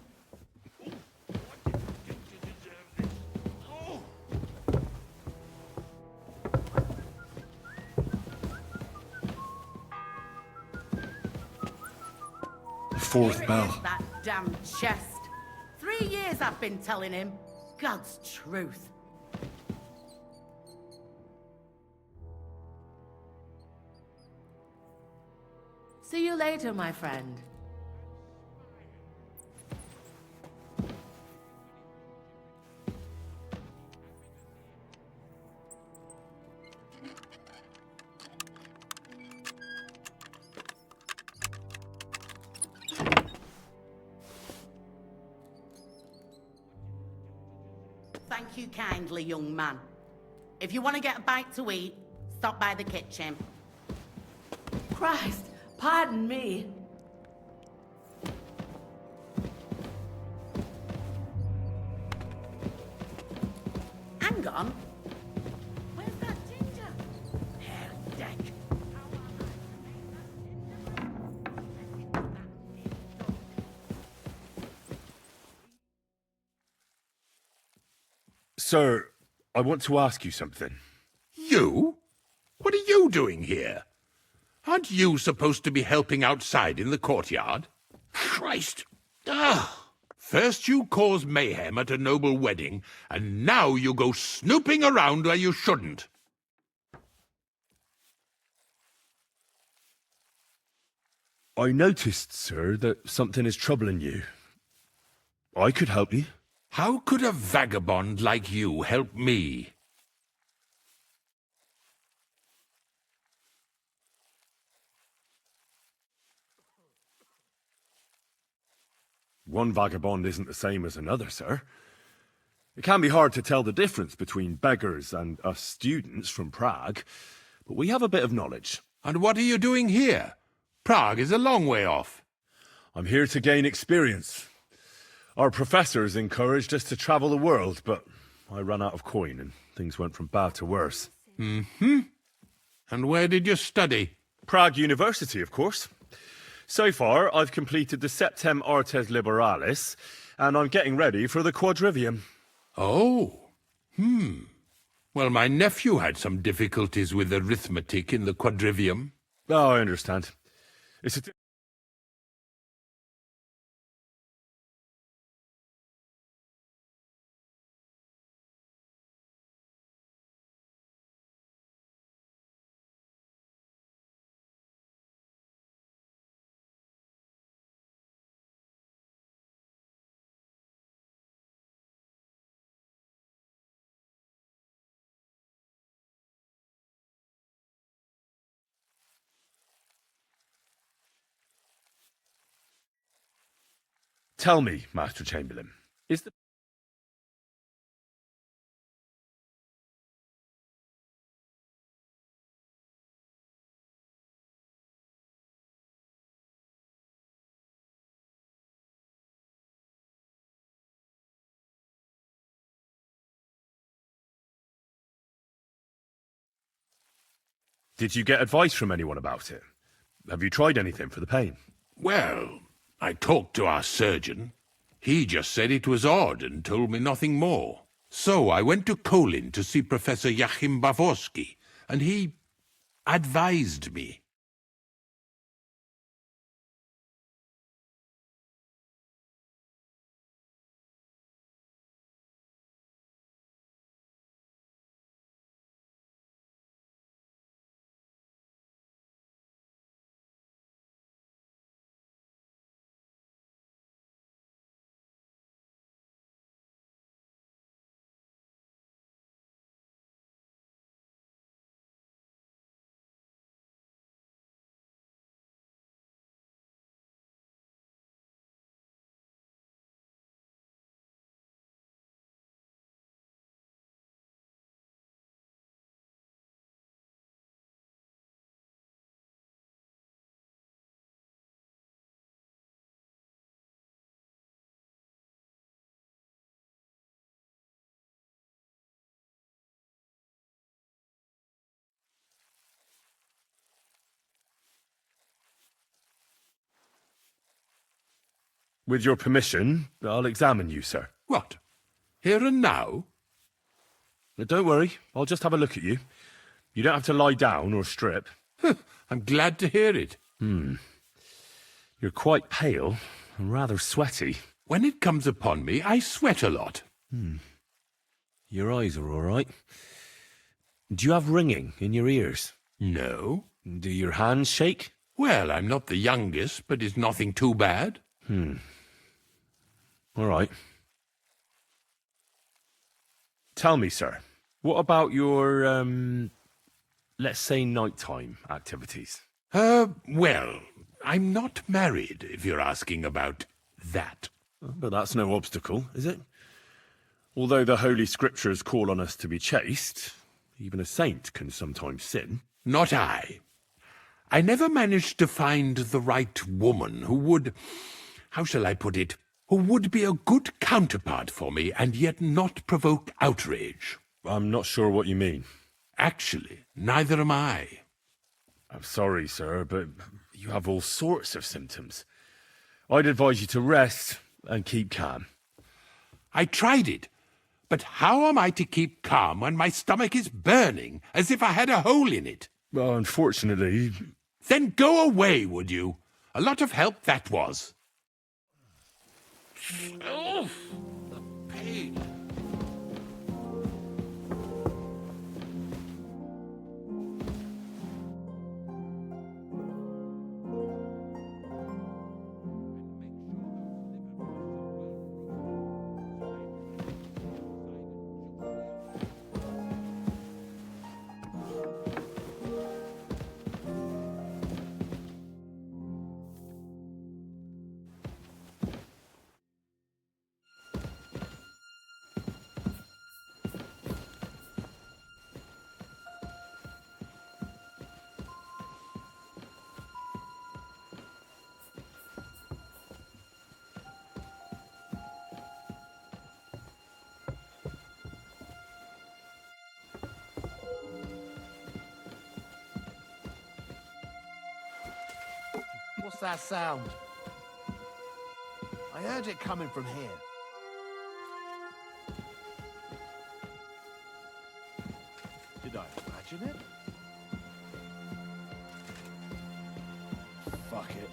S20: Fourth bell.
S9: That damn chest. 3 years I've been telling him. God's truth.
S23: See you later, my friend.
S9: Thank you kindly, young man. If you want to get a bite to eat, stop by the kitchen.
S23: Christ, pardon me.
S9: Hang on. Where's that ginger? Hell, deck.
S3: Sir, I want to ask you something.
S4: You? What are you doing here? Aren't you supposed to be helping outside in the courtyard? Christ! Ah! First you cause mayhem at a noble wedding, and now you go snooping around where you shouldn't.
S3: I noticed, sir, that something is troubling you. I could help you.
S4: How could a vagabond like you help me?
S3: One vagabond isn't the same as another, sir. It can be hard to tell the difference between beggars and us students from Prague, but we have a bit of knowledge.
S4: And what are you doing here? Prague is a long way off.
S3: I'm here to gain experience. Our professors encouraged us to travel the world, but I ran out of coin and things went from bad to worse.
S4: Mm-hmm. And where did you study?
S3: Prague University, of course. So far, I've completed the Septem Artes Liberalis, and I'm getting ready for the Quadrivium.
S4: Oh. Well, my nephew had some difficulties with arithmetic in the Quadrivium.
S3: Oh, I understand. It's a Tell me, Master Chamberlain, is the... Did you get advice from anyone about it? Have you tried anything for the pain?
S4: Well, I talked to our surgeon. He just said it was odd and told me nothing more. So I went to Kolin to see Professor Joachim Bavorsky, and he advised me.
S3: With your permission, I'll examine you, sir.
S4: What? Here and now?
S3: Don't worry, I'll just have a look at you. You don't have to lie down or strip.
S4: I'm glad to hear it.
S3: You're quite pale and rather sweaty.
S4: When it comes upon me, I sweat a lot.
S3: Your eyes are all right. Do you have ringing in your ears?
S4: No.
S3: Do your hands shake?
S4: Well, I'm not the youngest, but it's nothing too bad.
S3: All right. Tell me, sir, what about your, let's say nighttime activities?
S4: Well, I'm not married, if you're asking about that.
S3: But that's no obstacle, is it? Although the Holy Scriptures call on us to be chaste, even a saint can sometimes sin.
S4: Not I. I never managed to find the right woman who would, how shall I put it, who would be a good counterpart for me and yet not provoke outrage.
S3: I'm not sure what you mean.
S4: Actually, neither am I.
S3: I'm sorry, sir, but you have all sorts of symptoms. I'd advise you to rest and keep calm.
S4: I tried it, but how am I to keep calm when my stomach is burning, as if I had a hole in it?
S3: Well, unfortunately...
S4: Then go away, would you? A lot of help that was. Oh, the pain.
S14: What's that sound? I heard it coming from here. Did I imagine it? Fuck it.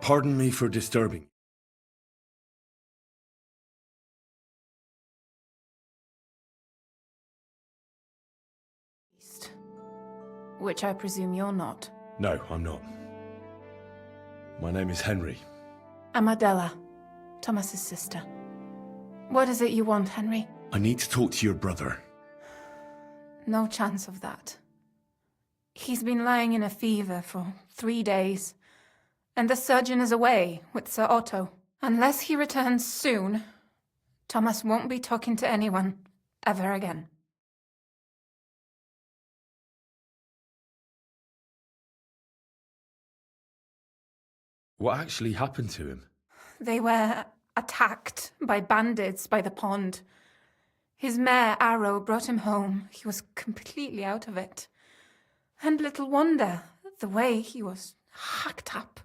S20: Pardon me for disturbing.
S12: Which I presume you're not.
S20: No, I'm not. My name is Henry.
S12: I'm Adela, Thomas's sister. What is it you want, Henry?
S20: I need to talk to your brother.
S12: No chance of that. He's been lying in a fever for 3 days, and the surgeon is away with Sir Otto. Unless he returns soon, Thomas won't be talking to anyone ever again.
S20: What actually happened to him?
S12: They were attacked by bandits by the pond. His mare, Arrow, brought him home. He was completely out of it. And little wonder, the way he was hacked up.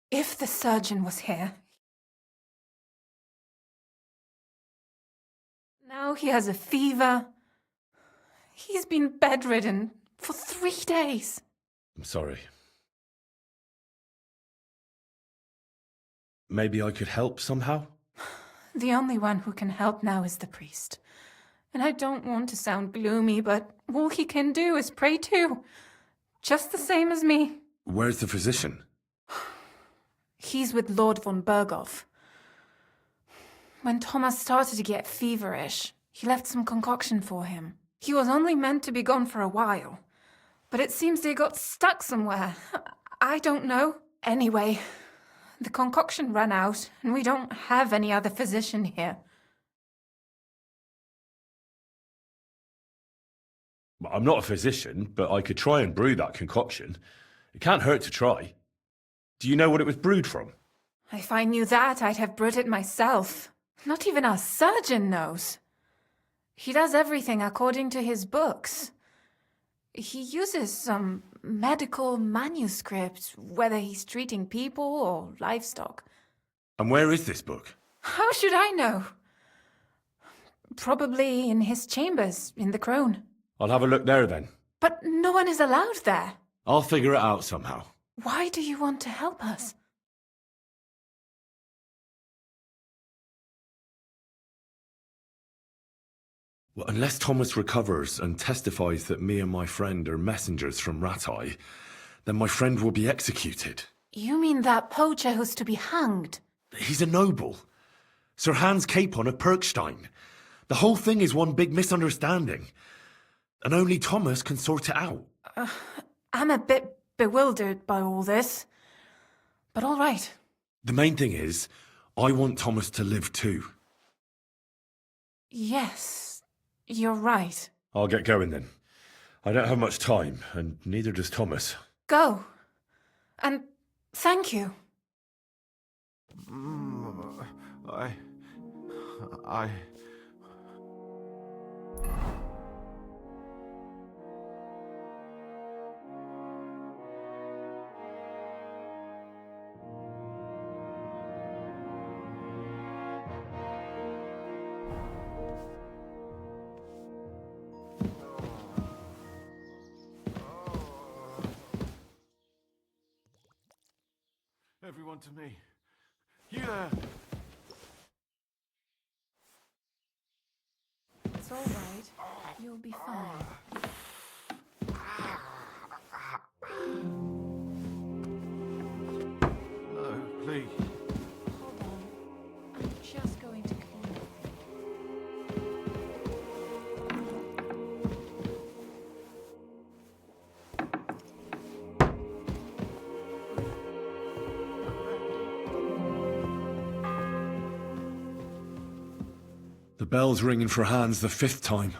S12: If the surgeon was here... Now he has a fever. He's been bedridden for 3 days.
S20: I'm sorry. Maybe I could help somehow?
S12: The only one who can help now is the priest. And I don't want to sound gloomy, but all he can do is pray too. Just the same as me.
S20: Where's the physician?
S12: He's with Lord von Berghoff. When Thomas started to get feverish, he left some concoction for him. He was only meant to be gone for a while, but it seems they got stuck somewhere. I don't know. Anyway, the concoction ran out, and we don't have any other physician here.
S20: I'm not a physician, but I could try and brew that concoction. It can't hurt to try. Do you know what it was brewed from?
S12: If I knew that, I'd have brewed it myself. Not even our surgeon knows. He does everything according to his books. He uses some medical manuscript, whether he's treating people or livestock.
S20: And where is this book?
S12: How should I know? Probably in his chambers, in the Crone.
S20: I'll have a look there then.
S12: But no one is allowed there.
S20: I'll figure it out somehow.
S12: Why do you want to help us?
S20: Well, unless Thomas recovers and testifies that me and my friend are messengers from Rattay, then my friend will be executed.
S12: You mean that poacher who's to be hanged?
S20: He's a noble. Sir Hans Capon of Perkstein. The whole thing is one big misunderstanding. And only Thomas can sort it out.
S12: I'm a bit bewildered by all this. But all right.
S20: The main thing is, I want Thomas to live too.
S12: Yes, you're right.
S20: I'll get going then. I don't have much time, and neither does Thomas.
S12: Go. And thank you.
S8: I... Everyone to me. You there!
S12: It's all right. You'll be fine.
S8: No, please.
S12: Hold on. I'm just going to clean it.
S20: The bell's ringing for Hans the 5th time.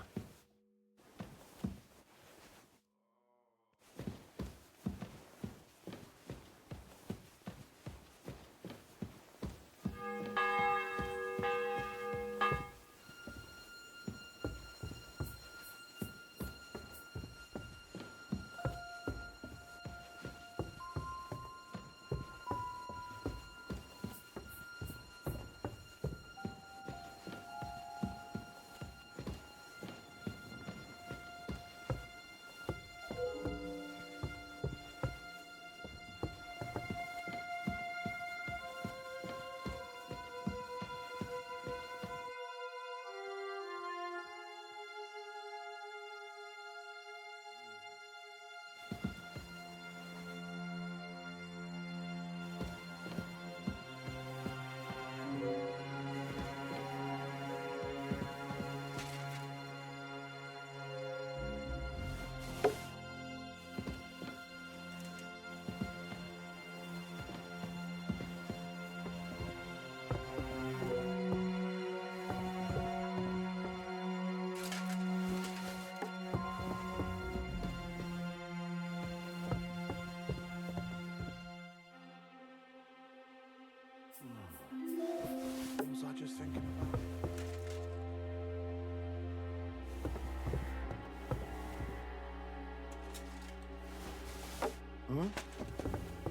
S14: Huh?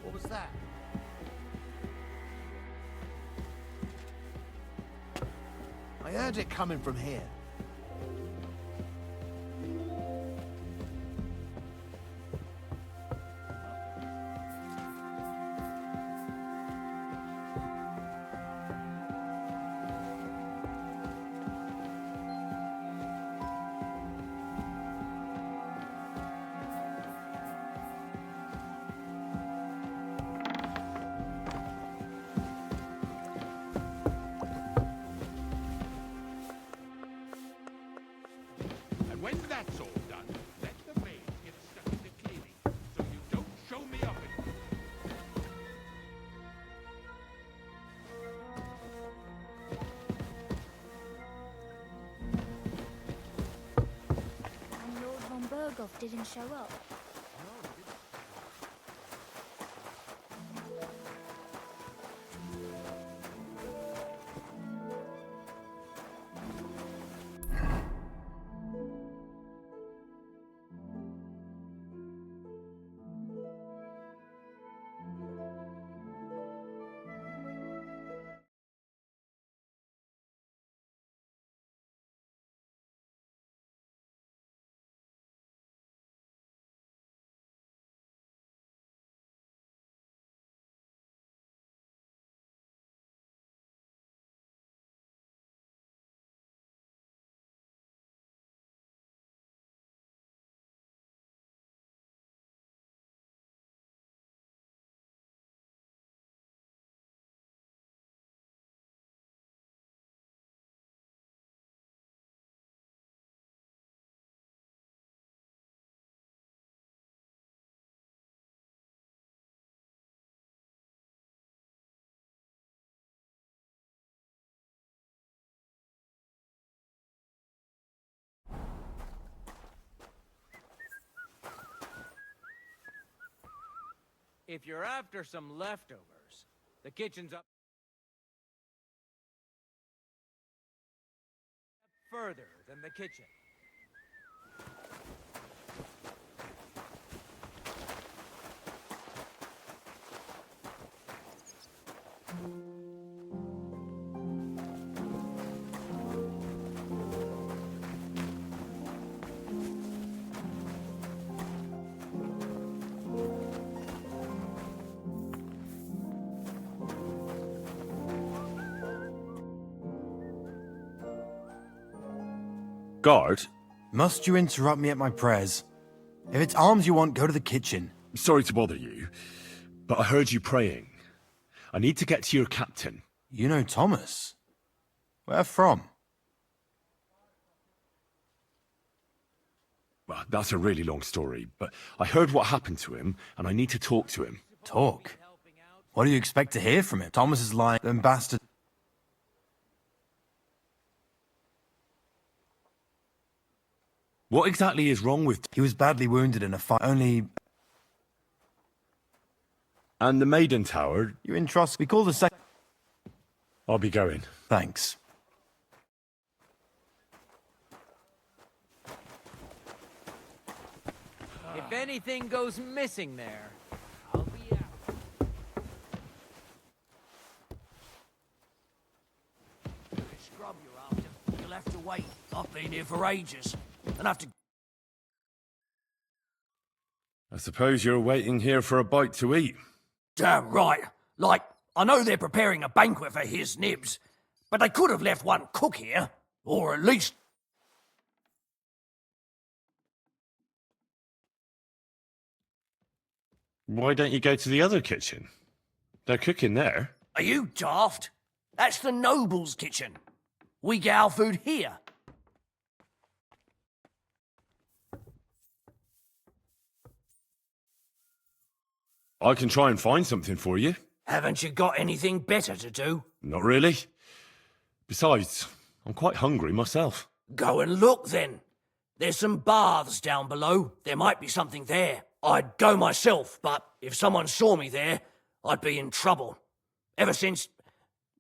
S14: What was that? I heard it coming from here.
S4: And when that's all done, let the maids get stuck into cleaning, so you don't show me up anymore.
S13: And Lord von Berghoff didn't show up.
S10: If you're after some leftovers, the kitchen's up further than the kitchen.
S3: Guard?
S17: Must you interrupt me at my prayers? If it's arms you want, go to the kitchen.
S3: Sorry to bother you, but I heard you praying. I need to get to your captain.
S17: You know Thomas? Where from?
S3: Well, that's a really long story, but I heard what happened to him, and I need to talk to him.
S17: Talk? What do you expect to hear from him? Thomas is lying, then bastard.
S3: What exactly is wrong with...
S17: He was badly wounded in a fight, only...
S3: And the Maiden Tower?
S17: You entrust... We call the sec...
S3: I'll be going.
S17: Thanks.
S10: If anything goes missing there, I'll be out.
S6: Scrub you're after. You'll have to wait. I've been here for ages. And have to...
S3: I suppose you're waiting here for a bite to eat.
S6: Damn right. Like, I know they're preparing a banquet for his nibs, but they could have left one cook here. Or at least...
S3: Why don't you go to the other kitchen? They're cooking there.
S6: Are you daft? That's the noble's kitchen. We get our food here.
S3: I can try and find something for you.
S6: Haven't you got anything better to do?
S3: Not really. Besides, I'm quite hungry myself.
S6: Go and look then. There's some baths down below. There might be something there. I'd go myself, but if someone saw me there, I'd be in trouble. Ever since...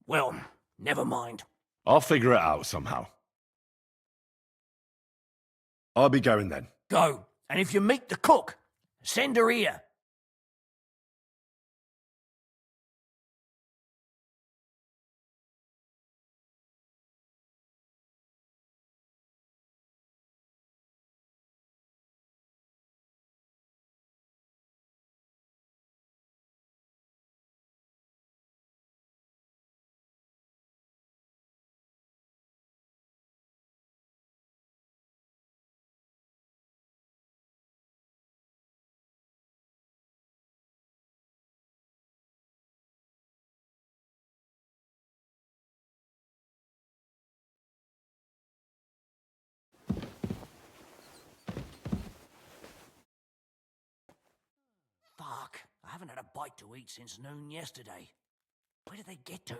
S6: well, never mind.
S3: I'll figure it out somehow. I'll be going then.
S6: Go, and if you meet the cook, send her here. haven't had a bite to eat since noon yesterday. Where did they get to?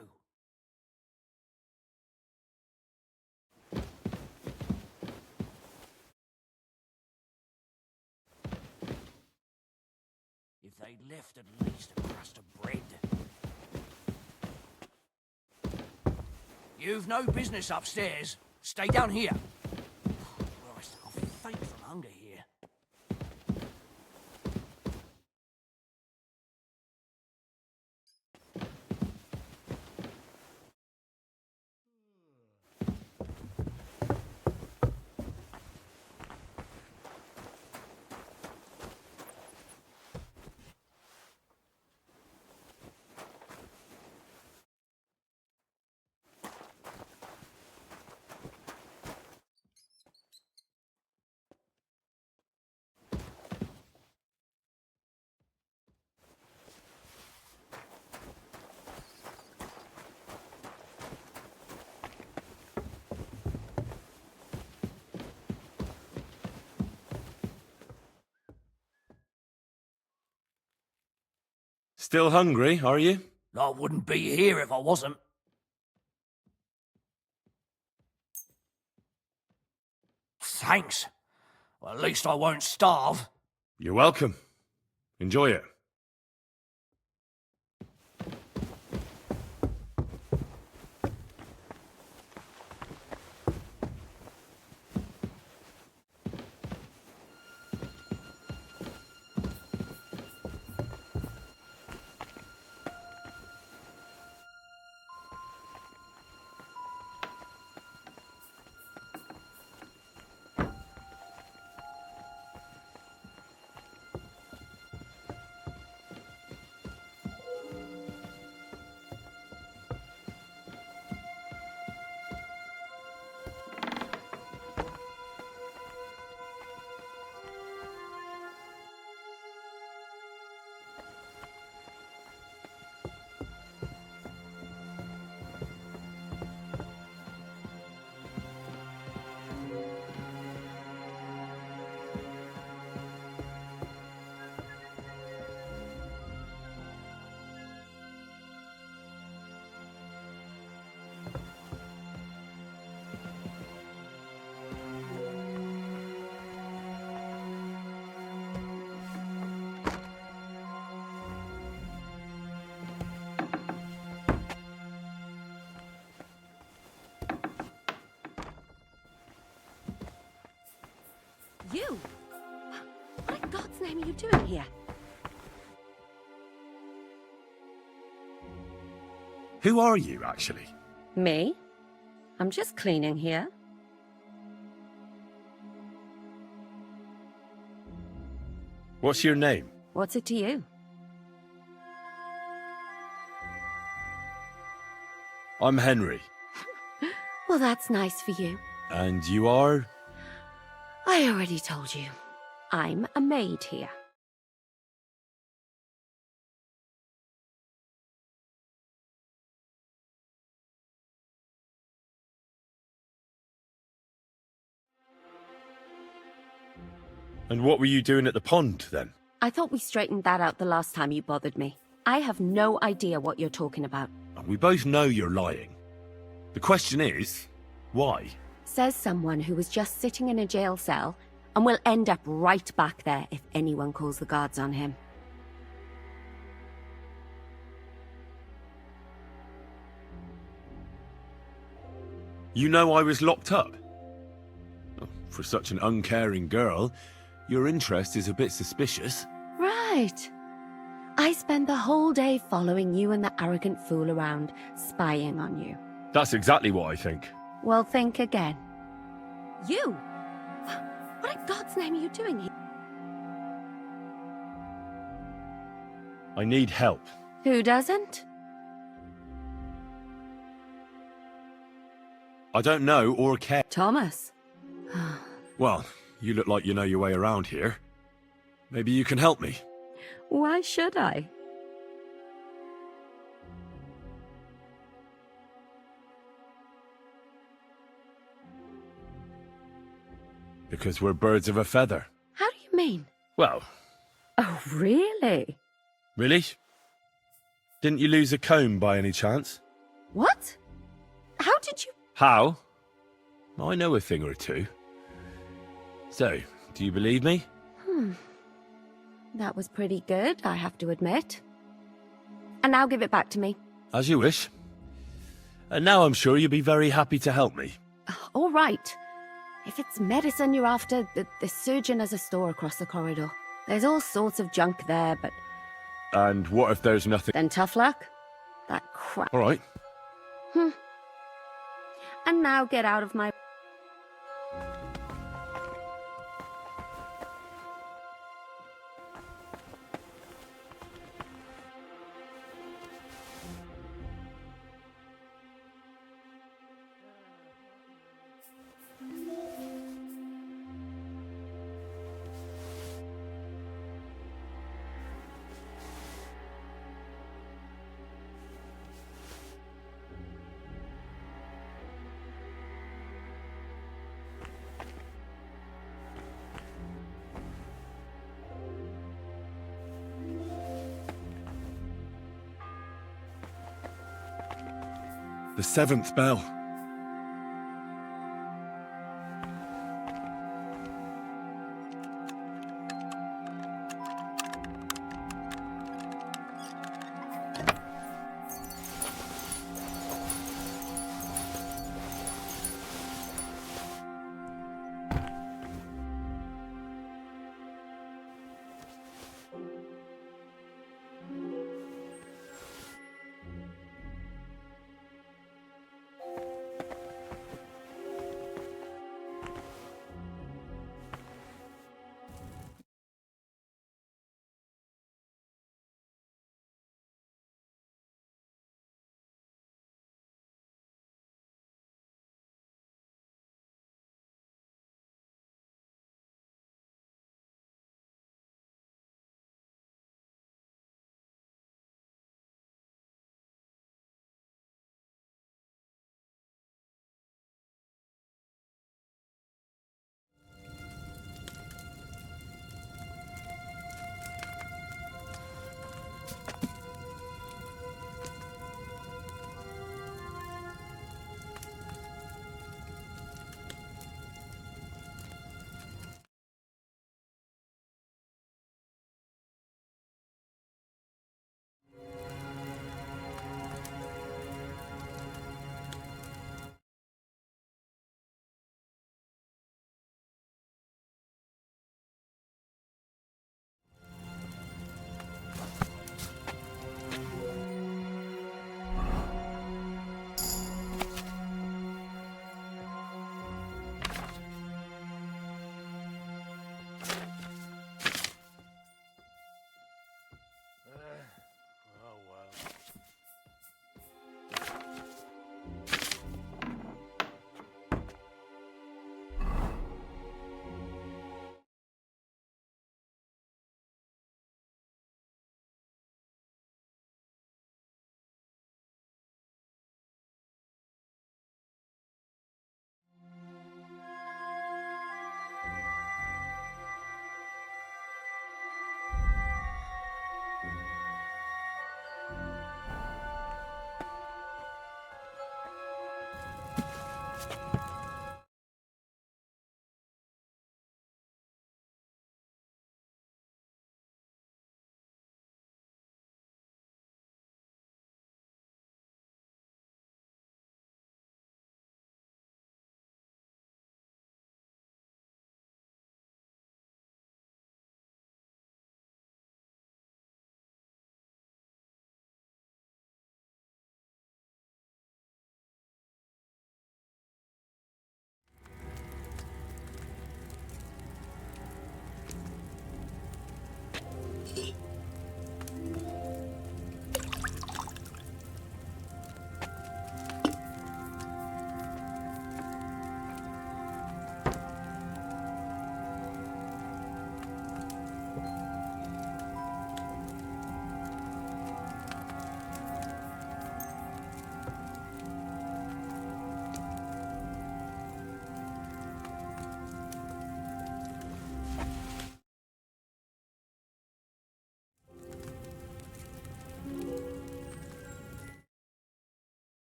S6: If they'd left at least a crust of bread. You've no business upstairs. Stay down here. Christ, I'll faint from hunger here.
S3: Still hungry, are you?
S6: I wouldn't be here if I wasn't. Thanks. Well, at least I won't starve.
S3: You're welcome. Enjoy it.
S15: You? What in God's name are you doing here?
S3: Who are you, actually?
S15: Me? I'm just cleaning here.
S3: What's your name?
S15: What's it to you?
S3: I'm Henry.
S15: Well, that's nice for you.
S3: And you are?
S15: I already told you. I'm a maid here.
S3: And what were you doing at the pond, then?
S15: I thought we straightened that out the last time you bothered me. I have no idea what you're talking about.
S3: We both know you're lying. The question is, why?
S15: Says someone who was just sitting in a jail cell and will end up right back there if anyone calls the guards on him.
S3: You know I was locked up? Oh, for such an uncaring girl, your interest is a bit suspicious.
S15: Right. I spend the whole day following you and the arrogant fool around, spying on you.
S3: That's exactly what I think.
S15: Well, think again. You? What in God's name are you doing here?
S3: I need help.
S15: Who doesn't?
S3: I don't know or care.
S15: Thomas.
S3: Well, you look like you know your way around here. Maybe you can help me.
S15: Why should I?
S3: Because we're birds of a feather.
S15: How do you mean?
S3: Well,
S15: Oh, really?
S3: Really? Didn't you lose a comb by any chance?
S15: What? How did you...
S3: How? I know a thing or two. So, do you believe me?
S15: That was pretty good, I have to admit. And now give it back to me.
S3: As you wish. And now I'm sure you'll be very happy to help me.
S15: All right. If it's medicine you're after, the surgeon has a store across the corridor. There's all sorts of junk there, but...
S3: And what if there's nothing?
S15: Then tough luck. That crap.
S3: All right.
S15: And now get out of my...
S3: The 7th bell.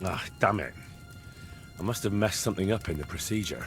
S3: Ah, damn it. I must have messed something up in the procedure.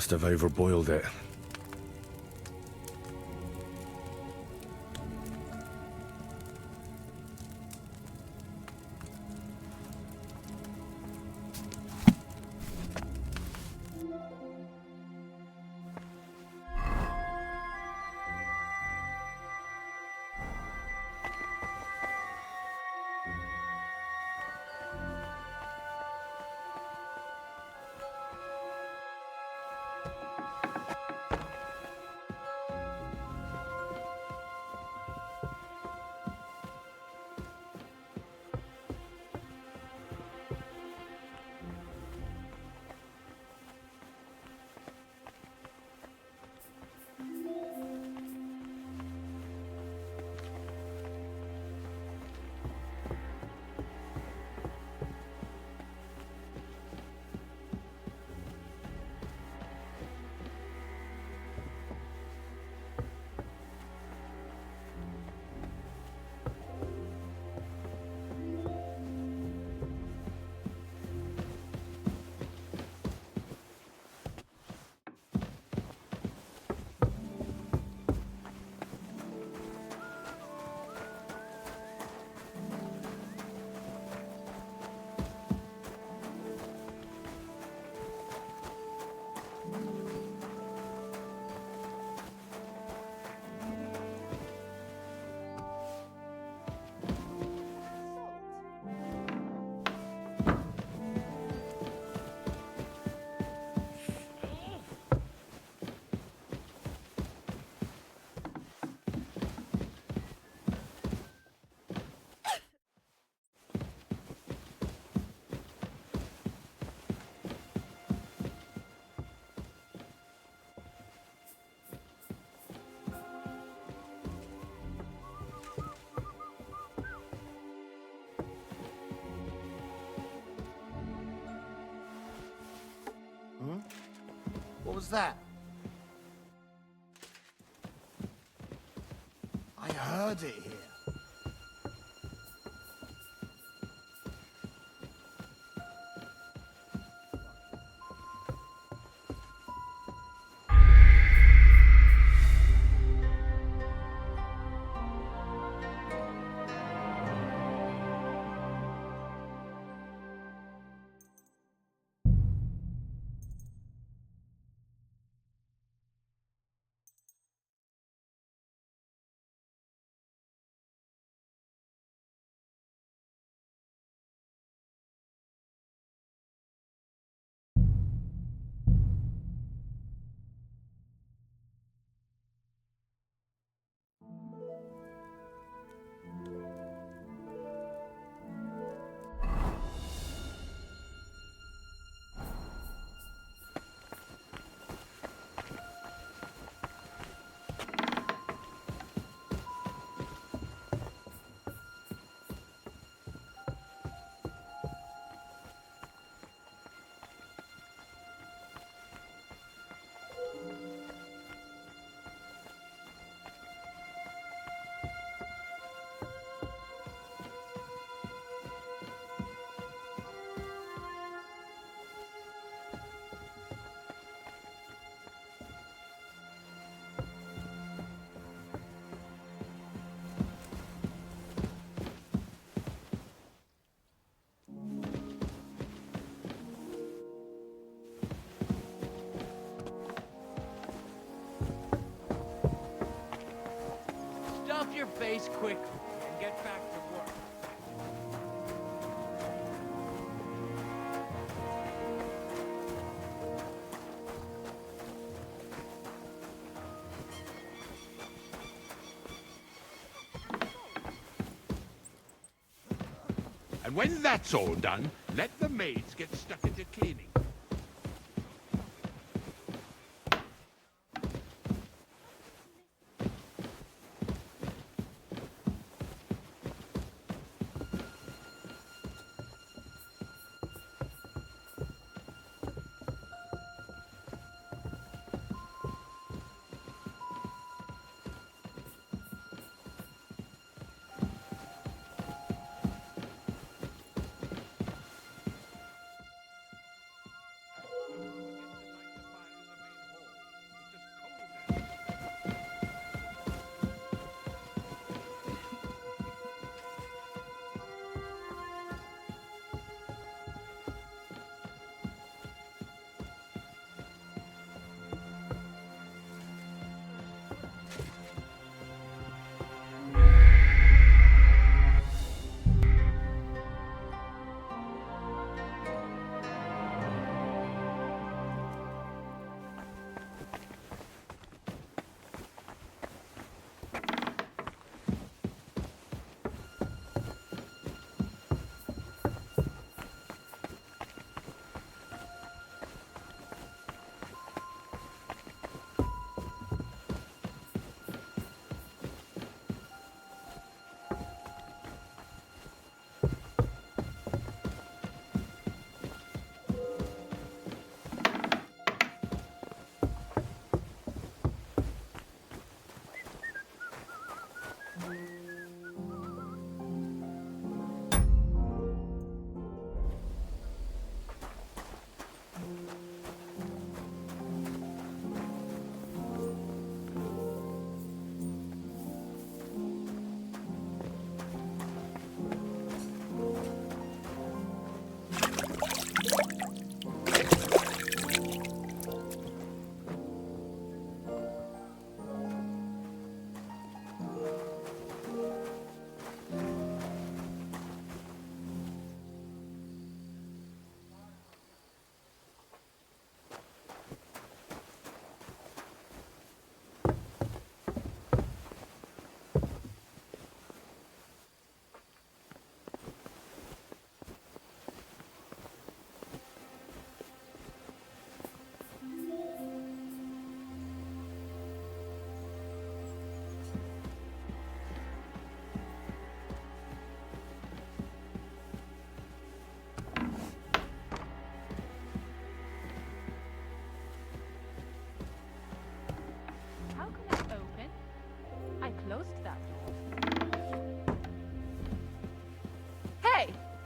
S3: Must have overboiled it.
S17: What was that? I heard it here.
S10: Stuff your face quickly and get back to work.
S4: And when that's all done, let the maids get stuck into cleaning.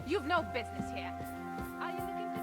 S12: You've no business here. Are you looking to...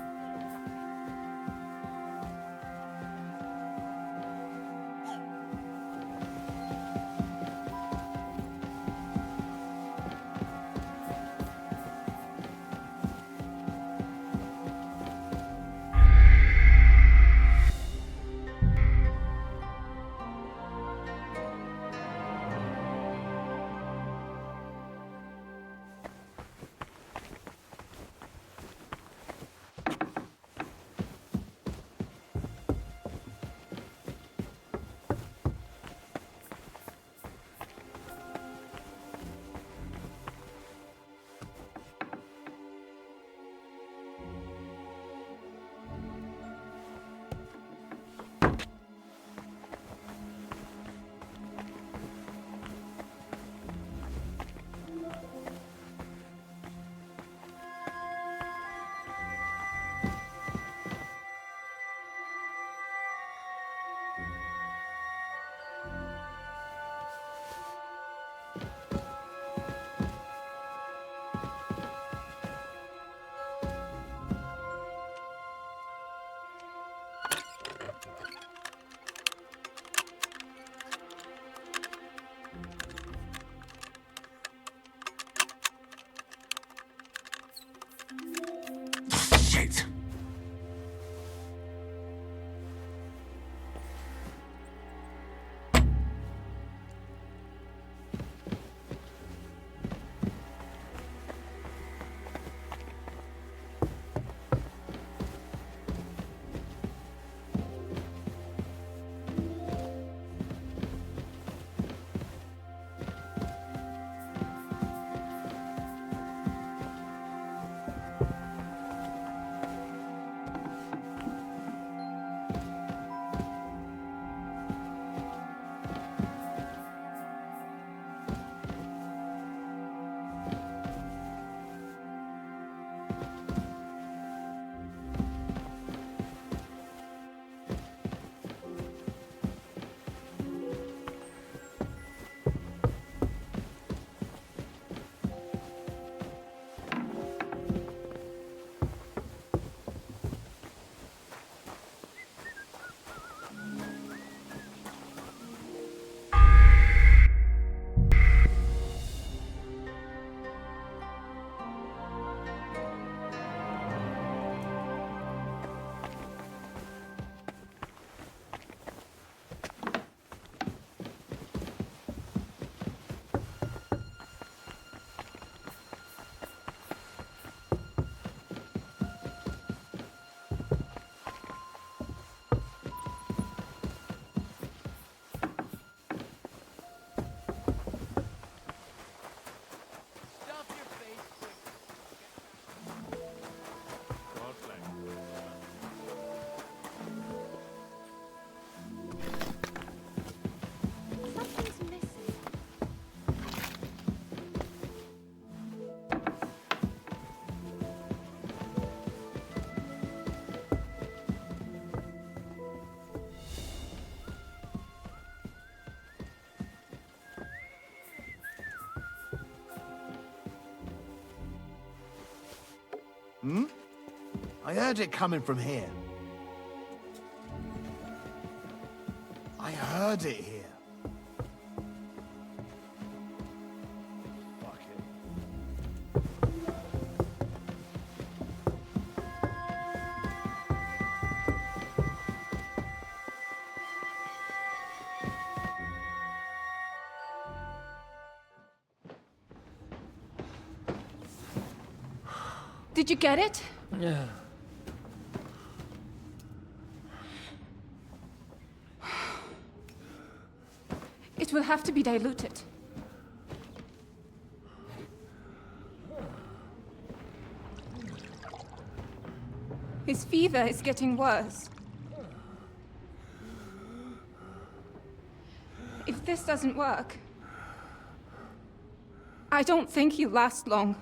S20: Shit!
S14: Hmm? I heard it coming from here. I heard it here. Fuck it.
S12: Did you get it?
S10: Yeah.
S12: It will have to be diluted. His fever is getting worse. If this doesn't work, I don't think he'll last long.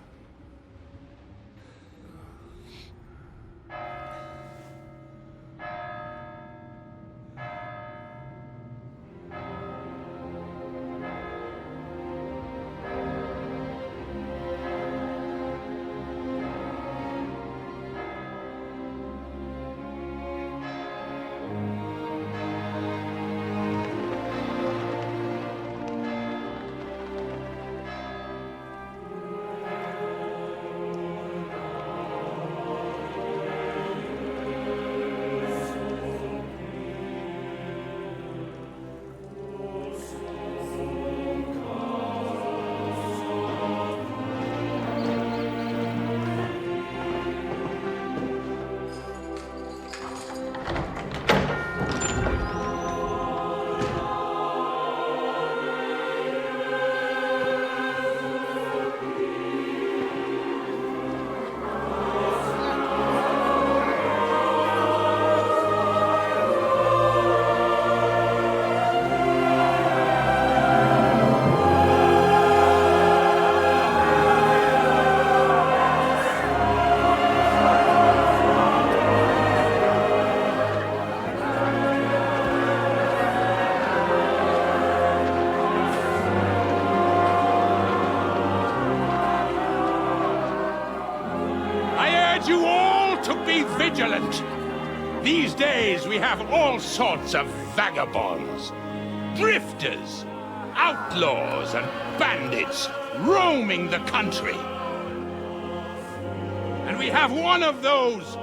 S4: urge you all to be vigilant. These days we have all sorts of vagabonds, drifters, outlaws and bandits roaming the country. And we have one of those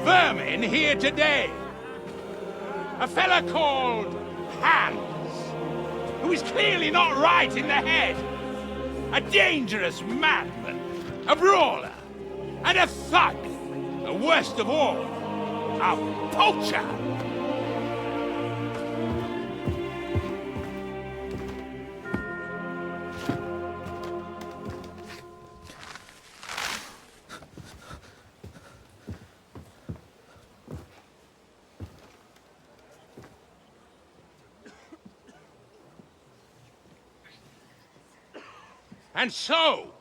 S4: vermin here today. A fella called Hans, who is clearly not right in the head. A dangerous madman, a brawler, and a thug. The worst of all, a poacher. And so,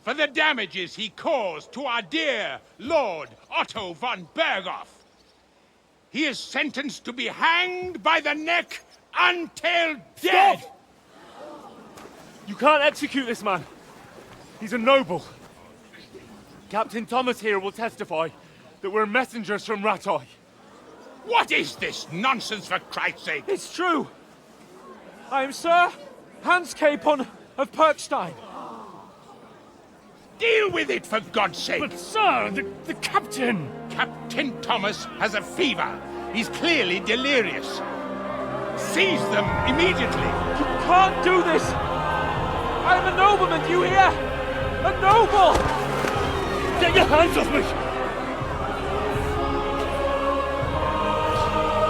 S4: for the damages he caused to our dear Lord Otto von Berghoff, he is sentenced to be hanged by the neck until dead!
S19: Stop! You can't execute this man. He's a noble. Captain Thomas here will testify that we're messengers from Rattay.
S4: What is this nonsense, for Christ's sake?
S19: It's true. I am Sir Hans Capon of Perkstein.
S4: Deal with it, for God's sake!
S19: But, sir, the captain...
S4: Captain Thomas has a fever. He's clearly delirious. Seize them immediately.
S19: You can't do this! I'm a nobleman, do you hear? A noble! Get your hands off me!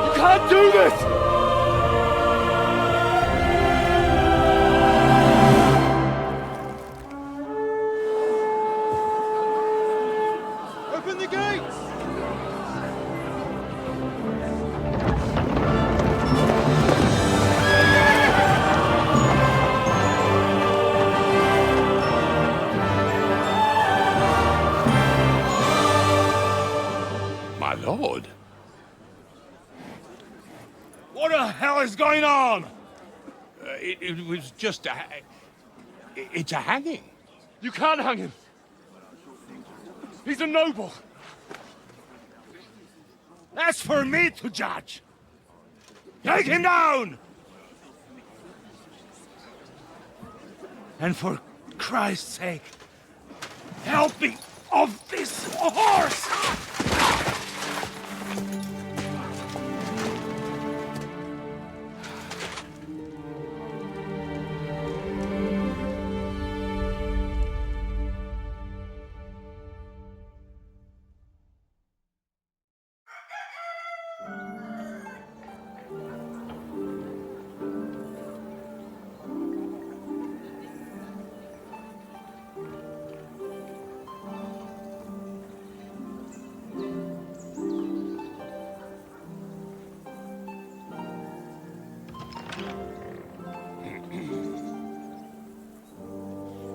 S19: You can't do this!
S4: Lord.
S19: What the hell is going on?
S4: It was just a... It's a hanging.
S19: You can't hang him. He's a noble.
S20: That's for me to judge. Take him down! And for Christ's sake, help me off this horse!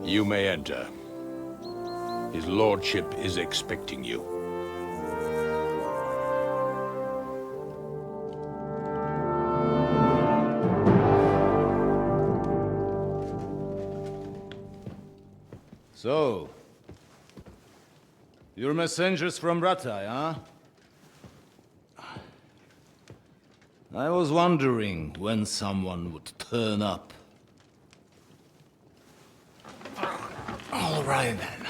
S4: You may enter. His lordship is expecting you.
S16: So, you're messengers from Rattay, huh? I was wondering when someone would turn up. All right, then.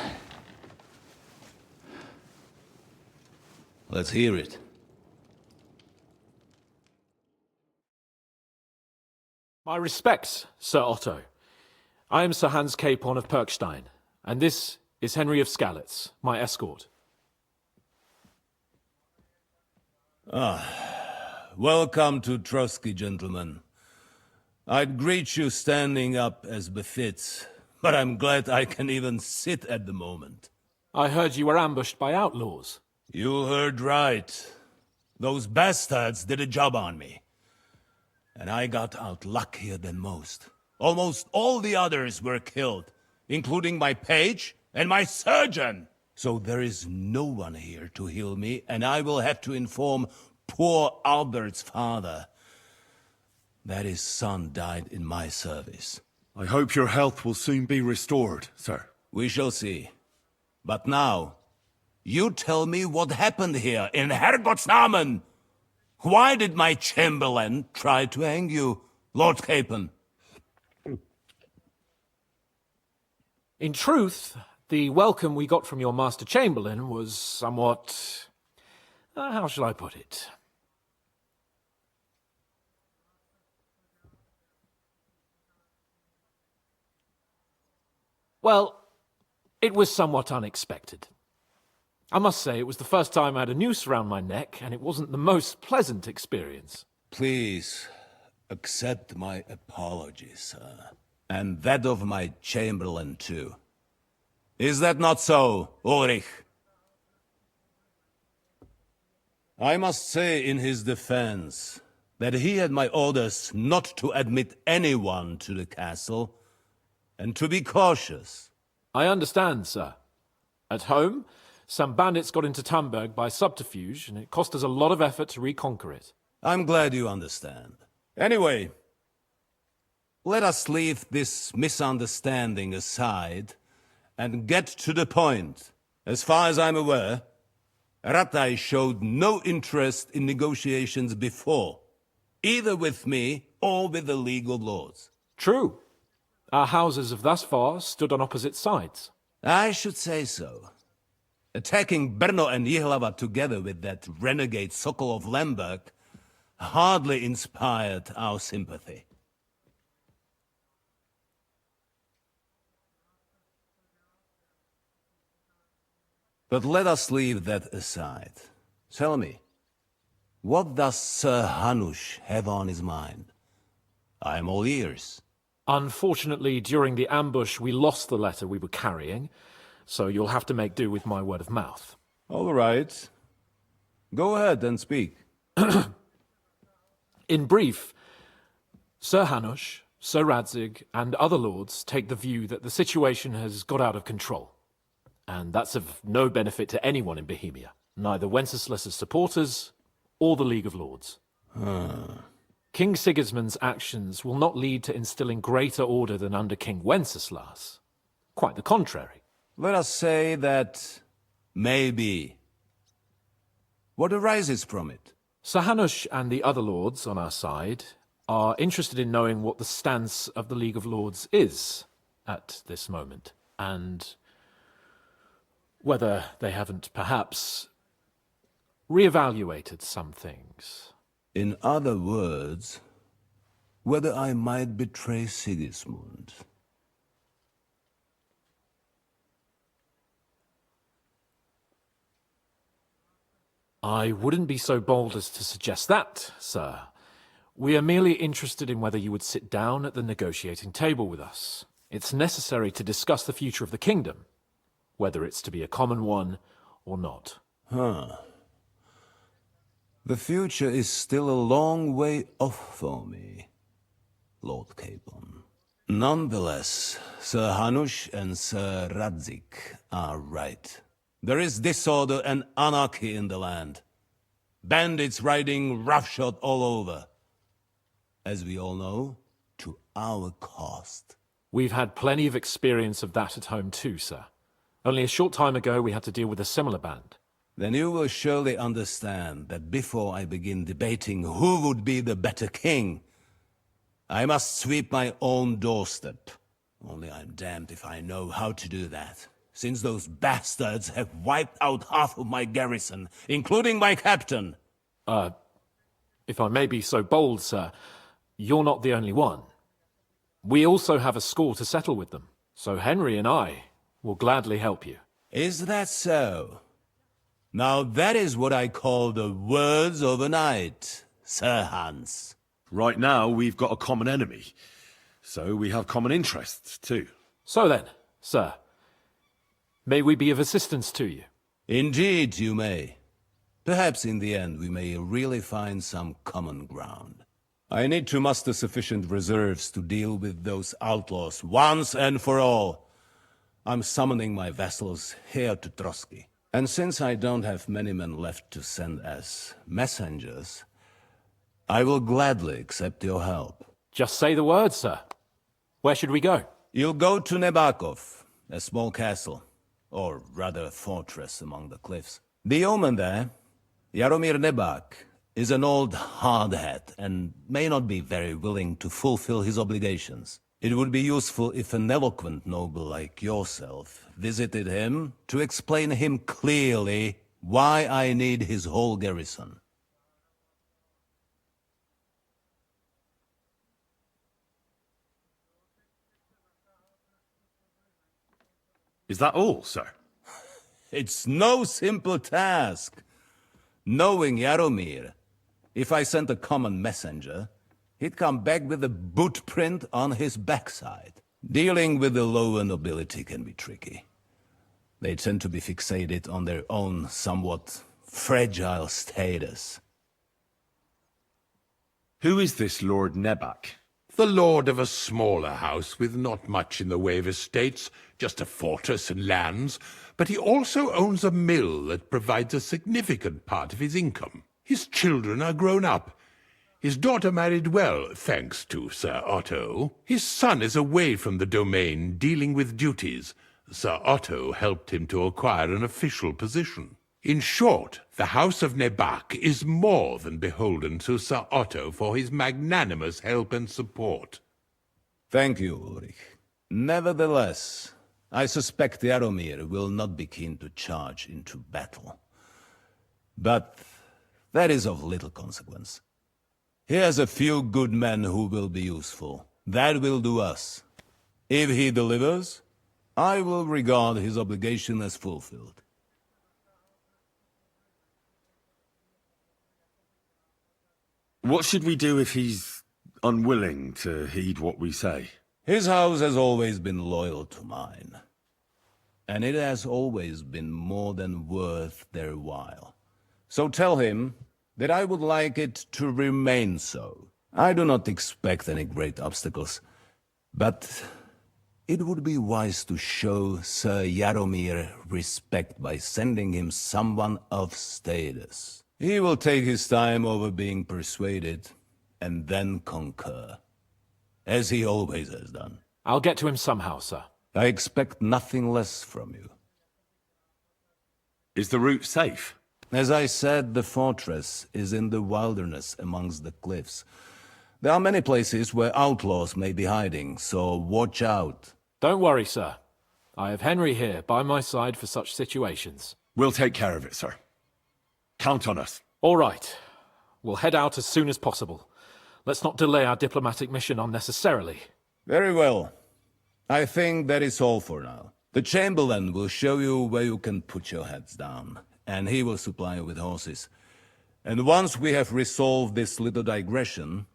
S16: Let's hear it.
S11: My respects, Sir Otto. I am Sir Hans Capon of Perkstein, and this is Henry of Skalitz, my escort.
S16: Welcome to Trotsky, gentlemen. I'd greet you standing up as befits, but I'm glad I can even sit at the moment.
S11: I heard you were ambushed by outlaws.
S16: You heard right. Those bastards did a job on me. And I got out luckier than most. Almost all the others were killed, including my page and my surgeon. So there is no one here to heal me, and I will have to inform poor Albert's father that his son died in my service.
S3: I hope your health will soon be restored, sir.
S16: We shall see. But now, You tell me what happened here in Herrgottsnamen. Why did my chamberlain try to hang you, Lord Capon?
S11: In truth, the welcome we got from your Master Chamberlain was somewhat... how shall I put it? Well, it was somewhat unexpected. I must say, it was the first time I had a noose around my neck, and it wasn't the most pleasant experience.
S16: Please, accept my apologies, sir. And that of my chamberlain, too. Is that not so, Ulrich? I must say in his defense that he had my orders not to admit anyone to the castle, and to be cautious.
S11: I understand, sir. At home, some bandits got into Tamberg by subterfuge, and it cost us a lot of effort to reconquer it.
S16: I'm glad you understand. Anyway, let us leave this misunderstanding aside and get to the point. As far as I'm aware, Ratai showed no interest in negotiations before, either with me or with the League of Lords.
S11: True. Our houses have thus far stood on opposite sides.
S16: I should say so. Attacking Brno and Jihlava together with that renegade Sokol of Lemberg hardly inspired our sympathy. But let us leave that aside. Tell me, what does Sir Hanush have on his mind? I am all ears.
S11: Unfortunately, during the ambush, we lost the letter we were carrying, so you'll have to make do with my word of mouth.
S16: All right. Go ahead and speak.
S11: In brief, Sir Hanush, Sir Radzig, and other lords take the view that the situation has got out of control. And that's of no benefit to anyone in Bohemia, neither Wenceslas's supporters or the League of Lords. King Sigismund's actions will not lead to instilling greater order than under King Wenceslas. Quite the contrary.
S16: Let us say that maybe. What arises from it?
S11: Sir Hanush and the other lords on our side are interested in knowing what the stance of the League of Lords is at this moment, and whether they haven't perhaps reevaluated some things.
S16: In other words, whether I might betray Sigismund.
S11: I wouldn't be so bold as to suggest that, sir. We are merely interested in whether you would sit down at the negotiating table with us. It's necessary to discuss the future of the kingdom, whether it's to be a common one or not.
S16: The future is still a long way off for me, Lord Capon. Nonetheless, Sir Hanush and Sir Radzig are right. There is disorder and anarchy in the land. Bandits riding roughshod all over. As we all know, to our cost.
S11: We've had plenty of experience of that at home too, sir. Only a short time ago we had to deal with a similar band.
S16: Then you will surely understand that before I begin debating who would be the better king, I must sweep my own doorstep. Only I'm damned if I know how to do that, since those bastards have wiped out half of my garrison, including my captain.
S11: If I may be so bold, sir, you're not the only one. We also have a score to settle with them, so Henry and I will gladly help you.
S16: Is that so? Now that is what I call the words of a knight, Sir Hans.
S20: Right now, we've got a common enemy, so we have common interests, too.
S11: So then, sir, may we be of assistance to you?
S16: Indeed you may. Perhaps in the end we may really find some common ground. I need to muster sufficient reserves to deal with those outlaws once and for all. I'm summoning my vassals here to Trotsky. And since I don't have many men left to send as messengers, I will gladly accept your help.
S11: Just say the word, sir. Where should we go?
S16: You'll go to Nebakov, a small castle. or rather fortress among the cliffs. The yeoman there, Jaromir Nebak, is an old hardhat and may not be very willing to fulfill his obligations. It would be useful if an eloquent noble like yourself visited him to explain him clearly why I need his whole garrison.
S3: Is that all, sir?
S16: It's no simple task. Knowing Jaromir, if I sent a common messenger, he'd come back with a boot print on his backside. Dealing with the lower nobility can be tricky. They tend to be fixated on their own somewhat fragile status.
S3: Who is this Lord Nebak?
S4: The lord of a smaller house with not much in the way of estates, just a fortress and lands, but he also owns a mill that provides a significant part of his income. His children are grown up. His daughter married well, thanks to Sir Otto. His son is away from the domain, dealing with duties. Sir Otto helped him to acquire an official position. In short, the House of Nebak is more than beholden to Sir Otto for his magnanimous help and support.
S16: Thank you, Ulrich. Nevertheless, I suspect Jaromir will not be keen to charge into battle. But that is of little consequence. He has a few good men who will be useful. That will do us. If he delivers, I will regard his obligation as fulfilled.
S3: What should we do if he's unwilling to heed what we say?
S16: His house has always been loyal to mine. And it has always been more than worth their while. So tell him that I would like it to remain so. I do not expect any great obstacles, but it would be wise to show Sir Jaromir respect by sending him someone of status. He will take his time over being persuaded, and then concur, as he always has done.
S11: I'll get to him somehow, sir.
S16: I expect nothing less from you.
S3: Is the route safe?
S16: As I said, the fortress is in the wilderness amongst the cliffs. There are many places where outlaws may be hiding, so watch out.
S11: Don't worry, sir. I have Henry here by my side for such situations.
S3: We'll take care of it, sir. Count on us.
S11: All right. We'll head out as soon as possible. Let's not delay our diplomatic mission unnecessarily.
S16: Very well. I think that is all for now. The Chamberlain will show you where you can put your heads down, and he will supply you with horses. And once we have resolved this little digression,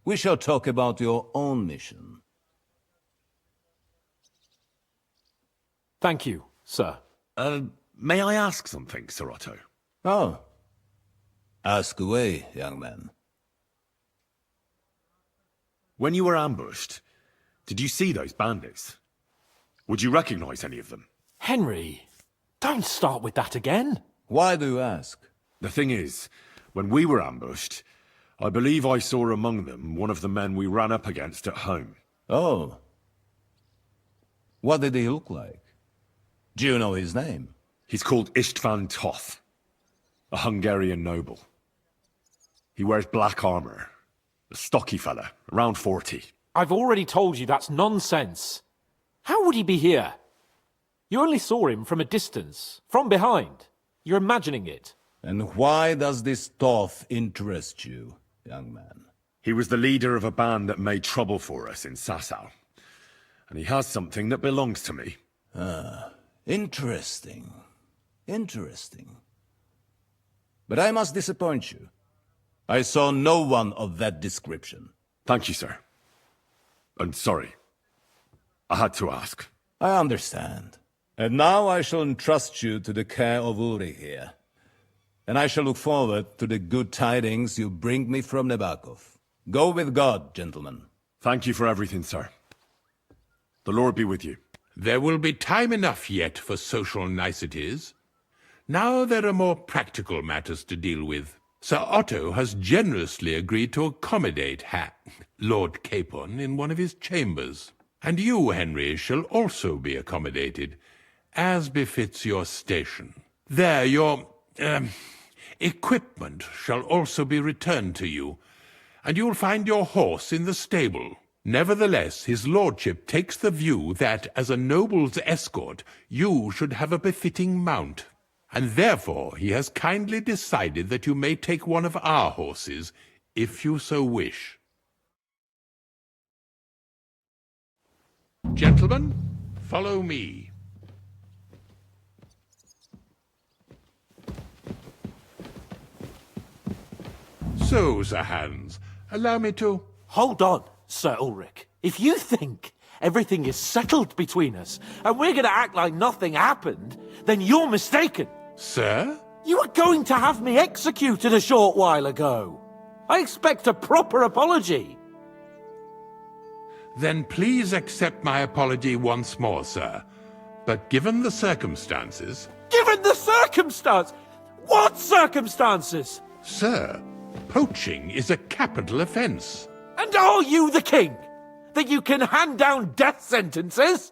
S16: we shall talk about your own mission.
S11: Thank you, sir.
S3: May I ask something, Sir Otto?
S16: Oh. Ask away, young man.
S3: When you were ambushed, did you see those bandits? Would you recognize any of them?
S11: Henry, don't start with that again.
S16: Why do you ask?
S3: The thing is, when we were ambushed, I believe I saw among them one of the men we ran up against at home.
S16: Oh. What did he look like? Do you know his name?
S3: He's called Istvan Toth, a Hungarian noble. He wears black armor. A stocky fella, around 40.
S11: I've already told you that's nonsense. How would he be here? You only saw him from a distance, from behind. You're imagining it.
S16: And why does this Toth interest you, young man?
S3: He was the leader of a band that made trouble for us in Sasau. And he has something that belongs to me.
S16: Ah, interesting. Interesting. But I must disappoint you. I saw no one of that description.
S3: Thank you, sir. And sorry. I had to ask.
S16: I understand. And now I shall entrust you to the care of Ulrich here. And I shall look forward to the good tidings you bring me from Nebakov. Go with God, gentlemen.
S3: Thank you for everything, sir. The Lord be with you.
S4: There will be time enough yet for social niceties. Now there are more practical matters to deal with. Sir Otto has generously agreed to accommodate Lord Capon in one of his chambers. And you, Henry, shall also be accommodated, as befits your station. There, your equipment shall also be returned to you, and you'll find your horse in the stable. Nevertheless, his lordship takes the view that, as a noble's escort, you should have a befitting mount, and therefore he has kindly decided that you may take one of our horses, if you so wish. Gentlemen, follow me. So, Sir Hans, allow me to...
S11: Hold on, Sir Ulrich. If you think everything is settled between us, and we're going to act like nothing happened, then you're mistaken.
S4: Sir?
S11: You were going to have me executed a short while ago. I expect a proper apology.
S4: Then please accept my apology once more, sir. But given the circumstances...
S11: Given the circumstance? What circumstances?
S4: Sir, poaching is a capital offence.
S11: And are you the king? That you can hand down death sentences?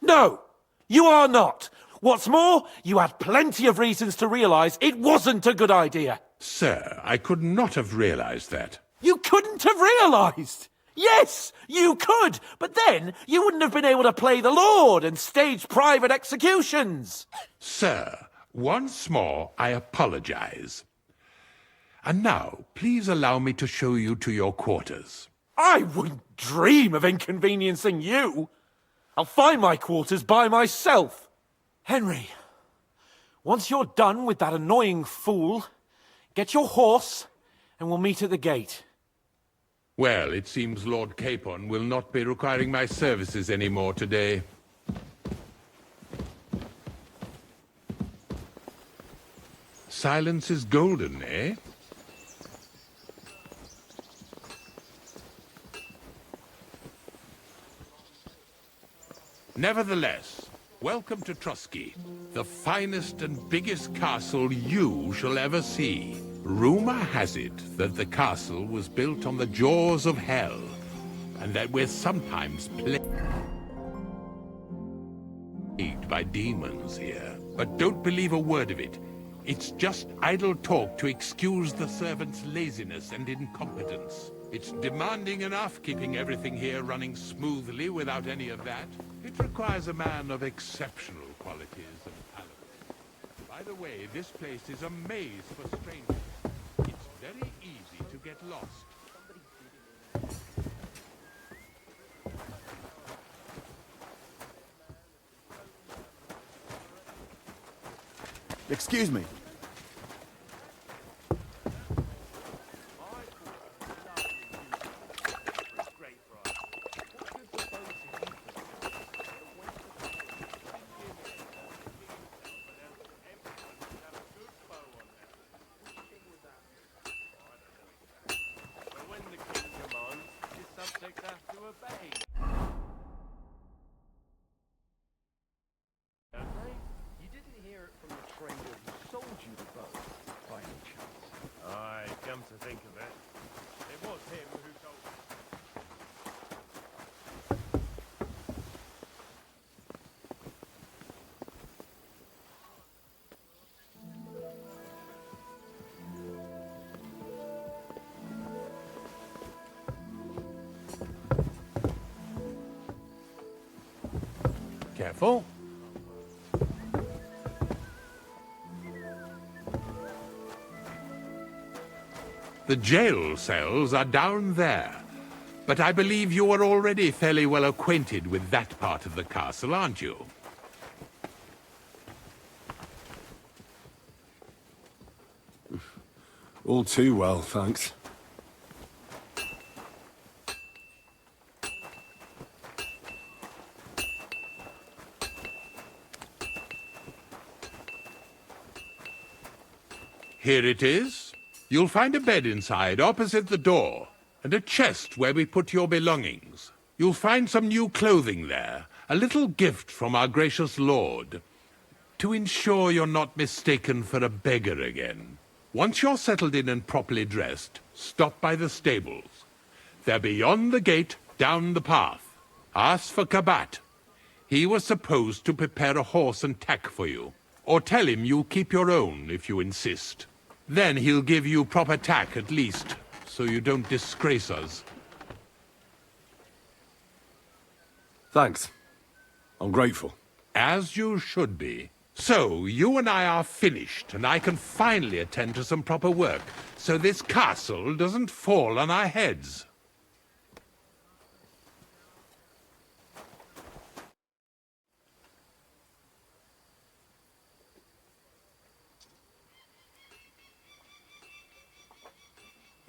S11: No, you are not. What's more, you had plenty of reasons to realise it wasn't a good idea.
S4: Sir, I could not have realised that.
S11: You couldn't have realised? Yes, you could, but then you wouldn't have been able to play the Lord and stage private executions.
S4: Sir, once more I apologise. And now, please allow me to show you to your quarters.
S11: I wouldn't dream of inconveniencing you. I'll find my quarters by myself. Henry, once you're done with that annoying fool, get your horse and we'll meet at the gate.
S4: Well, it seems Lord Capon will not be requiring my services anymore today. Silence is golden, eh? Nevertheless, welcome to Trotsky, the finest and biggest castle you shall ever see. Rumor has it that the castle was built on the jaws of hell, and that we're sometimes plagued by demons here. But don't believe a word of it. It's just idle talk to excuse the servants' laziness and incompetence. It's demanding enough keeping everything here running smoothly without any of that. It requires a man of exceptional qualities and talent. By the way, this place is a maze for strangers. It's very easy to get lost.
S14: Excuse me.
S19: Come to think of it, it was him who told
S2: Careful.
S4: The jail cells are down there, but I believe you are already fairly well acquainted with that part of the castle, aren't you?
S3: All too well, thanks.
S4: Here it is. You'll find a bed inside, opposite the door, and a chest where we put your belongings. You'll find some new clothing there, a little gift from our gracious lord, to ensure you're not mistaken for a beggar again. Once you're settled in and properly dressed, stop by the stables. They're beyond the gate, down the path. Ask for Kabat. He was supposed to prepare a horse and tack for you. Or tell him you'll keep your own if you insist. Then he'll give you proper tack at least, so you don't disgrace us.
S3: Thanks. I'm grateful.
S4: As you should be. So, you and I are finished, and I can finally attend to some proper work, so this castle doesn't fall on our heads.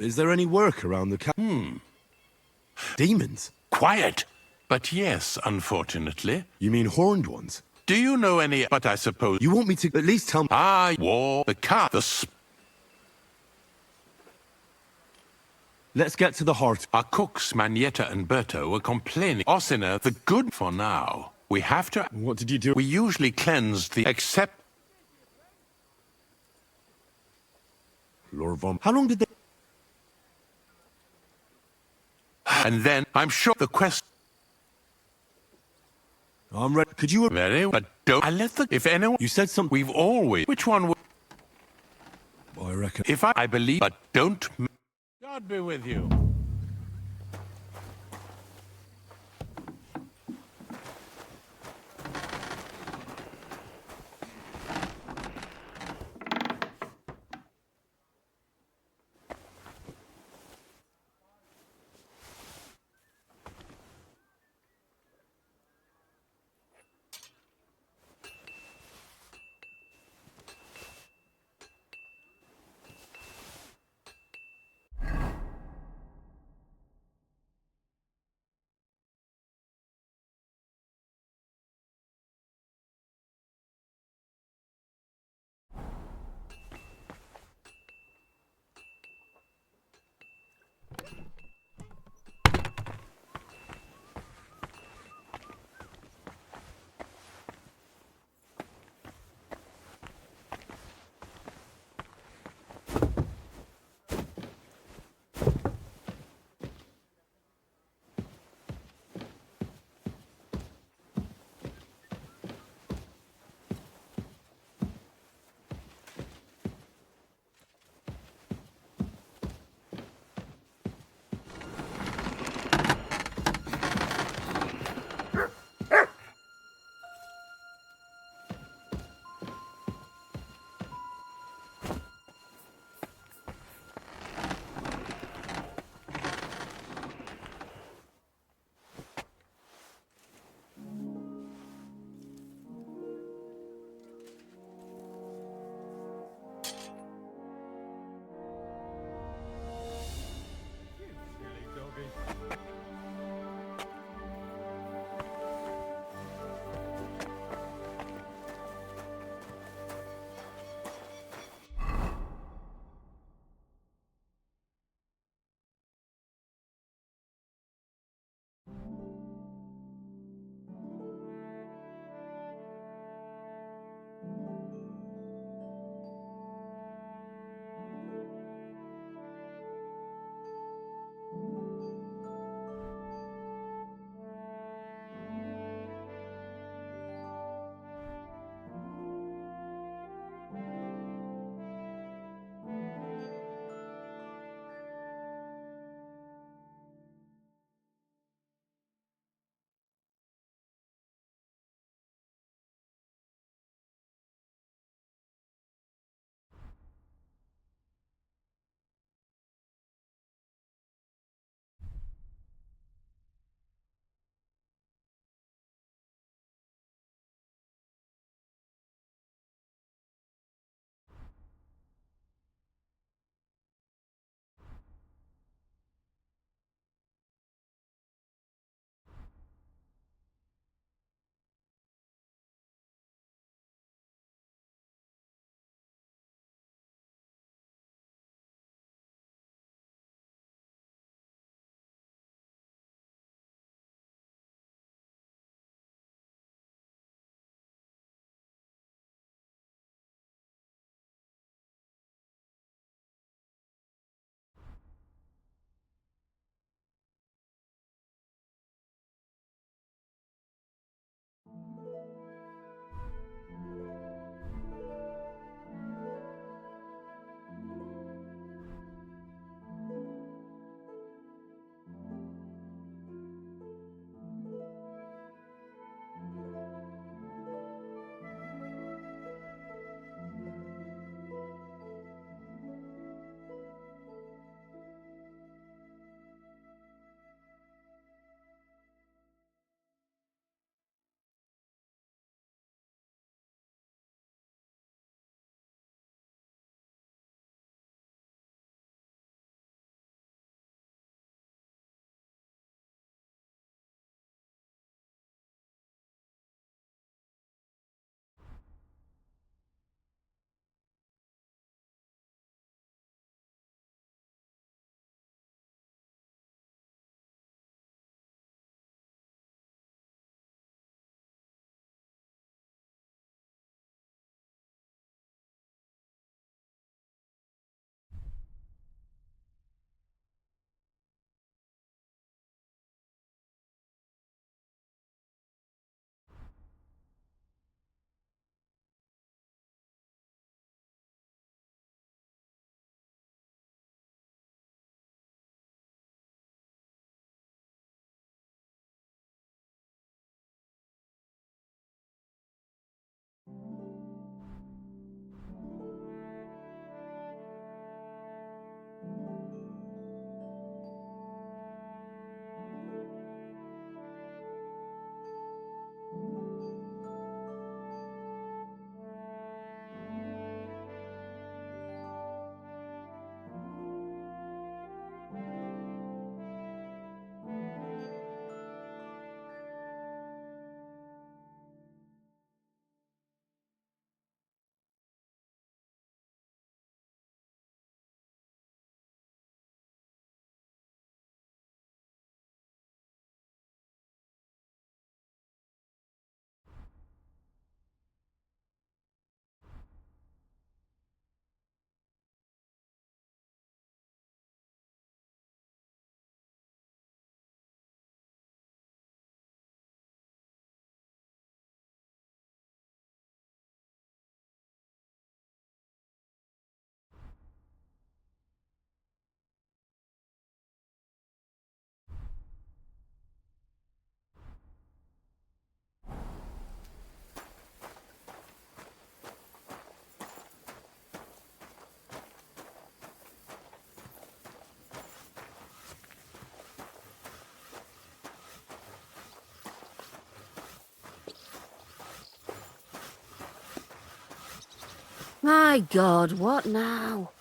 S3: Is there any work around the Demons?
S4: Quiet! But yes, unfortunately.
S3: You mean horned ones?
S4: Do you know any, but I suppose...
S3: You want me to at least tell me...
S4: war, the cat,
S3: Let's get to the heart.
S4: Our cooks, Manietta and Berto, were complaining. Ossina, the good for now. We have to...
S3: What did you do?
S4: We usually cleanse the... Except...
S3: Lord Von... How long did they...
S4: And then, I'm sure the quest...
S3: I'm ready. Could you...
S4: Very, but don't... I let the... If anyone...
S3: You said something...
S4: We've always... Which one would...
S3: I reckon...
S4: If I believe... But don't... God be with you.
S15: My God, what now?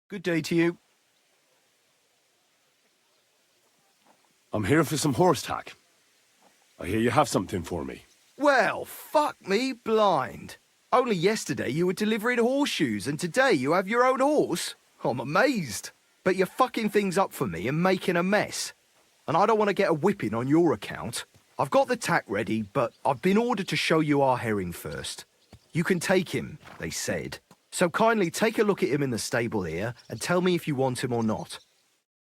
S7: Good day to you.
S3: I'm here for some horse tack. I hear you have something for me.
S7: Well, fuck me blind. Only yesterday you were delivering horseshoes, and today you have your own horse? I'm amazed. But you're fucking things up for me and making a mess. And I don't want to get a whipping on your account. I've got the tack ready, but I've been ordered to show you our herring first. You can take him, they said. So kindly take a look at him in the stable here and tell me if you want him or not.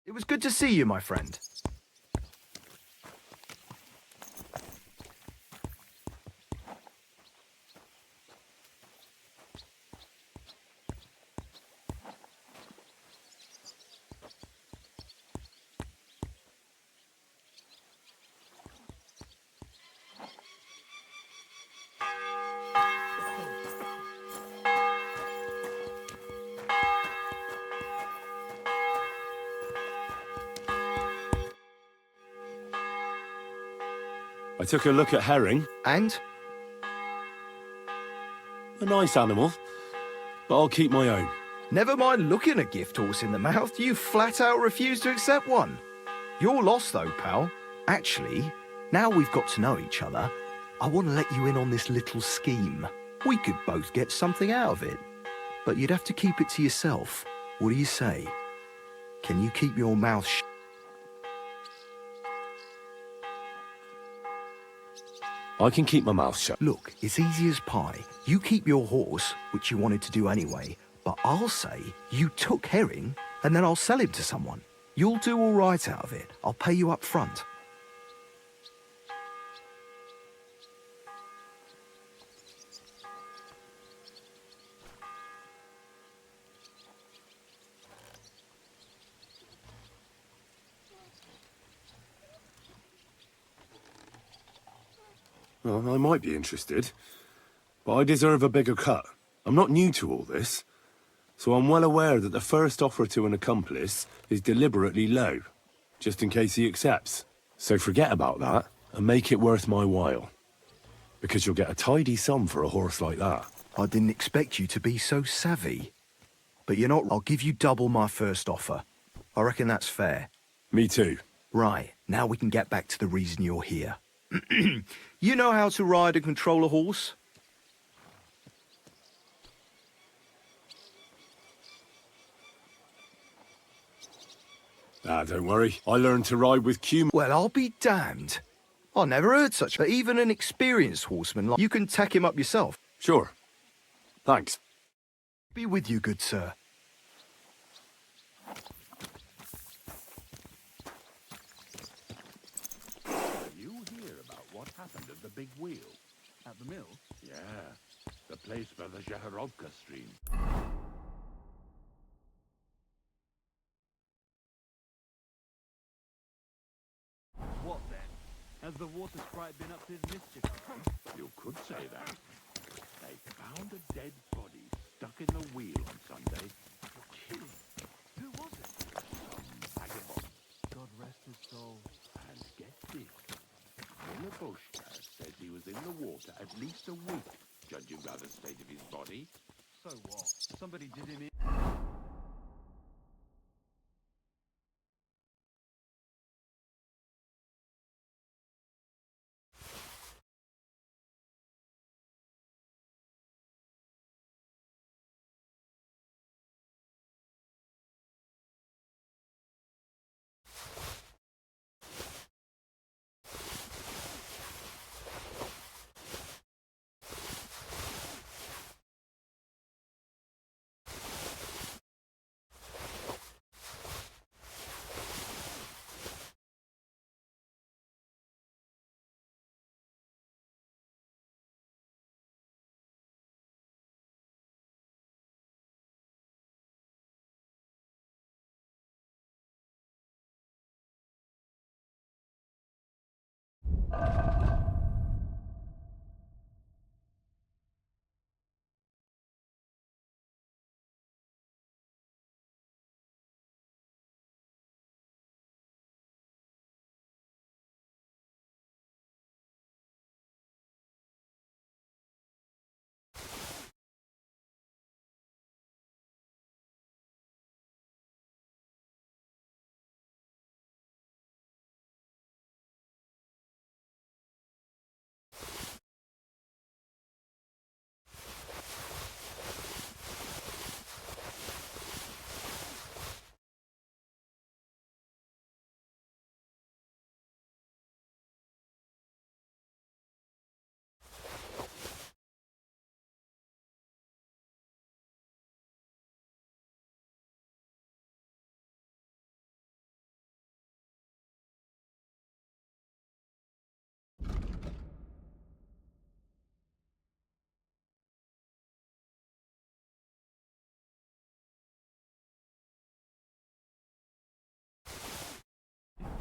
S7: It was good to see you, my friend.
S3: I took a look at herring.
S7: And?
S3: A nice animal, but I'll keep my own.
S7: Never mind looking a gift horse in the mouth, you flat out refuse to accept one. You're lost though, pal. Actually, now we've got to know each other, I want to let you in on this little scheme. We could both get something out of it. But you'd have to keep it to yourself. What do you say? Can you keep your mouth shut?
S3: I can keep my mouth shut.
S7: Look, it's easy as pie. You keep your horse, which you wanted to do anyway, but I'll say you took herring, and then I'll sell him to someone. You'll do all right out of it. I'll pay you up front.
S3: Well, I might be interested, but I deserve a bigger cut. I'm not new to all this, so I'm well aware that the first offer to an accomplice is deliberately low, just in case he accepts. So forget about that and make it worth my while, because you'll get a tidy sum for a horse like that.
S7: I didn't expect you to be so savvy. But you know what? I'll give you double my first offer. I reckon that's fair.
S3: Me too.
S7: Right, now we can get back to the reason you're here. You know how to ride and control a horse?
S3: Don't worry. I learned to ride with Q.
S7: Well, I'll be damned. I never heard such a... Even an experienced horseman like... You can tack him up yourself.
S3: Sure. Thanks.
S7: Be with you, good sir.
S4: You hear about what happened at the big wheel?
S14: At the mill?
S4: Yeah, the place by the Zaharovka stream.
S14: What then? Has the water sprite been up to his mischief?
S4: You could say that. They found a dead body stuck in the wheel on Sunday.
S14: You're kidding. Who was it?
S4: Some vagabond.
S14: God rest his soul.
S4: And get this. Milobushka says he was in the water at least a week, judging by the state of his body.
S14: So what? Somebody did him in.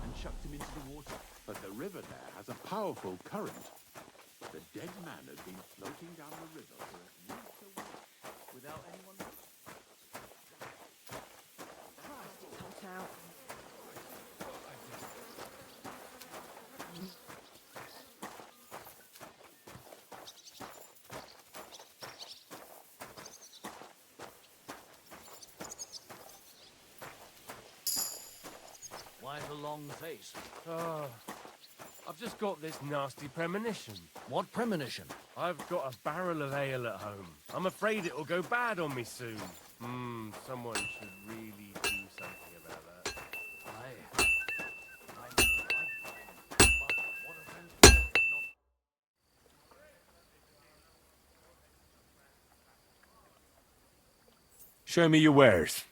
S4: And chucked him into the water. But the river there has a powerful current. The dead man had been floating down the river for at least a week without anyone...
S6: Cut out.
S10: Why the long face?
S19: Oh, I've just got this nasty premonition.
S10: What premonition?
S19: I've got a barrel of ale at home. I'm afraid it'll go bad on me soon. Someone should really do something about that.
S3: Show me your wares.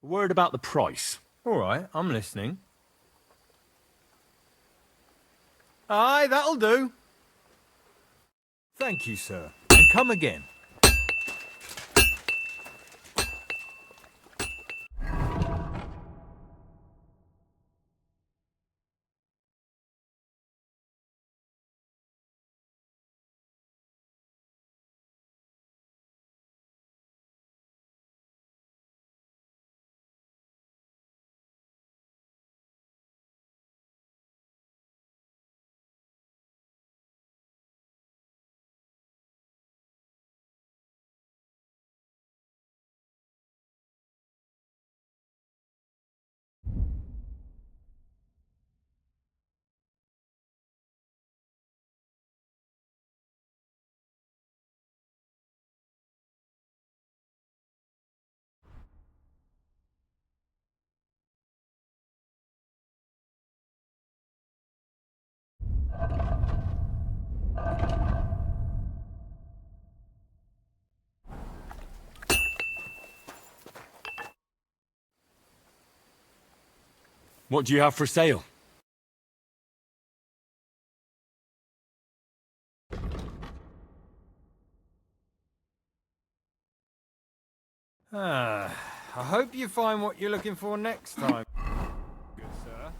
S3: Word about the price.
S1: All right, I'm listening.
S5: Aye, that'll do. Thank you, sir. And come again.
S3: What do you have for sale?
S1: I hope you find what you're looking for next time, good sir.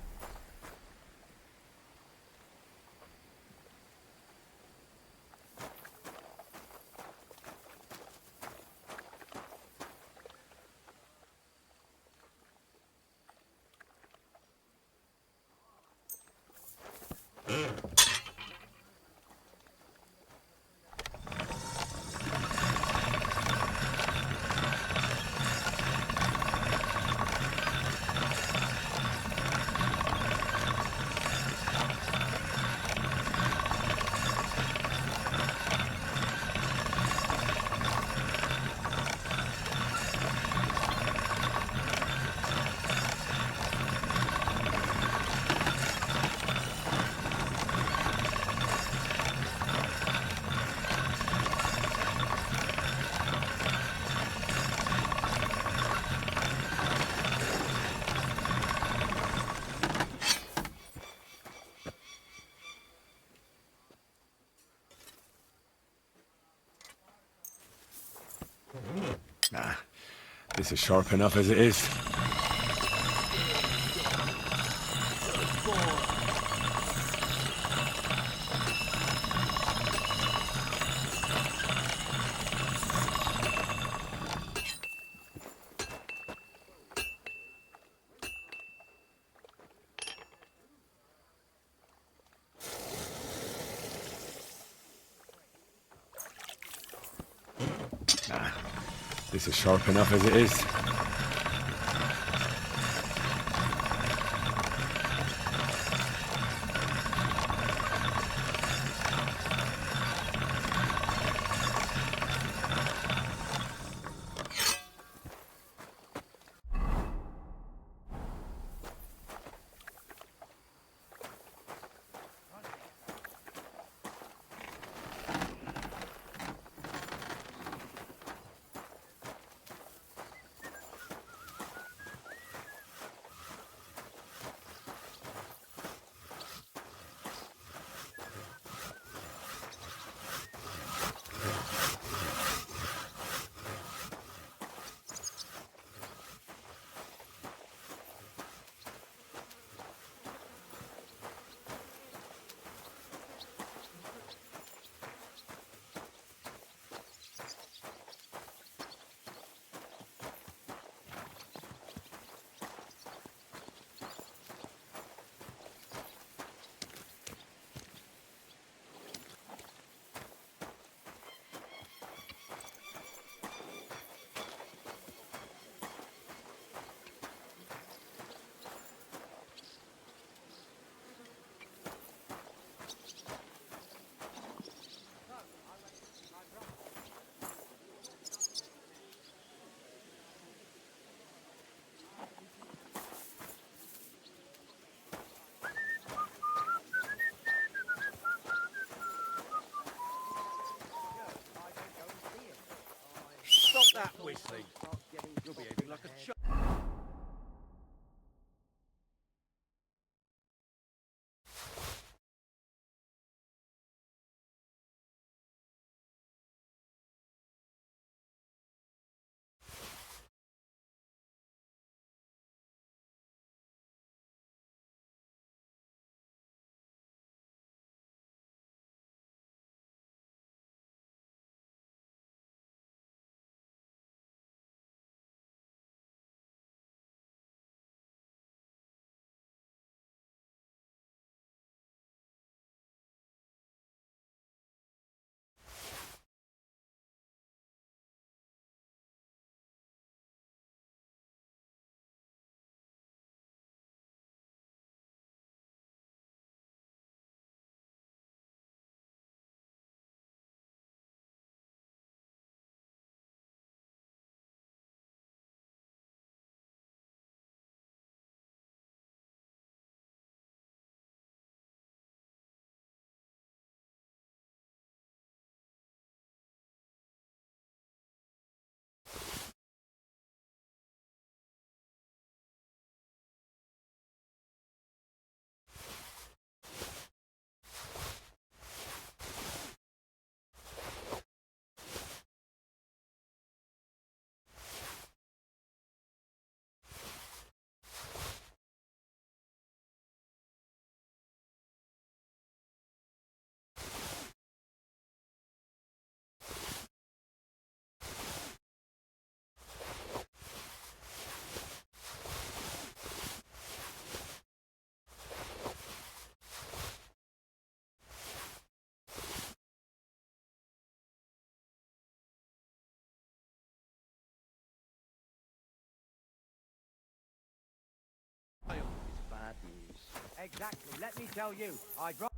S3: This is sharp enough as it is. This is sharp enough as it is.
S5: Stop that whistling. You're behaving like a child.
S6: Exactly. Let me tell you, I'd rather...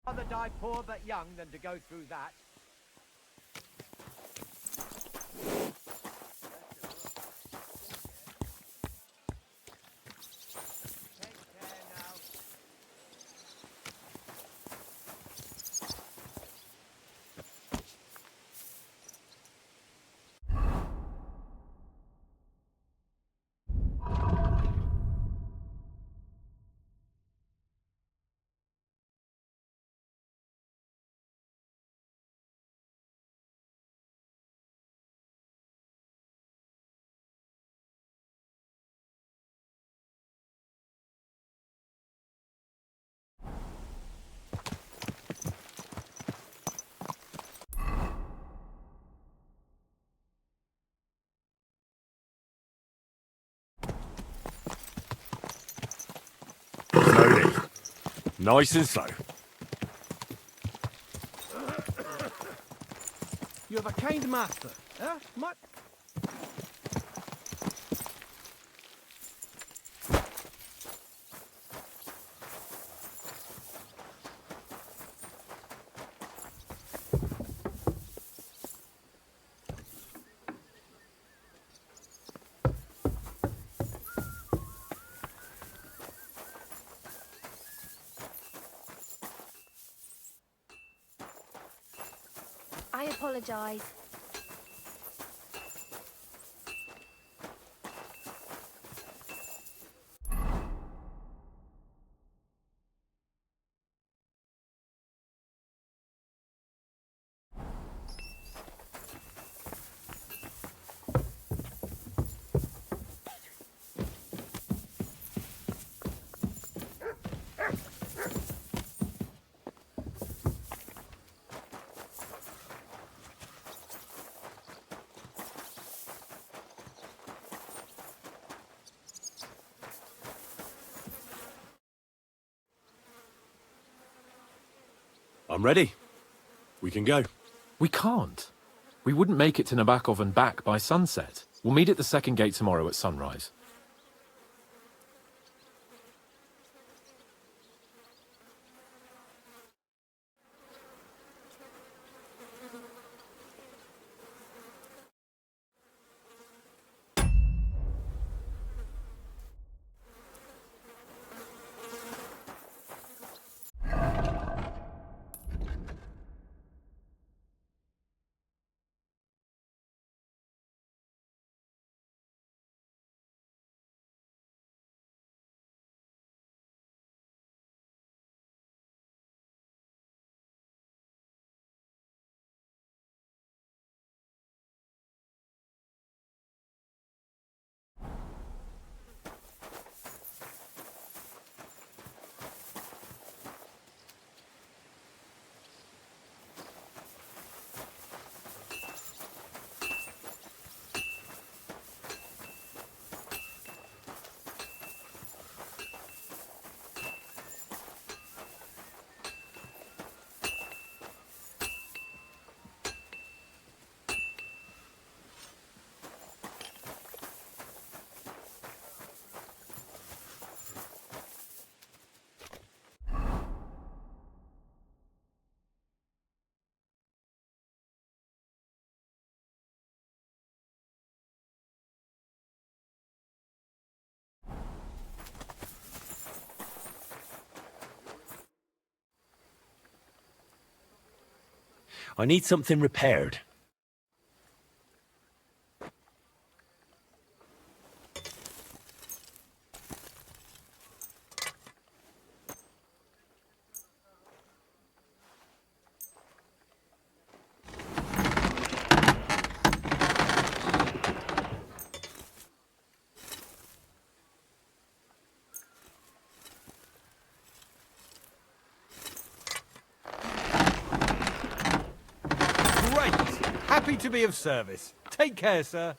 S6: rather die poor but young than to go through that.
S3: Slowly. Nice and slow.
S6: You have a kind master, eh?
S13: I apologise.
S3: I'm ready. We can go.
S11: We can't. We wouldn't make it to Nabokov and back by sunset. We'll meet at the second gate tomorrow at sunrise.
S20: I need something repaired.
S1: Happy to be of service. Take care, sir.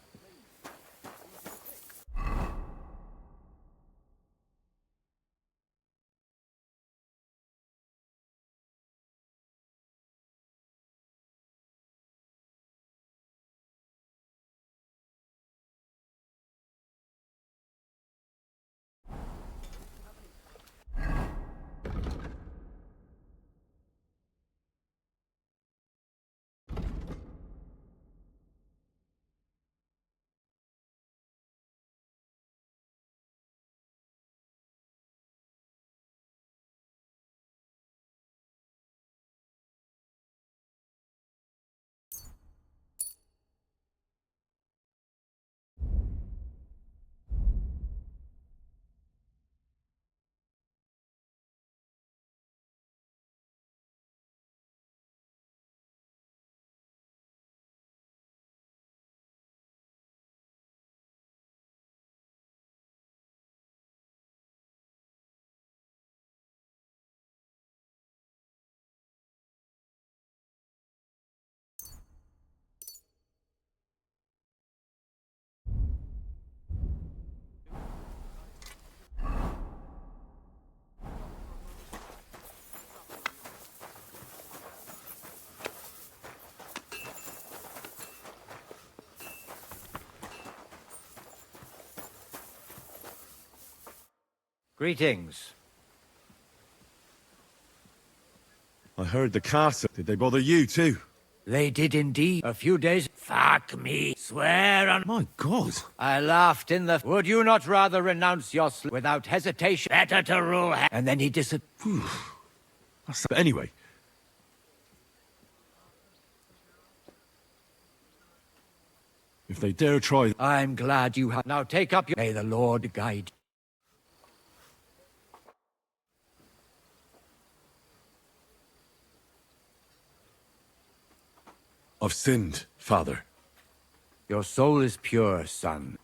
S18: Greetings.
S3: I heard the castle. Did they bother you too?
S18: They did indeed. A few days. Fuck me. Swear on.
S3: My God.
S18: I laughed in the. Would you not rather renounce your without hesitation? Better to rule. And then he disappeared.
S3: But anyway. If they dare try.
S18: I'm glad you have. Now take up your. May the Lord guide.
S3: I've sinned, Father.
S18: Your soul is pure, son.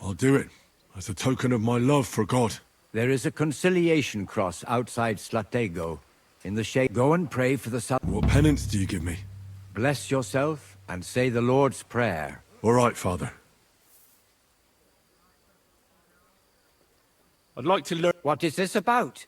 S3: I'll do it, as a token of my love for God.
S18: There is a conciliation cross outside Slatego, in the shade. Go and pray for the sun.
S3: What penance do you give me?
S18: Bless yourself, and say the Lord's Prayer.
S3: All right, Father. I'd like to learn...
S18: What is this about?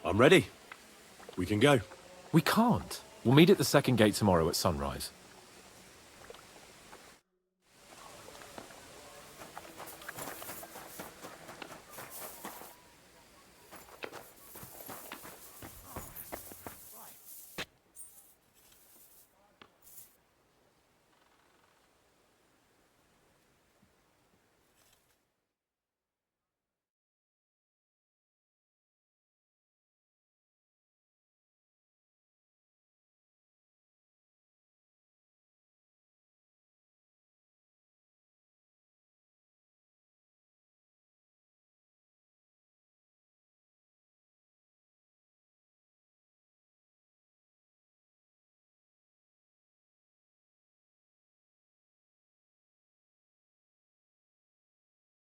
S3: I'm ready. We can go.
S11: We can't. We'll meet at the second gate tomorrow at sunrise.